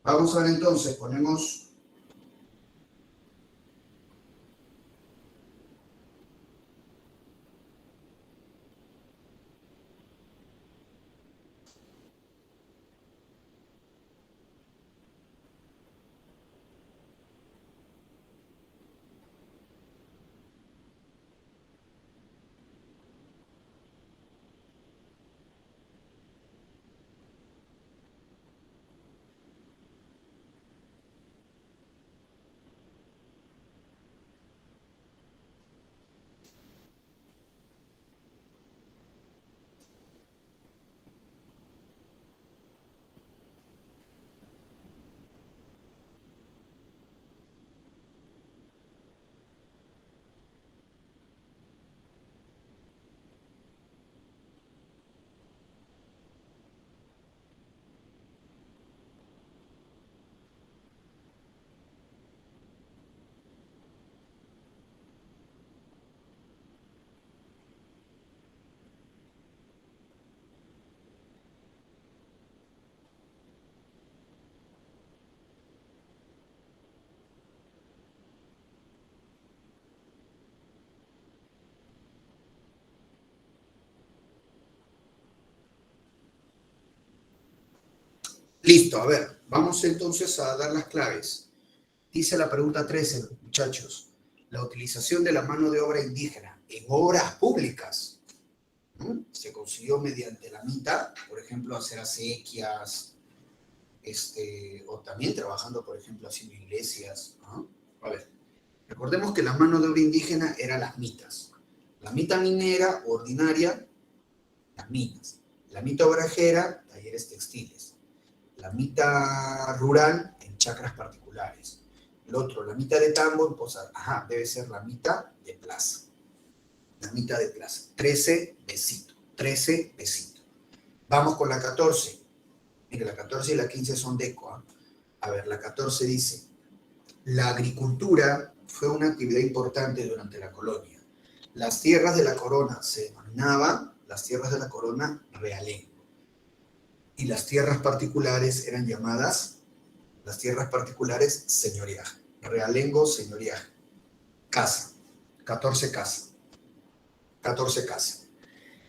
Vamos a ver entonces, ponemos. Listo, a ver, vamos entonces a dar las claves. Dice la pregunta 13, muchachos, la utilización de la mano de obra indígena en obras públicas, ¿no? Se consiguió mediante la mitad, por ejemplo, hacer acequias, o también trabajando, por ejemplo, haciendo iglesias, ¿no? A ver, recordemos que la mano de obra indígena eran las mitas. La mita minera ordinaria, las minas. La mita obrajera, talleres textiles. La mita rural, en chacras particulares. El otro, la mita de tambo, en posada. Ajá, debe ser la mita de plaza. La mita de plaza. 13 besitos. 13 besitos. Vamos con la 14. Mire, la 14 y la 15 son deco, ¿eh? A ver, la 14 dice, la agricultura fue una actividad importante durante la colonia. Las tierras de la corona se denominaban las tierras de la corona realengo. Y las tierras particulares eran llamadas, las tierras particulares, señoriaje. Realengo, señoriaje. Casa. 14 casas. 14 casas.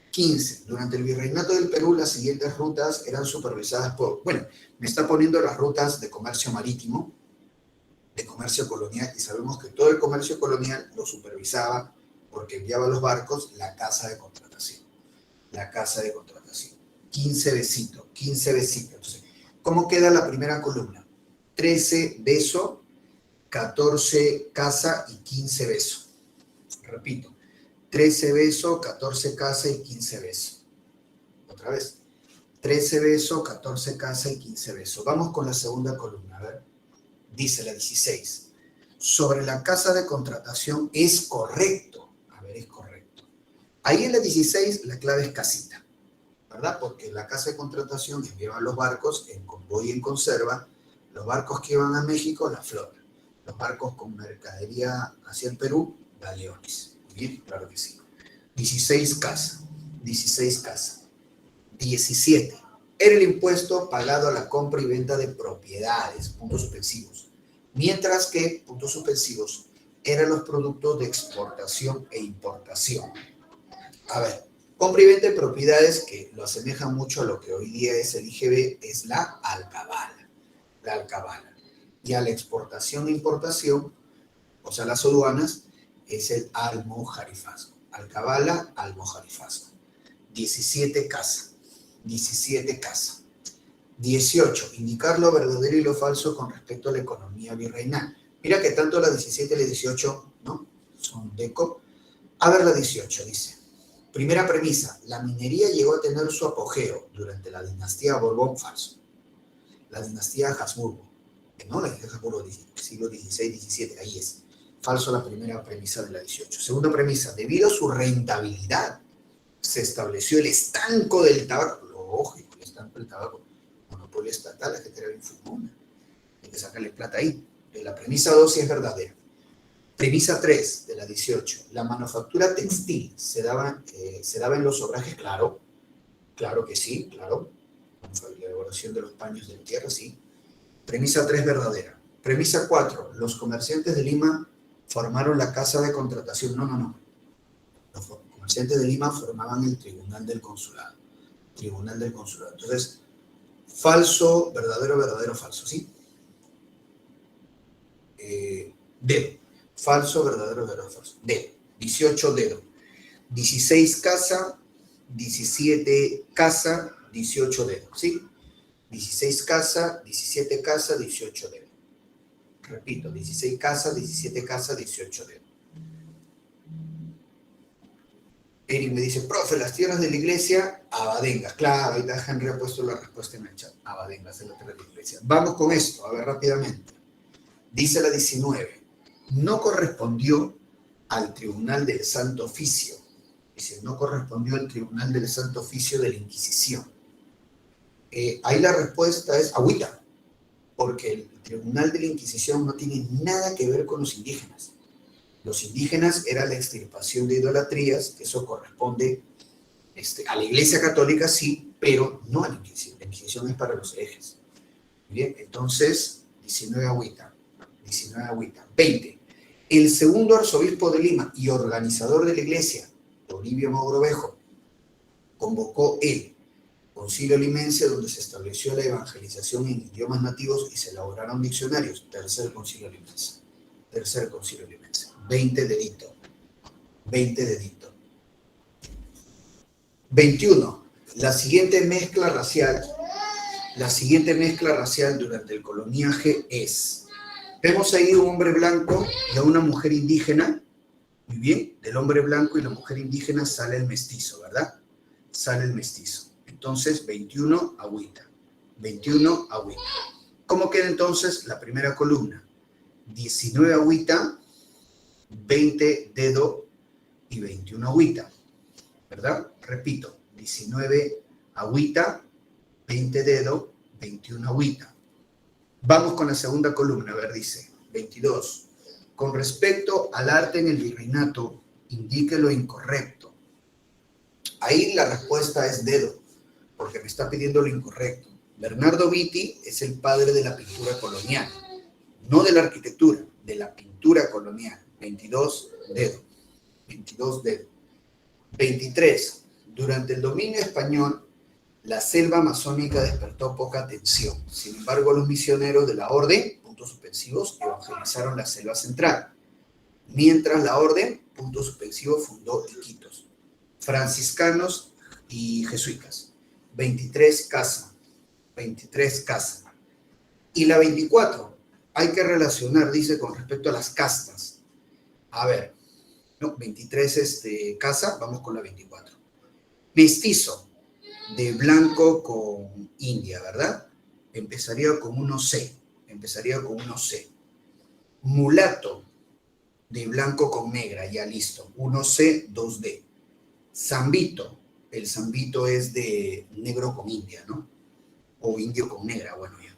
15. Durante el virreinato del Perú, las siguientes rutas eran supervisadas por, bueno, me está poniendo las rutas de comercio marítimo, de comercio colonial, y sabemos que todo el comercio colonial lo supervisaba porque enviaba los barcos la casa de contratación. La casa de contratación. 15 besitos, 15 besitos. Entonces, ¿cómo queda la primera columna? 13 beso, 14 casa y 15 beso. Repito, 13 beso, 14 casa y 15 beso. Otra vez. 13 beso, 14 casa y 15 beso. Vamos con la segunda columna, a ver. Dice la 16. Sobre la casa de contratación es correcto. A ver, es correcto. Ahí en la 16 la clave es casita, ¿verdad? Porque la casa de contratación enviaba los barcos en convoy y en conserva, los barcos que iban a México, la flota. Los barcos con mercadería hacia el Perú, galeones. Bien, claro que sí. 16 casa. 16 casa. 17. Era el impuesto pagado a la compra y venta de propiedades, puntos suspensivos. Mientras que, puntos suspensivos, eran los productos de exportación e importación. A ver, compra y venta de propiedades que lo asemeja mucho a lo que hoy día es el IGB, es la alcabala. La alcabala. Y a la exportación e importación, o sea, las aduanas, es el almojarifazgo. Alcabala, almojarifazgo. 17 casa. 17 casa. 18. Indicar lo verdadero y lo falso con respecto a la economía virreinal. Mira que tanto la 17 y la 18, ¿no? Son deco. A ver la 18, dice. Primera premisa. La minería llegó a tener su apogeo durante la dinastía Borbón, falso. La dinastía Habsburgo. ¿No? La dinastía Habsburgo, siglo XVI, XVII, ahí es. Falso la primera premisa de la 18. Segunda premisa. Debido a su rentabilidad, se estableció el estanco del tabaco. Lógico, el estanco del tabaco. Monopolio estatal, la gente era bien fumona. Hay que sacarle plata ahí. La premisa 2 sí es verdadera. Premisa 3 de la 18. La manufactura textil se daba en los obrajes, claro. Claro que sí, claro. La elaboración de los paños de tierra, sí. Premisa 3 verdadera. Premisa 4. Los comerciantes de Lima formaron la casa de contratación. No. Los comerciantes de Lima formaban el tribunal del consulado. Tribunal del consulado. Entonces, falso, verdadero, verdadero, falso, ¿sí? Dedo. Falso, verdadero, verdadero, falso. Dedo. 18 dedo. 16 casa, 17 casa, 18 dedo, ¿sí? 16 casa, 17 casa, 18 dedo. Repito, 16 casa, 17 casa, 18 dedo. Eric me dice, profe, las tierras de la iglesia, abadengas. Claro, ahorita Henry ha puesto la respuesta en el chat. Abadengas en la tierra de la iglesia. Vamos con esto, a ver rápidamente. Dice la 19. No correspondió al Tribunal del Santo Oficio. Dice, no correspondió al Tribunal del Santo Oficio de la Inquisición. Ahí la respuesta es agüita, porque el Tribunal de la Inquisición no tiene nada que ver con los indígenas. Los indígenas era la extirpación de idolatrías, que eso corresponde a la Iglesia Católica, sí, pero no a la Inquisición. La Inquisición es para los herejes. Bien, entonces, 19 agüita. 19 agüita. 20. El segundo arzobispo de Lima y organizador de la Iglesia, Toribio Mogrovejo, convocó él Concilio Limense, donde se estableció la evangelización en idiomas nativos y se elaboraron diccionarios. Tercer Concilio Limense. Tercer Concilio Limense. 20 dedito. 20 dedito. 21. La siguiente mezcla racial durante el coloniaje es, vemos ahí un hombre blanco y a una mujer indígena. Muy bien, del hombre blanco y la mujer indígena sale el mestizo, ¿verdad? Sale el mestizo. Entonces, 21, agüita. 21, agüita. ¿Cómo queda entonces la primera columna? 19, agüita, 20, dedo y 21, agüita. ¿Verdad? Repito, 19, agüita, 20, dedo, 21, agüita. Vamos con la segunda columna, a ver, dice, 22. Con respecto al arte en el virreinato, indique lo incorrecto. Ahí la respuesta es dedo, porque me está pidiendo lo incorrecto. Bernardo Vitti es el padre de la pintura colonial, no de la arquitectura, de la pintura colonial. 22, dedo. 22, dedo. 23. Durante el dominio español, la selva amazónica despertó poca atención. Sin embargo, los misioneros de la orden, puntos suspensivos, evangelizaron la selva central, mientras la orden, puntos suspensivos, fundó Iquitos. Franciscanos y jesuitas. 23, casa. 23, casa. Y la 24, hay que relacionar, dice, con respecto a las castas. A ver, no, 23 casa, vamos con la 24. Mestizo, de blanco con india, ¿verdad? Empezaría con 1C. Empezaría con 1C. Mulato, de blanco con negra, ya listo. 1C, 2D. Zambito, el zambito es de negro con india, ¿no? O indio con negra, bueno, ya.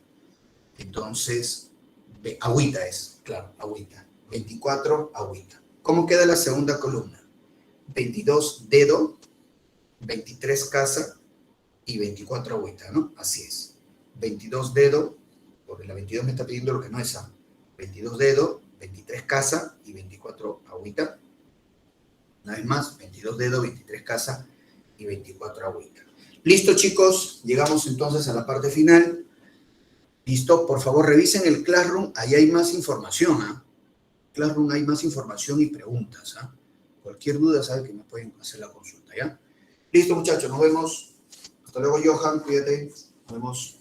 Entonces, agüita es, claro, agüita. 24, agüita. ¿Cómo queda la segunda columna? 22, dedo, 23, casa y 24, agüita, ¿no? Así es. 22, dedo, porque la 22 me está pidiendo lo que no es A. 22, dedo, 23, casa y 24, agüita. Una vez más, 22 dedos, 23 casa y 24 agüita. Listo, chicos, llegamos entonces a la parte final. Listo, por favor, revisen el Classroom, ahí hay más información, ¿ah? Classroom hay más información y preguntas, ¿ah? Cualquier duda, saben que me pueden hacer la consulta, ¿ya? Listo, muchachos, nos vemos. Hasta luego, Johan, cuídate. Nos vemos.